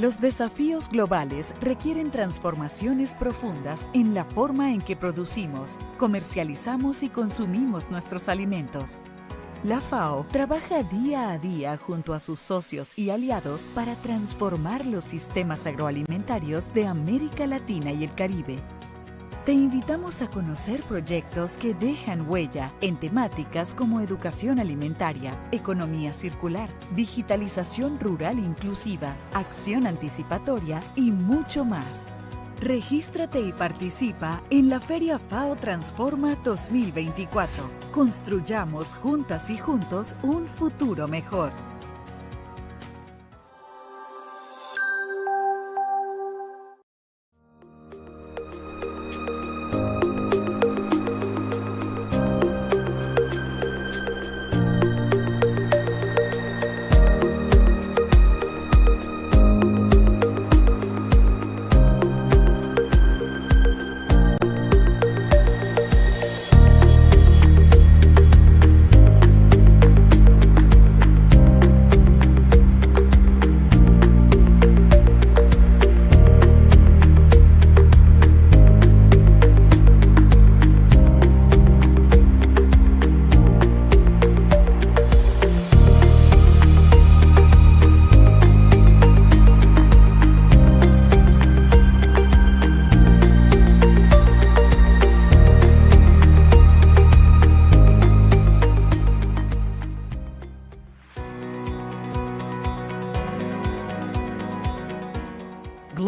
Los desafíos globales requieren transformaciones profundas en la forma en que producimos, comercializamos y consumimos nuestros alimentos. La FAO trabaja día a día junto a sus socios y aliados para transformar los sistemas agroalimentarios de América Latina y el Caribe. Te invitamos a conocer proyectos que dejan huella en temáticas como educación alimentaria, economía circular, digitalización rural inclusiva, acción anticipatoria y mucho más. Regístrate y participa en la Feria FAO Transforma 2024. Construyamos juntas y juntos un futuro mejor.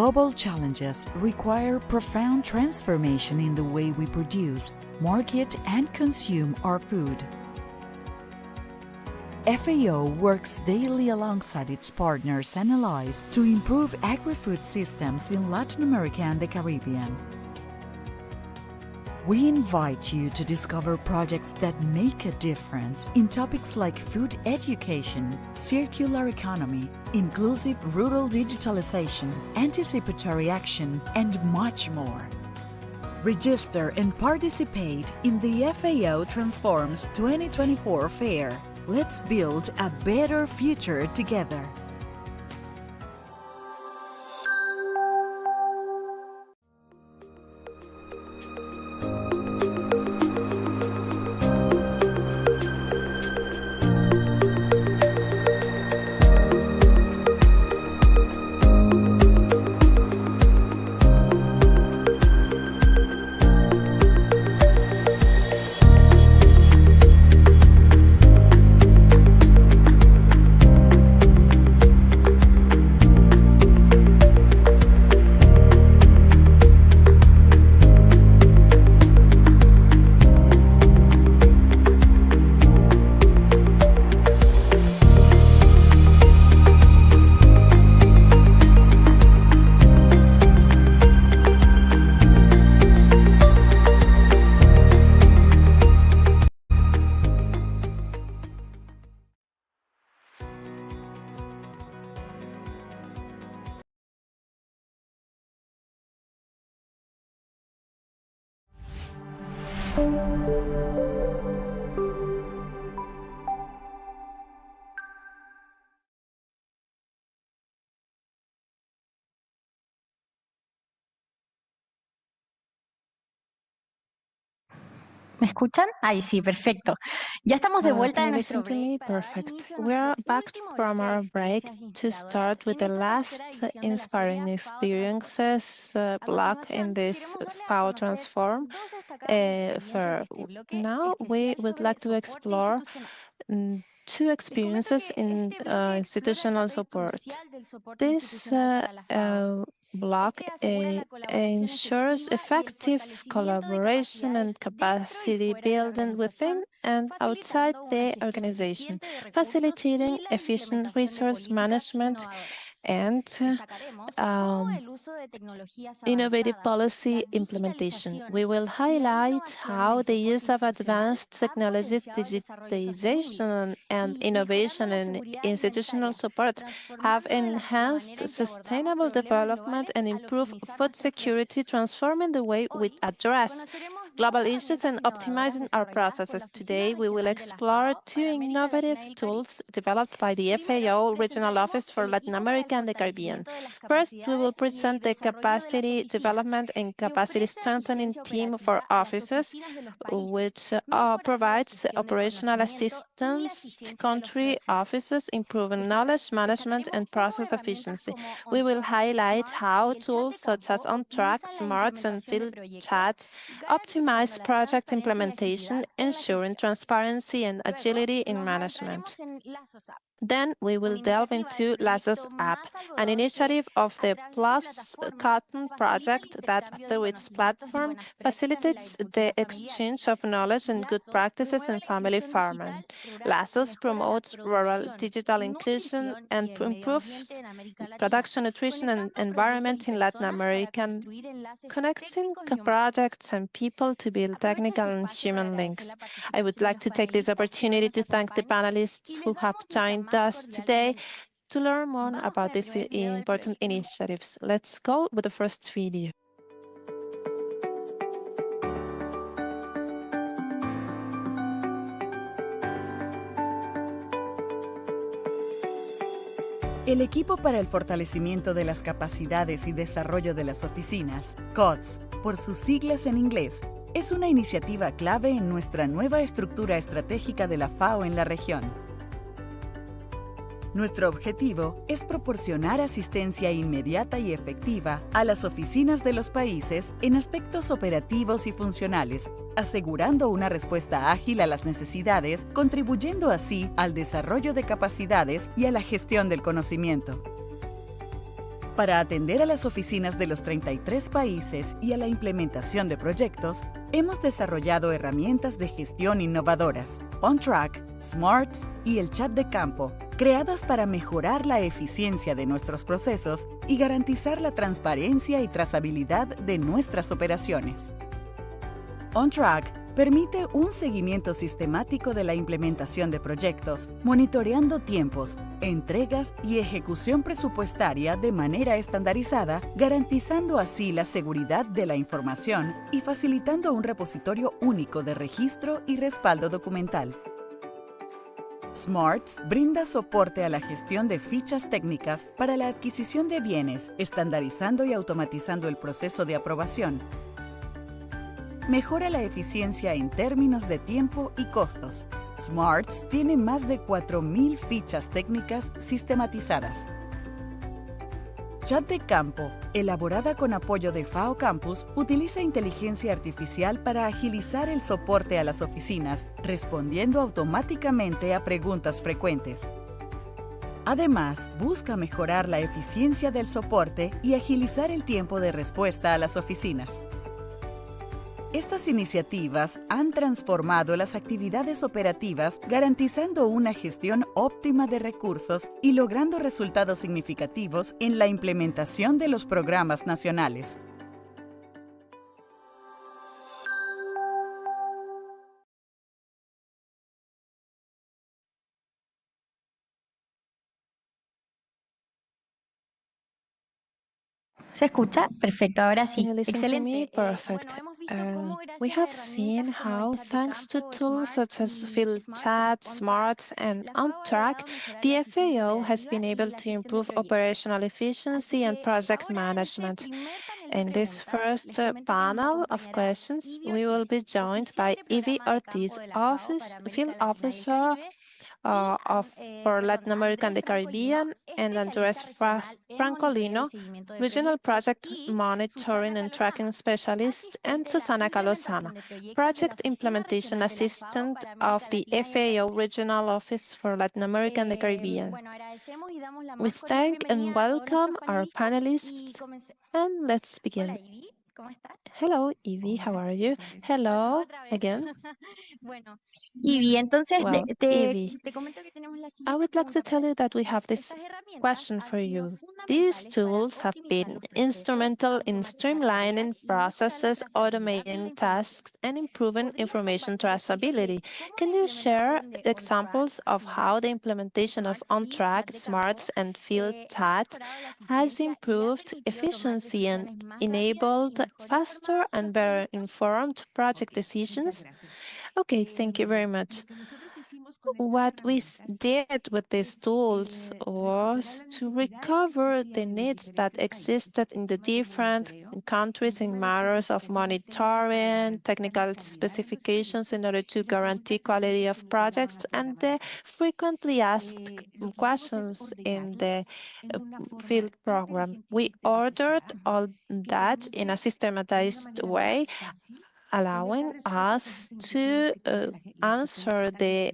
Global challenges require profound transformation in the way we produce, market, and consume our food. FAO works daily alongside its partners and allies to improve agri-food systems in Latin America and the Caribbean. We invite you to discover projects that make a difference in topics like food education, circular economy, inclusive rural digitalization, anticipatory action, and much more. Register and participate in the FAO Transforms 2024 Fair. Let's build a better future together. ¿Me escuchan? Ahí sí, perfecto. Ya estamos de vuelta Can de you nuestro listen to break me? para dar Perfect. inicio a We nuestro are back último from bloque de our break experiencias to inspiradoras start with en the esta tercera last edición de la inspiring feria FAO Transforms Fair. experiences A block in continuación, this queremos darle a FAO conocer Transform dos destacadas experiencias de Fair. este bloque Now we especial would sobre like to soporte explore institucional. two Les comento experiences que in este bloque explora el institutional papel support. crucial del soporte This institucional para la FAO. block Este asegura la colaboración ensures efectiva y el effective fortalecimiento de collaboration and capacidades dentro y capacity fuera de la building within organización, and outside facilitando una the gestión organization, eficiente de recursos facilitating y la efficient implementación de resource políticas management innovadoras. and Destacaremos cómo el uso de tecnologías innovative avanzadas, policy la implementation. digitalización We will y la highlight innovación en how el the soporte use of institucional advanced han technologies, potenciado el desarrollo sostenible digitization, and y mejorando innovation la in seguridad institutional alimentaria, support have transformando la enhanced manera en que abordamos sustainable problemas development globales and al improved optimizar food nuestros security, procesos. transforming the way we Hoy address conoceremos dos global issues herramientas and innovadoras optimizing our desarrolladas por la processes. Oficina Today, we will Regional de la explore FAO two para América Latina innovative y el Caribe. tools developed by the Primero, FAO Regional Office presentaremos for el Latin equipo para el America and the Caribbean. fortalecimiento de las First, we will capacidades y el present the desarrollo de las capacity oficinas, development and que capacity ofrece strengthening asistencia team for operativa a las offices, oficinas de los países, which mejorando la provides gestión del operational conocimiento y la assistance to eficiencia de los country procesos. offices, improving knowledge management Destacaremos and cómo process herramientas efficiency. como We will OnTrack, highlight Smarts how y el chat tools de such as campo OnTrack, optimizan la Smarts, and implementación de Field proyectos, Chat optimize garantizando la project transparencia y implementation, agilidad en la ensuring gestión. transparency and Luego, agility in nos management. adentraremos en Lazos App, Then we will una delve iniciativa del into Lazos proyecto app, Más an Algodón que, initiative of a the través de su Plus plataforma, Cotton facilita el project that, intercambio de through its conocimientos y platform, buenas prácticas en la facilitates the agricultura familiar. exchange of knowledge and good Lazos practices promueve in la family inclusión farming. digital rural y Lazos mejora la promotes rural producción, digital inclusion nutrición y and el medio ambiente improves en América Latina, production, nutrition, and conectando proyectos y environment in Latin personas para American, construir enlaces connecting técnicos y humanos. projects and people to build Aprovecho technical este and espacio para human agradecer links. la I would participación de like los to take this panelistas que hoy opportunity nos to thank the acompañan y panelists les who have damos nuestra joined más us cordial today bienvenida. to learn more Vamos con about el these primer video del important proyecto. initiatives. Let's go with the first video. El Equipo para el Fortalecimiento de las Capacidades y Desarrollo de las Oficinas, COTS, por sus siglas en inglés, es una iniciativa clave en nuestra nueva estructura estratégica de la FAO en la región. Nuestro objetivo es proporcionar asistencia inmediata y efectiva a las oficinas de los países en aspectos operativos y funcionales, asegurando una respuesta ágil a las necesidades, contribuyendo así al desarrollo de capacidades y a la gestión del conocimiento. Para atender a las oficinas de los 33 países y a la implementación de proyectos, hemos desarrollado herramientas de gestión innovadoras, OnTrack, Smarts y el chat de campo, creadas para mejorar la eficiencia de nuestros procesos y garantizar la transparencia y trazabilidad de nuestras operaciones. OnTrack permite un seguimiento sistemático de la implementación de proyectos, monitoreando tiempos, entregas y ejecución presupuestaria de manera estandarizada, garantizando así la seguridad de la información y facilitando un repositorio único de registro y respaldo documental. Smarts brinda soporte a la gestión de fichas técnicas para la adquisición de bienes, estandarizando y automatizando el proceso de aprobación. Mejora la eficiencia en términos de tiempo y costos. Smarts tiene más de 4.000 fichas técnicas sistematizadas. Chat de campo, elaborada con apoyo de FAO Campus, utiliza inteligencia artificial para agilizar el soporte a las oficinas, respondiendo automáticamente a preguntas frecuentes. Además, busca mejorar la eficiencia del soporte y agilizar el tiempo de respuesta a las oficinas. Estas iniciativas han transformado las actividades operativas, garantizando una gestión óptima de recursos y logrando resultados significativos en la implementación de los programas nacionales. ¿Se escucha? Perfecto, ahora sí. Can you listen to me? Excelente. Perfect. Bueno, hemos We have seen how, thanks to tools such as FieldChat, Smarts, and OnTrack, the FAO has been able to improve operational efficiency and project management. In this first panel of questions, we will be joined by Ivy Ortiz, Field Officer for Latin America and the Caribbean, and Andres Francolino, Regional Project Monitoring and Tracking Specialist, and Susana Calosana, Project Implementation Assistant of the FAO Regional Office for Latin America and the Caribbean. We thank and welcome our panelists, and let's begin. Hello, Ivy, how are you? Hello, again. Ivy, entonces Well, Ivy, te comento que tenemos la I siguiente would like to pregunta para tell you ti. that we have this question for you. These tools have been instrumental in streamlining processes, automating tasks, and improving information traceability. Can you share examples of how the implementation of OnTrack, Smarts, and FieldChat has improved efficiency and enabled faster and better informed project decisions? Okay, thank you very much. What we did with these tools was to recover the needs that existed in the different countries in matters of monitoring, technical specifications in order to guarantee quality of projects, and the frequently asked questions in the field program. We ordered all that in a systematized way, allowing us to answer the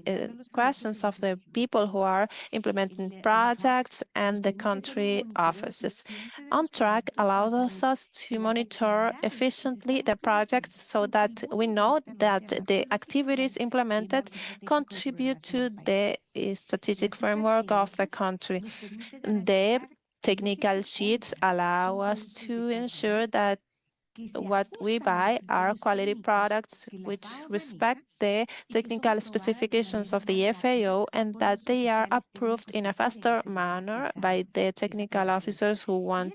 questions of the people who are implementing projects and the country offices. OnTrack allows us to monitor efficiently the projects so that we know that the activities implemented contribute to the strategic framework of the country. The technical sheets allow us to ensure that what we buy are quality products which respect the technical specifications of the FAO and that they are approved in a faster manner by the technical officers who want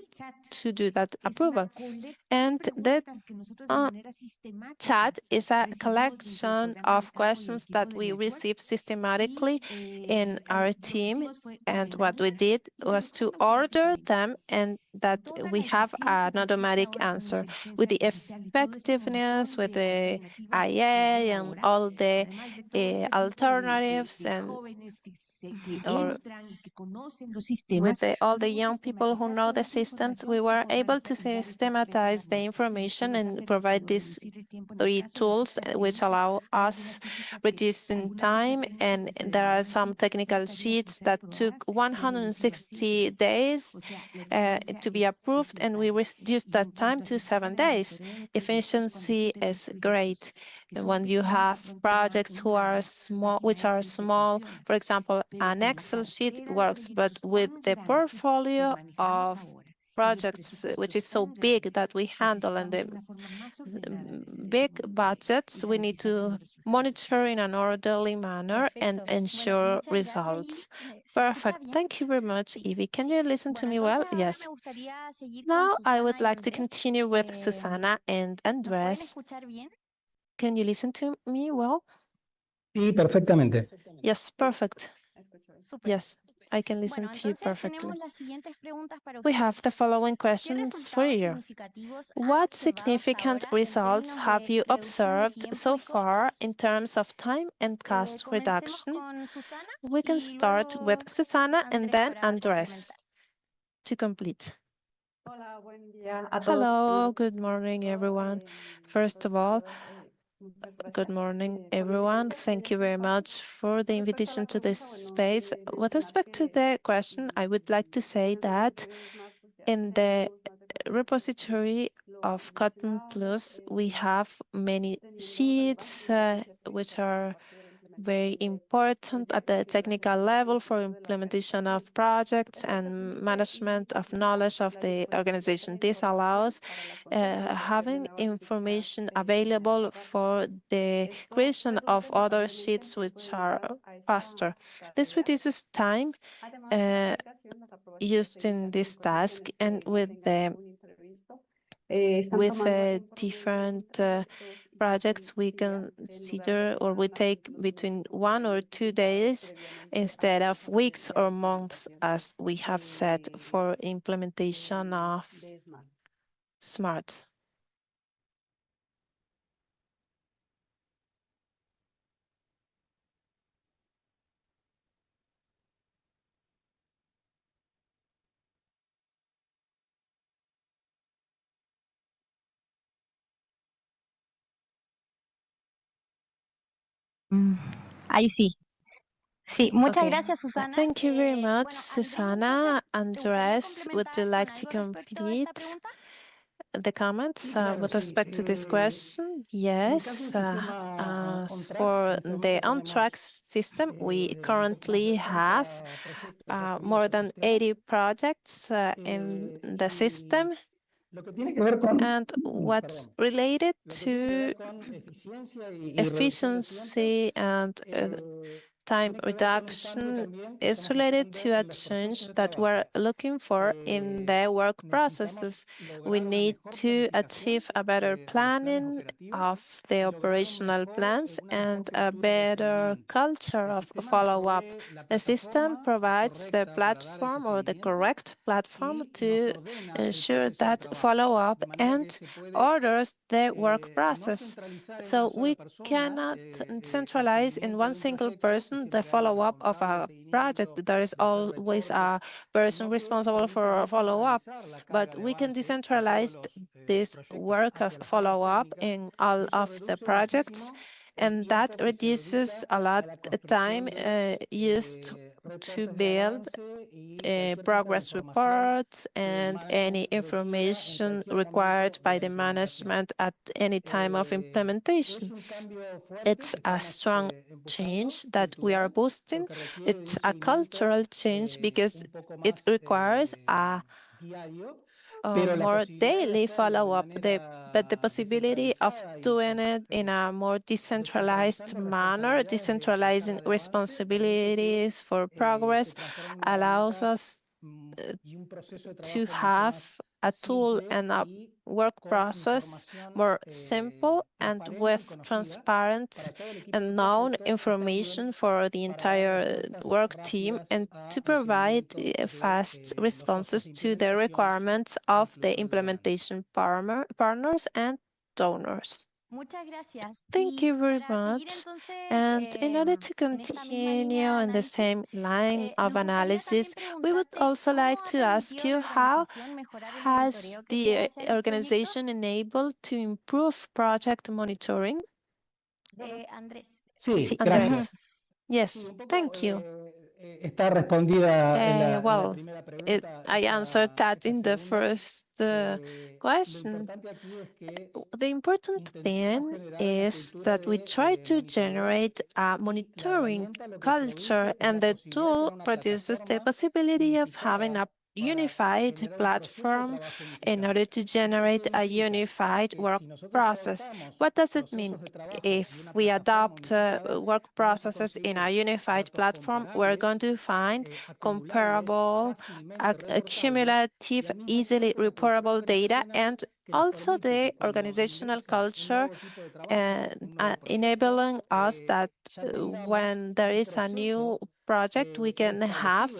to do that approval. And the chat is a collection of questions that we receive systematically in our team. And what we did was to order them and that we have an automatic answer with the effectiveness, with the IA and all the alternatives and with all the young people who know the systems, we were able to systematize the information and provide these 3 tools which allow us reducing time. And there are some technical sheets that took 160 days to be approved, and we reduced that time to 7 days. Efficiency is great. And when you have projects which are small, for example, an Excel sheet works, but with the portfolio of projects, which is so big that we handle and the big budgets, we need to monitor in an orderly manner and ensure results. Perfect. Thank you very much, Ivy. Can you listen to me well? Yes. Now I would like to continue with Susana and Andres. Can you listen to me well? Sí, perfectamente. Yes, perfect. Yes, I can listen to you perfectly. We have the following questions for you. What significant results have you observed so far in terms of time and cost reduction? We can start with Susana and then Andres to complete. Hello, good morning, everyone. First of all, good morning, everyone. Thank you very much for the invitation to this space. With respect to the question, I would like to say that in the repository of Cotton Plus, we have many sheets which are very important at the technical level for implementation of projects and management of knowledge of the organization. This allows having information available for the creation of other sheets which are faster. This reduces time used in this task, and with the with different projects, we consider or we take between 1 or 2 days instead of weeks or months as we have set for implementation of SMART. Ahí sí. Sí, muchas Okay. gracias, Susana. Thank you very much, Susana. Andres, would you like to complete the comments with respect to this question? Yes. As for the on-track system, we currently have more than 80 projects in the system. And what's related to efficiency and time reduction is related to a change that we're looking for in the work processes. We need to achieve a better planning of the operational plans and a better culture of follow-up. The system provides the platform or the correct platform to ensure that follow-up and orders the work process. So we cannot centralize in one single person the follow-up of a project. There is always a person responsible for follow-up, but we can decentralize this work of follow-up in all of the projects, and that reduces a lot of time used to build progress reports and any information required by the management at any time of implementation. It's a strong change that we are boosting. It's a cultural change because it requires a more daily follow-up, but the possibility of doing it in a more decentralized manner, decentralizing responsibilities for progress, allows us to have a tool and a work process more simple and with transparent and known information for the entire work team, and to provide fast responses to the requirements of the implementation partners and donors. Thank you very much. And in order to continue in the same line of analysis, we would also like to ask you, how has the organization enabled to improve project monitoring? Sí, Andrés. gracias. Yes, thank you. Está respondida en la Well, primera pregunta. I answered that in the first question. The important thing is that we try to generate a monitoring culture, and the tool produces the possibility of having a unified platform in order to generate a unified work process. What does it mean? If we adopt work processes in a unified platform, we're going to find comparable, accumulative, easily reportable data, and also the organizational culture, enabling us that when there is a new project, we can have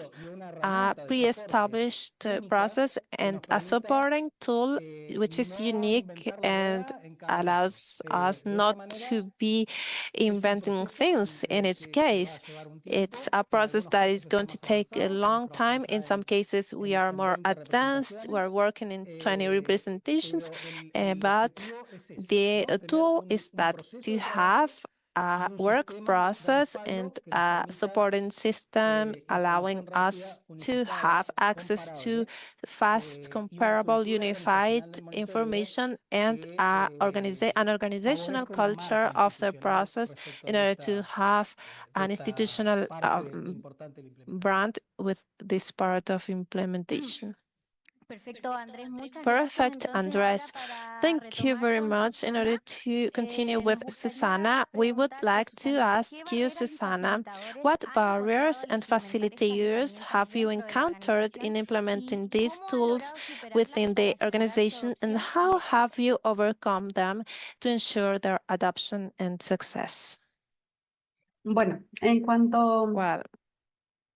a pre-established process and a supporting tool which is unique and allows us not to be inventing things. In its case, it's a process that is going to take a long time. In some cases, we are more advanced. We're working in 20 representations, but the tool is that to have a work process and a supporting system allowing us to have access to fast, comparable, unified information and an organizational culture of the process in order to have an institutional brand with this part of implementation. Perfect, Andres. Thank you very much. In order to continue with Susana, we would like to ask you, Susana, what barriers and facilitators have you encountered in implementing these tools within the organization, and how have you overcome them to ensure their adoption and success? Bueno, en cuanto Well,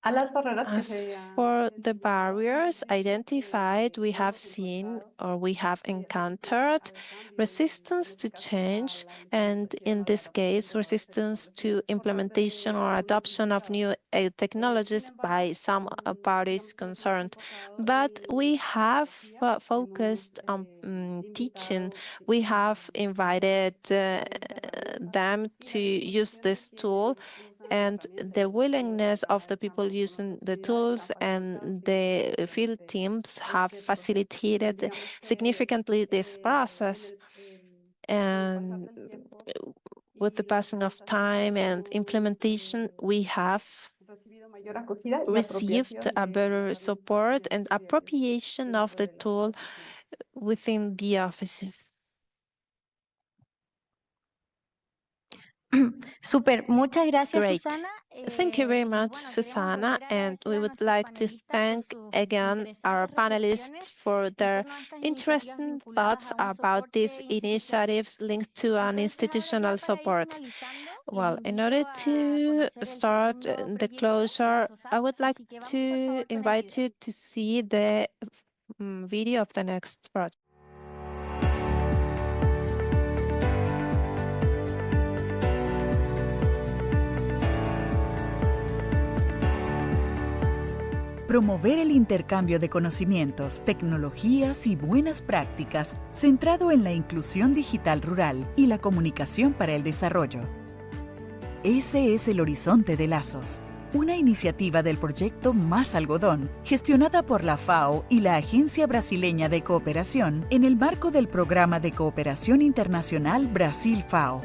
a las barreras que as se for the barriers identified, we have seen or we have encountered resistance to change, and in this case, resistance to implementation or adoption of new technologies by some parties concerned. But we have focused on teaching. We have invited them to use this tool, and the willingness of the people using the tools and the field teams have facilitated significantly this process. And with the passing of time and implementation, we have received a better support and appropriation of the tool within the offices. Super, muchas gracias, Great. Susana. Thank you very much, Susana, and we would like to thank again our panelists for their interesting thoughts about these initiatives linked to an institutional support. Well, in order to start the closure, I would like to invite you to see the video of the next project. Promover el intercambio de conocimientos, tecnologías y buenas prácticas centrado en la inclusión digital rural y la comunicación para el desarrollo. Ese es el horizonte de Lazos, una iniciativa del proyecto Más Algodón, gestionada por la FAO y la Agencia Brasileña de Cooperación en el marco del Programa de Cooperación Internacional Brasil-FAO.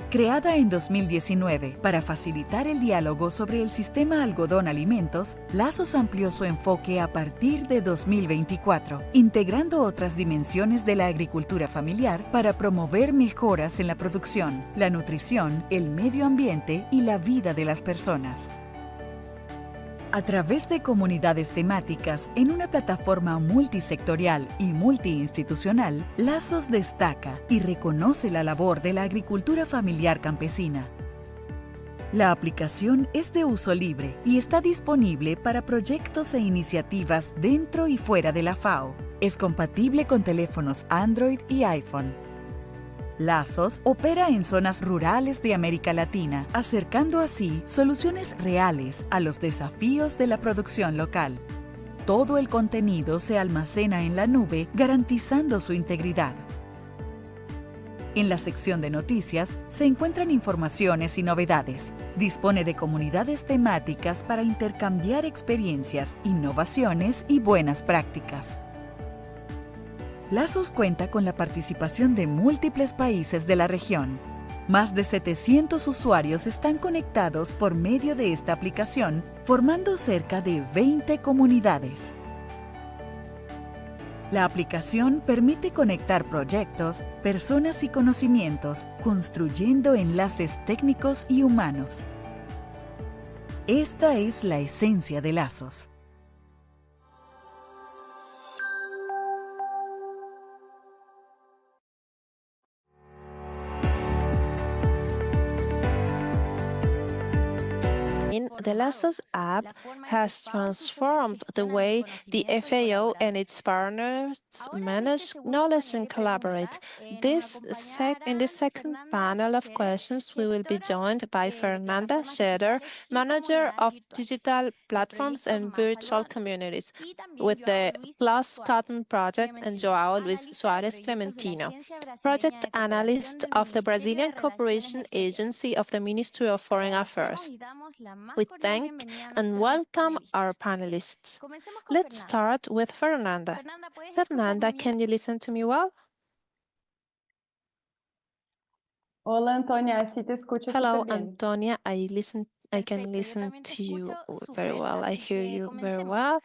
Creada en 2019 para facilitar el diálogo sobre el sistema algodón alimentos, Lazos amplió su enfoque a partir de 2024, integrando otras dimensiones de la agricultura familiar para promover mejoras en la producción, la nutrición, el medio ambiente y la vida de las personas. A través de comunidades temáticas en una plataforma multisectorial y multiinstitucional, Lazos destaca y reconoce la labor de la agricultura familiar campesina. La aplicación es de uso libre y está disponible para proyectos e iniciativas dentro y fuera de la FAO. Es compatible con teléfonos Android y iPhone. Lazos opera en zonas rurales de América Latina, acercando así soluciones reales a los desafíos de la producción local. Todo el contenido se almacena en la nube, garantizando su integridad. En la sección de noticias se encuentran informaciones y novedades. Dispone de comunidades temáticas para intercambiar experiencias, innovaciones y buenas prácticas. Lazos cuenta con la participación de múltiples países de la región. Más de 700 usuarios están conectados por medio de esta aplicación, formando cerca de 20 comunidades. La aplicación permite conectar proyectos, personas y conocimientos, construyendo enlaces técnicos y humanos. Esta es la esencia de Lazos. The Lazos app has transformed the way the FAO and its partners manage knowledge and collaborate. In this second panel of questions, we will be joined by Fernanda Scherer, Manager of Digital Platforms and Virtual Communities with the Plus Cotton Project, and João Luis Soares Clementino, Project Analyst of the Brazilian Cooperation Agency of the Ministry of Foreign Affairs. We thank and welcome our panelists. Let's start with Fernanda. Fernanda, can you listen to me well? Hola, Antonia, sí te escucho Hello, súper bien. Antonia, I listen I can listen to you very well. I hear you very well.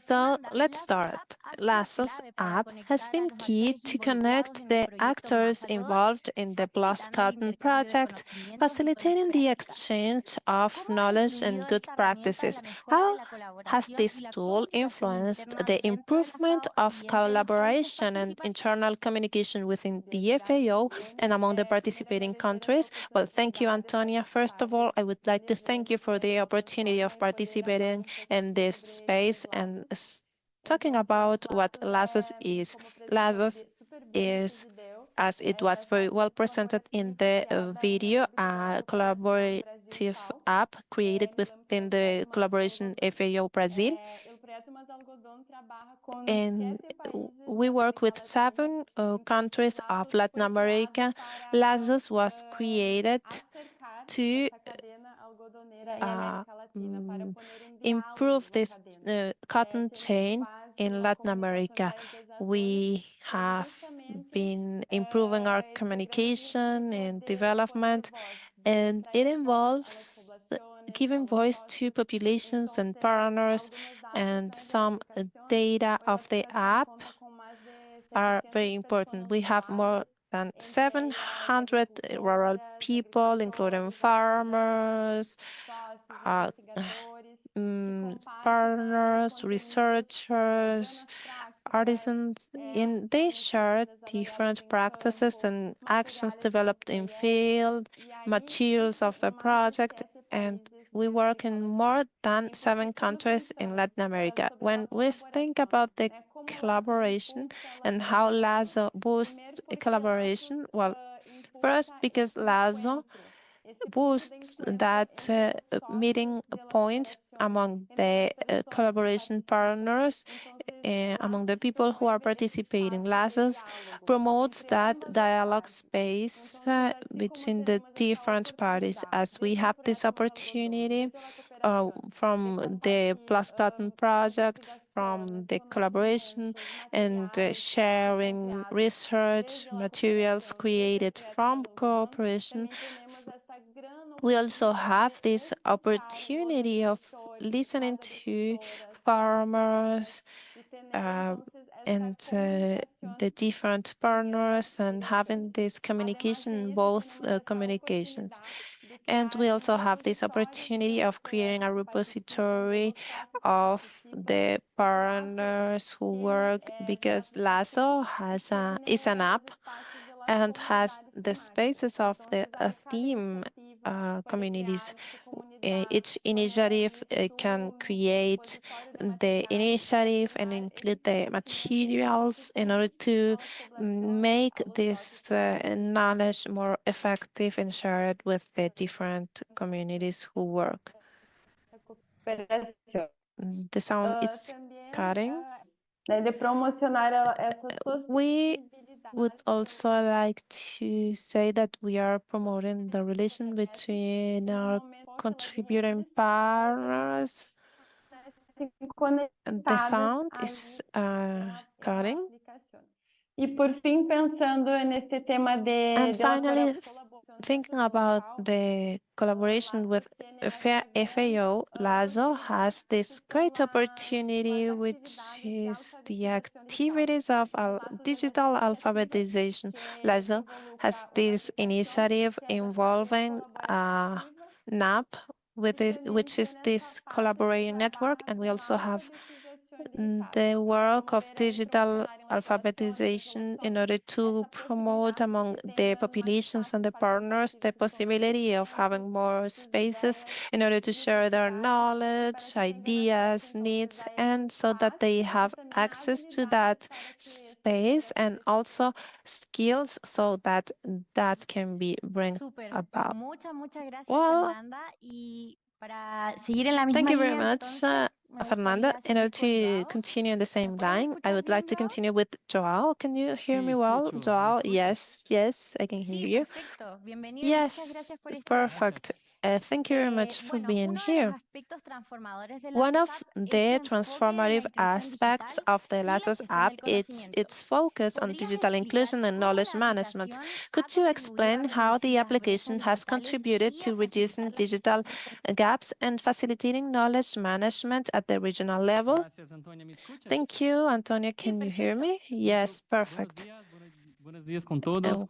So let's start. LASO's app has been key to connect the actors involved in the Plus Cotton project, facilitating the exchange of knowledge and good practices. How has this tool influenced the improvement of collaboration and internal communication within the FAO and among the participating countries? Well, thank you, Antonia. First of all, I would like to thank you for the opportunity of participating in this space and talking about what LASOS is. LASOS is, as it was very well presented in the video, a collaborative app created within the collaboration FAO Brazil. And we work with 7 countries of Latin America. LASOS was created to improve this cotton chain in Latin America. We have been improving our communication and development, and it involves giving voice to populations and partners, and some data of the app are very important. We have more than 700 rural people, including farmers, partners, researchers, artisans, and they share different practices and actions developed in field, materials of the project, and we work in more than 7 countries in Latin America. When we think about the collaboration and how LASO boosts collaboration, well, first, because LASO boosts that meeting point among the collaboration partners, among the people who are participating. LASOS promotes that dialogue space between the different parties, as we have this opportunity from the Plus Cotton project, from the collaboration and sharing research materials created from cooperation. We also have this opportunity of listening to farmers and the different partners and having this communication, both communications. And we also have this opportunity of creating a repository of the partners who work, because LASO is an app and has the spaces of the theme communities. Each initiative can create the initiative and include the materials in order to make this knowledge more effective and share it with the different communities who work. The sound is cutting. We would also like to say that we are promoting the relation between our contributing partners. The sound is cutting. And finally, thinking about the collaboration with FAO, LASO has this great opportunity, which is the activities of digital alphabetization. LASO has this initiative involving NAP, which is this collaborating network, and we also have the work of digital alphabetization in order to promote among the populations and the partners the possibility of having more spaces in order to share their knowledge, ideas, needs, and so that they have access to that space and also skills so that that can be bring about. Well, thank you very much, Fernanda. In order to continue in the same line, I would like to continue with Joao. Can you hear me well, Joao? Yes, I can hear you. Yes, perfect. Thank you very much for being here. One of the transformative aspects of the Lazos app is its focus on digital inclusion and knowledge management. Could you explain how the application has contributed to reducing digital gaps and facilitating knowledge management at the regional level? Thank you, Antonio. Can you hear me? Yes, perfect.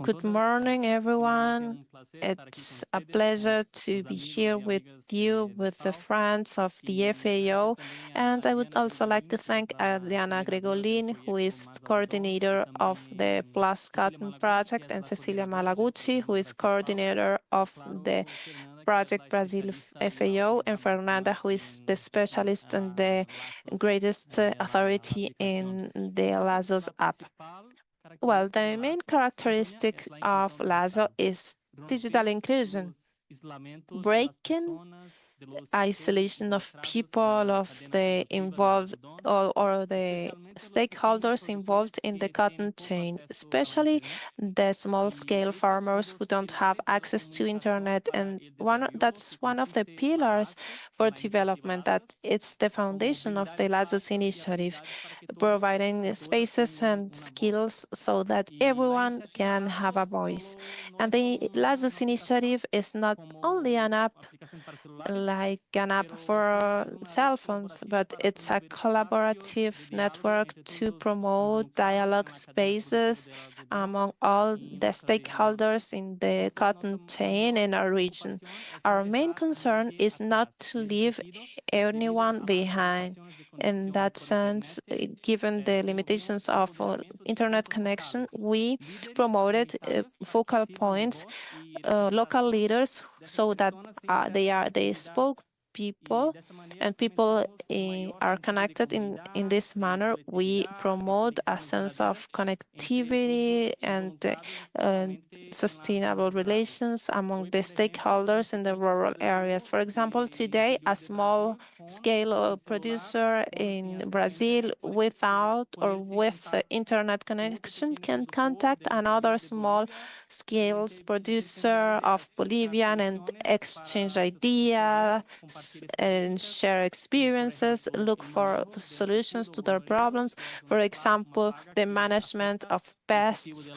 Good morning, everyone. It's a pleasure to be here with you, with the friends of the FAO. And I would also like to thank Adriana Gregolin, who is coordinator of the Plus Cotton project, and Cecilia Malaguchi, who is coordinator of the Project Brazil FAO, and Fernanda, who is the specialist and the greatest authority in the Lazos app. Well, the main characteristic of Lazo is digital inclusion, breaking isolation of people, of the involved or the stakeholders involved in the cotton chain, especially the small-scale farmers who don't have access to internet. And that's one of the pillars for development, that it's the foundation of the Lazos initiative, providing spaces and skills so that everyone can have a voice. And the Lazos initiative is not only an app like an app for cell phones, but it's a collaborative network to promote dialogue spaces among all the stakeholders in the cotton chain in our region. Our main concern is not to leave anyone behind. In that sense, given the limitations of internet connection, we promoted focal points, local leaders, so that they are the spokespeople and people are connected in this manner. We promote a sense of connectivity and sustainable relations among the stakeholders in the rural areas. For example, today, a small-scale producer in Brazil without or with internet connection can contact another small-scale producer of Bolivian and exchange ideas and share experiences, look for solutions to their problems. For example, the management of pests,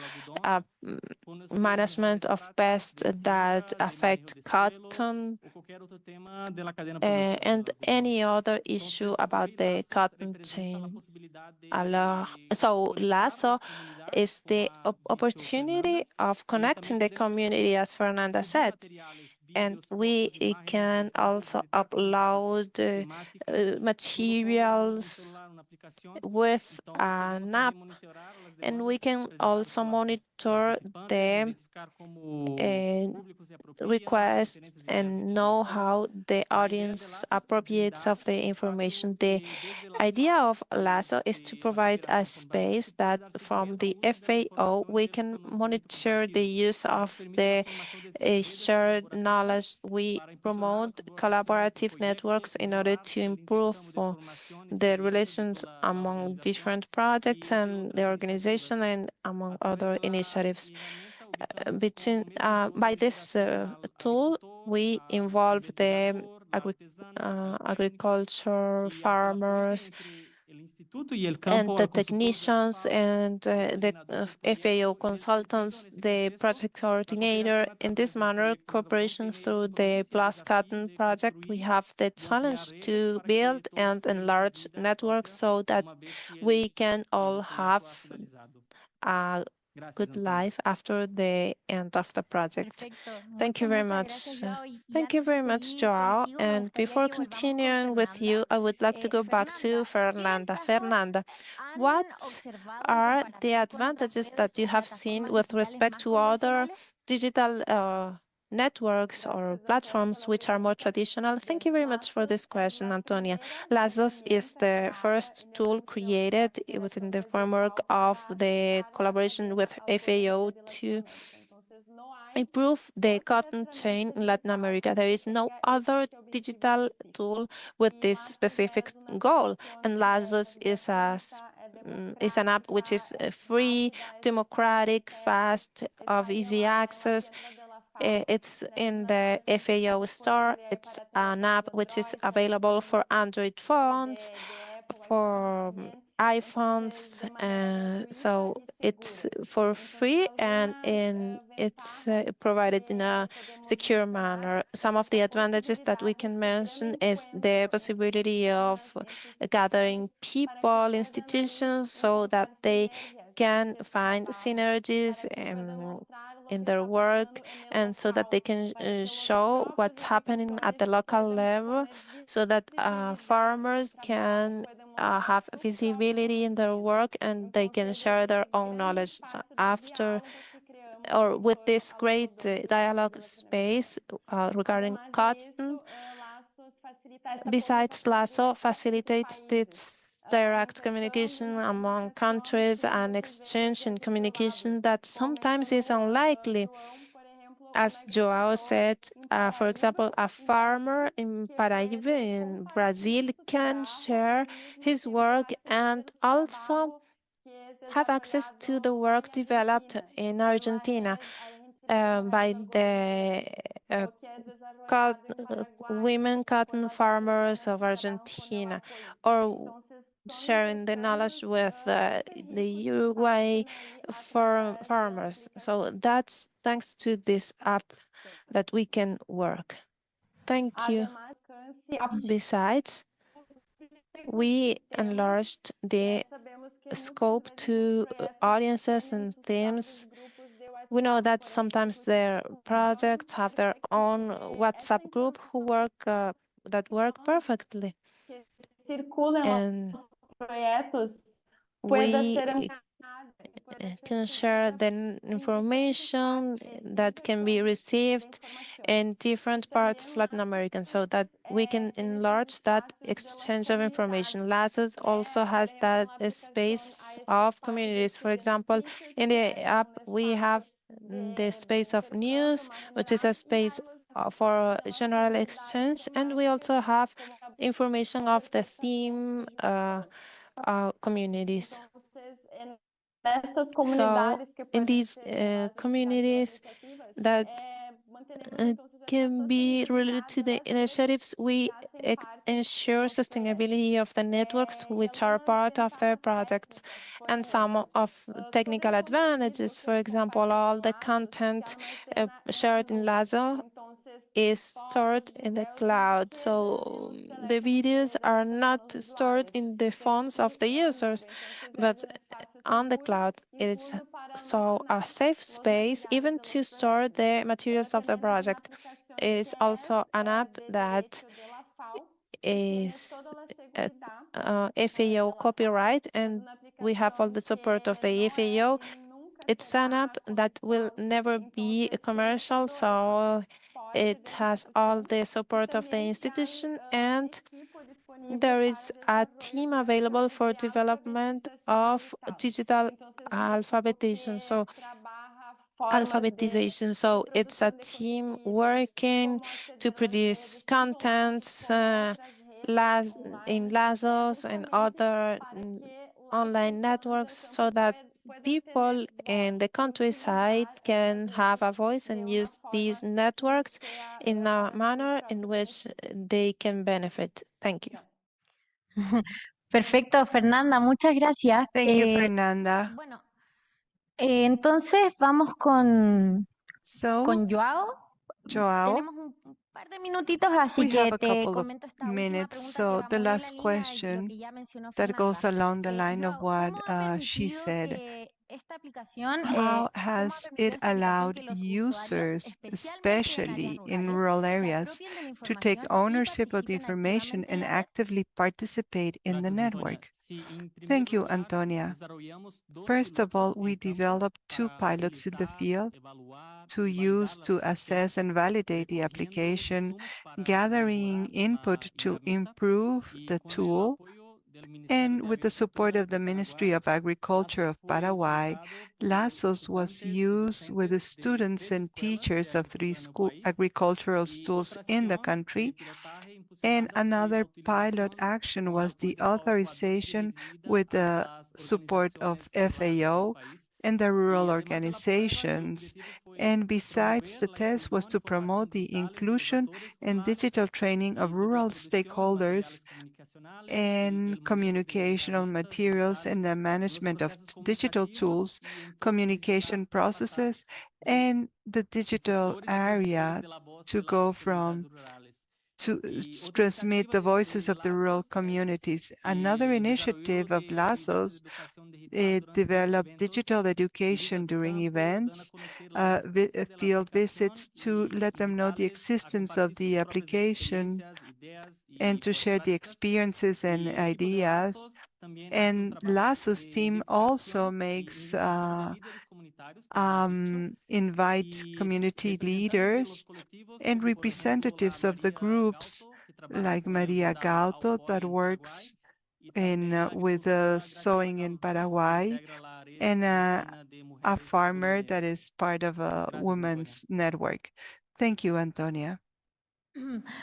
that affect cotton, and any other issue about the cotton chain. So LASO is the opportunity of connecting the community, as Fernanda said, and we can also upload materials with an app, and we can also monitor the requests and know how the audience appropriates of the information. The idea of LASO is to provide a space that from the FAO we can monitor the use of the shared knowledge. We promote collaborative networks in order to improve the relations among different projects and the organization and among other initiatives. By this tool, we involve the agriculture, farmers, and the technicians and the FAO consultants, the project coordinator. In this manner, cooperation through the Plus Cotton project, we have the challenge to build and enlarge networks so that we can all have a good life after the end of the project. Thank you very much. Thank you very much, Joao. And before continuing with you, I would like to go back to Fernanda. Fernanda, what are the advantages that you have seen with respect to other digital networks or platforms which are more traditional? Thank you very much for this question, Antonia. Lazos is the first tool created within the framework of the collaboration with FAO to improve the cotton chain in Latin America. There is no other digital tool with this specific goal, and Lazos is an app which is free, democratic, fast, of easy access, It's in the FAO store. It's an app which is available for Android phones, for iPhones. So it's for free and it's provided in a secure manner. Some of the advantages that we can mention is the possibility of gathering people, institutions, so that they can find synergies in their work, and so that they can show what's happening at the local level, so that farmers can have visibility in their work and they can share their own knowledge. So after or with this great dialogue space regarding cotton, besides LASO facilitates this direct communication among countries and exchange in communication that sometimes is unlikely. As Joao said, for example, a farmer in Paraíba in Brazil can share his work and also have access to the work developed in Argentina by the women cotton farmers of Argentina, or sharing the knowledge with the Uruguay farmers. So that's thanks to this app that we can work. Thank you. Besides, we enlarged the scope to audiences and themes. We know that sometimes their projects have their own WhatsApp group who work that work perfectly. And we can share the information that can be received in different parts of Latin America, so that we can enlarge that exchange of information. LASOS also has that space of communities. For example, in the app, we have the space of news, which is a space for general exchange, and we also have information of the theme communities. So in these communities that can be related to the initiatives, we ensure sustainability of the networks which are part of the projects, and some of technical advantages. For example, all the content shared in LASO is stored in the cloud. So the videos are not stored in the phones of the users, but on the cloud. It's so a safe space even to store the materials of the project. It's also an app that is FAO copyright, and we have all the support of the FAO. It's an app that will never be commercial, so it has all the support of the institution, and there is a team available for development of digital alphabetization. So it's a team working to produce contents in LASOS and other online networks, so that people in the countryside can have a voice and use these networks in a manner in which they can benefit. Thank you. Perfecto, Fernanda, muchas gracias. Thank you, Fernanda. Bueno, entonces vamos con Joao. Tenemos un par de minutitos, así que te comento esta última pregunta que va muy en la línea de lo que ya mencionó that goes Fernanda. along the line of Joao, what ¿cómo ha she permitido said. que esta aplicación, How has it allowed users, especially in rural areas, to take ownership of the information and actively participate in the network? Thank you, Antonia. First of all, we developed 2 pilots in the field to use to assess and validate the application, gathering input to improve the tool. And with the support of the Ministry of Agriculture of Paraguay, LASOS was used with the students and teachers of 3 agricultural schools in the country. And another pilot action was the authorization with the support of FAO and the rural organizations And besides, the test was to promote the inclusion and digital training of rural stakeholders and communicational materials and the management of digital tools, communication processes, and the digital area to go from to transmit the voices of the rural communities. Another initiative of Lazos, it developed digital education during events, field visits to let them know the existence of the application and to share the experiences and ideas. And Lazos team also makes invite community leaders and representatives of the groups like Maria Gauto that works in with sewing in Paraguay, and a farmer that is part of a women's network. Thank you, Antonia.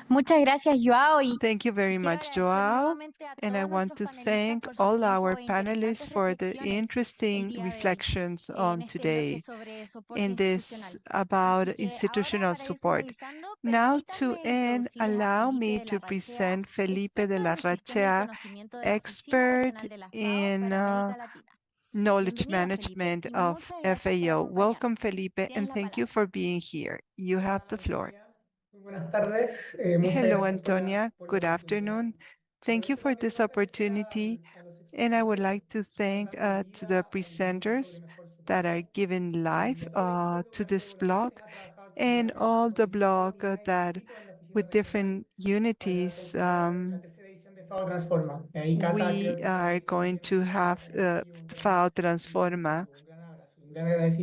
Muchas gracias, Joao. Thank you very much, Joao. And I want to thank all our panelists for the interesting reflections on today in this about institutional support. Now to end, allow me to present Felipe de la Rachea, expert in knowledge management of FAO. Welcome, Felipe, and thank you for being here. You have the floor. Buenas tardes. Muchas Hello, gracias Antonia. por Good la oportunidad. afternoon. Thank you for this opportunity. And I would like to thank to the presenters that are giving live to this blog and all the blog that with different unities FAO Transforma. we are going to have FAO Transforma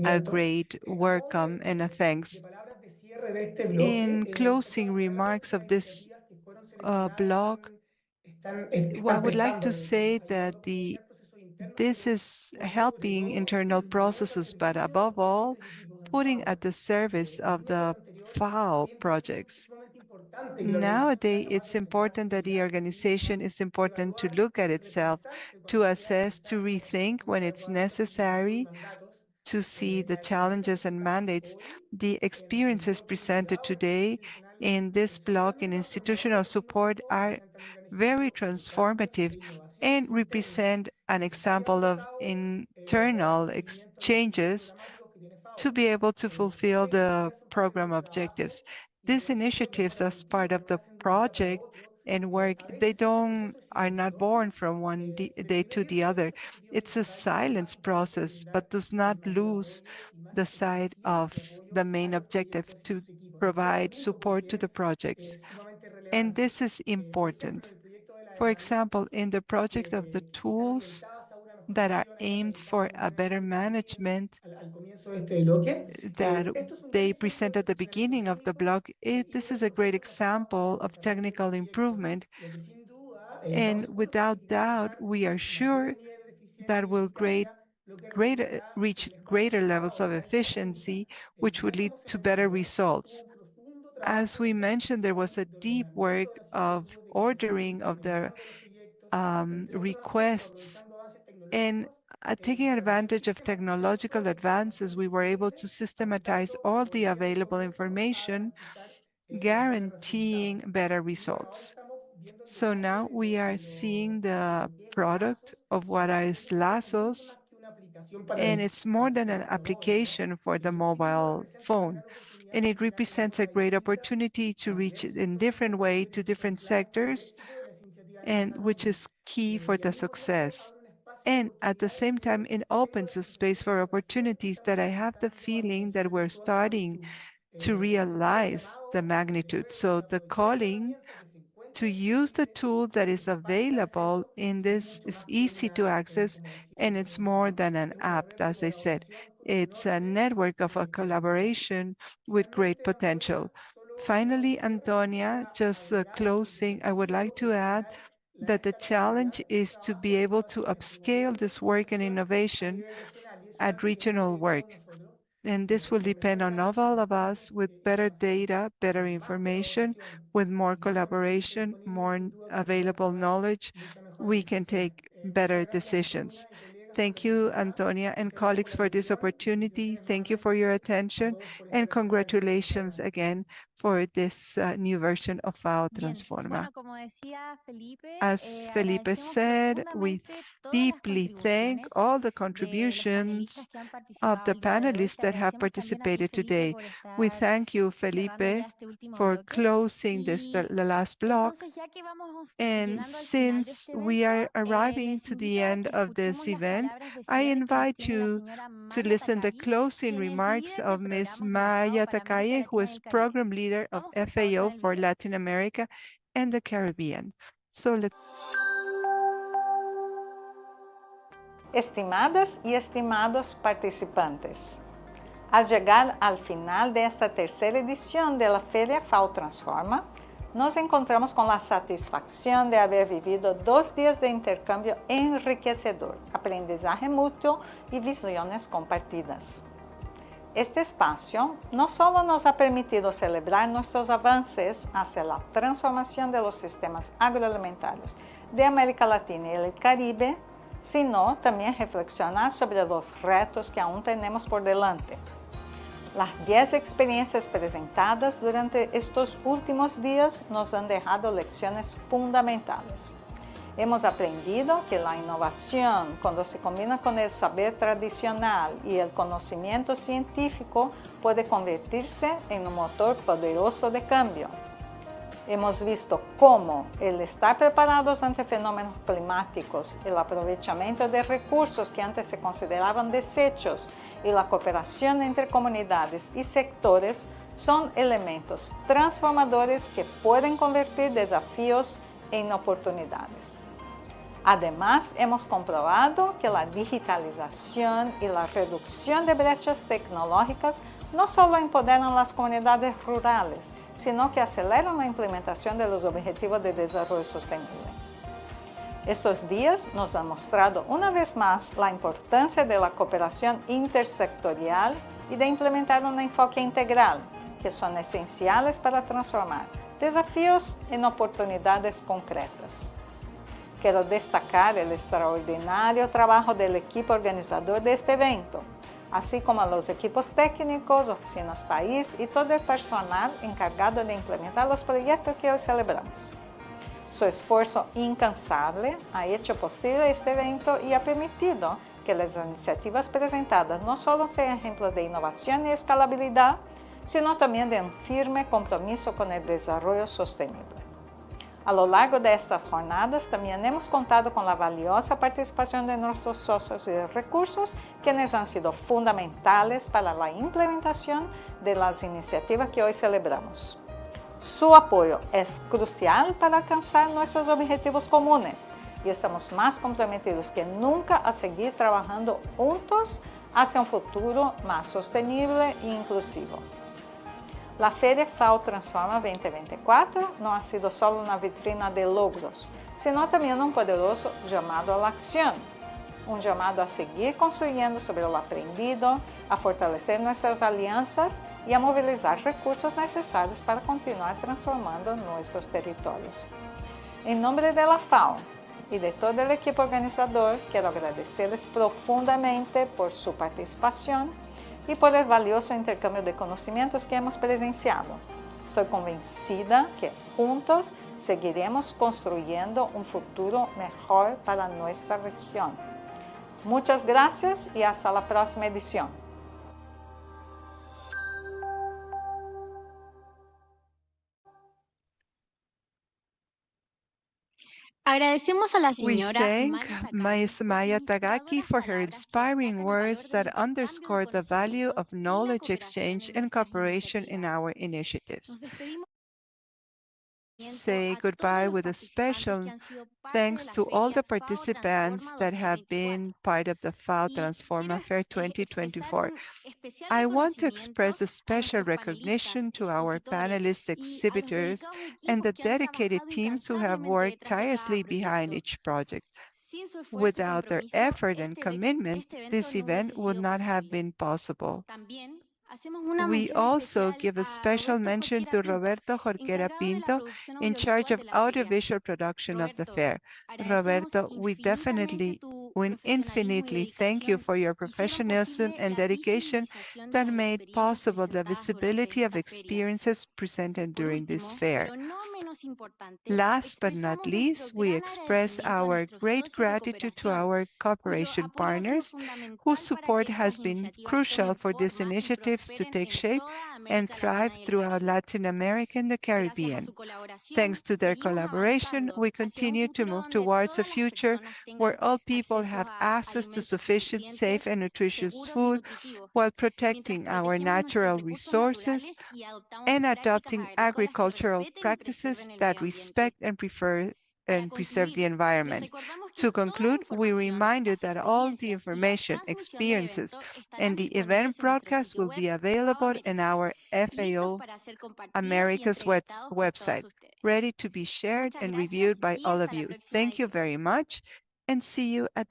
a great welcome and a thanks. In closing remarks of this blog, I would like to say that this is helping internal processes, but above all, putting at the service of the FAO projects. Nowadays, it's important that the organization is important to look at itself, to assess, to rethink when it's necessary, to see the challenges and mandates. The experiences presented today in this block in institutional support are very transformative and represent an example of internal exchanges to be able to fulfill the program objectives. These initiatives as part of the project and work, they are not born from one day to the other. It's a silence process, but does not lose the sight of the main objective to provide support to the projects. And this is important. For example, in the project of the tools that are aimed for a better management that they present at the beginning of the blog, this is a great example of technical improvement. And without doubt, we are sure that will reach greater levels of efficiency, which would lead to better results. As we mentioned, there was a deep work of ordering of the requests, and taking advantage of technological advances, we were able to systematize all the available information, guaranteeing better results. So now we are seeing the product of what is Lazos, and it's more than an application for the mobile phone. And it represents a great opportunity to reach in different way to different sectors, and which is key for the success. And at the same time, it opens a space for opportunities that I have the feeling that we're starting to realize the magnitude. So the calling to use the tool that is available in this is easy to access, and it's more than an app, as I said. It's a network of a collaboration with great potential. Finally, Antonia, just closing, I would like to add that the challenge is to be able to upscale this work and innovation at regional work. And this will depend on all of us with better data, better information, with more collaboration, more available knowledge. We can take better decisions. Thank you, Antonia and colleagues, for this opportunity. Thank you for your attention and congratulations again for this new version of FAO Transforma. As Felipe said, we deeply thank all the contributions of the panelists that have participated today. We thank you, Felipe, for closing the last block. And since we are arriving to the end of this event, I invite you to listen to the closing remarks of Ms. Maya Takaye, who is Program Leader of FAO for Latin America and the Caribbean. Estimadas y estimados participantes, al llegar al final de esta tercera edición de la Feria FAO Transforma, nos encontramos con la satisfacción de haber vivido 2 días de intercambio enriquecedor, aprendizaje mutuo y visiones compartidas. Este espacio no solo nos ha permitido celebrar nuestros avances hacia la transformación de los sistemas agroalimentarios de América Latina y el Caribe, sino también reflexionar sobre los retos que aún tenemos por delante. Las 10 experiencias presentadas durante estos últimos días nos han dejado lecciones fundamentales. Hemos aprendido que la innovación, cuando se combina con el saber tradicional y el conocimiento científico, puede convertirse en un motor poderoso de cambio. Hemos visto cómo el estar preparados ante fenómenos climáticos, el aprovechamiento de recursos que antes se consideraban desechos y la cooperación entre comunidades y sectores son elementos transformadores que pueden convertir desafíos en oportunidades. Además, hemos comprobado que la digitalización y la reducción de brechas tecnológicas no solo empoderan las comunidades rurales, sino que aceleran la implementación de los Objetivos de Desarrollo Sostenible. Estos días nos han mostrado una vez más la importancia de la cooperación intersectorial y de implementar un enfoque integral, que son esenciales para transformar desafíos en oportunidades concretas. Quiero destacar el extraordinario trabajo del equipo organizador de este evento, así como los equipos técnicos, oficinas país y todo el personal encargado de implementar los proyectos que hoy celebramos. Su esfuerzo incansable ha hecho posible este evento y ha permitido que las iniciativas presentadas no solo sean ejemplos de innovación y escalabilidad, sino también de un firme compromiso con el desarrollo sostenible. A lo largo de estas jornadas también hemos contado con la valiosa participación de nuestros socios y de recursos, quienes han sido fundamentales para la implementación de las iniciativas que hoy celebramos. Su apoyo es crucial para alcanzar nuestros objetivos comunes y estamos más comprometidos que nunca a seguir trabajando juntos hacia un futuro más sostenible e inclusivo. La Feria FAO Transforma 2024 no ha sido solo una vitrina de logros, sino también un poderoso llamado a la acción, un llamado a seguir construyendo sobre lo aprendido, a fortalecer nuestras alianzas y a movilizar recursos necesarios para continuar transformando nuestros territorios. En nombre de la FAO y de todo el equipo organizador, quiero agradecerles profundamente por su participación y por el valioso intercambio de conocimientos que hemos presenciado. Estoy convencida que juntos seguiremos construyendo un futuro mejor para nuestra región. Muchas gracias y hasta la próxima edición. Agradecemos a la We señora thank Ms. Maya Tagaki for her inspiring words that underscore the value of knowledge exchange and cooperation in our initiatives. Say goodbye with a special thanks to all the participants that have been part of the FAO Transforma Fair 2024. I want to express a special recognition to our panelist exhibitors and the dedicated teams who have worked tirelessly behind each project. Without their effort and commitment, this event would not have been possible. We also give a special mention to Roberto Jorquera Pinto, in charge of audiovisual production of the fair. Roberto, we definitely we infinitely thank you for your professionalism and dedication that made possible the visibility of experiences presented during this fair. Last but not least, we express our great gratitude to our cooperation partners, whose support has been crucial for these initiatives to take shape and thrive throughout Latin America and the Caribbean. Thanks to their collaboration, we continue to move towards a future where all people have access to sufficient, safe, and nutritious food while protecting our natural resources and adopting agricultural practices that respect and preserve the environment. To conclude, we remind you that all the information, experiences, and the event broadcast will be available in our FAO America's website, ready to be shared and reviewed by all of you. Thank you very much, and see you at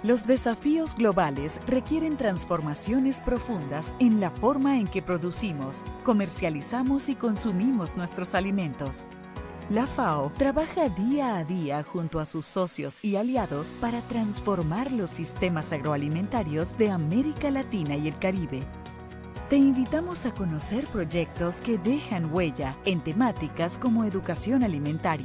Los desafíos globales requieren transformaciones profundas en la forma en que producimos, comercializamos y consumimos nuestros alimentos. La FAO trabaja día a día junto a sus socios y aliados para transformar los sistemas agroalimentarios de América Latina y el Caribe. Te invitamos a conocer proyectos que dejan huella en temáticas como educación alimentaria,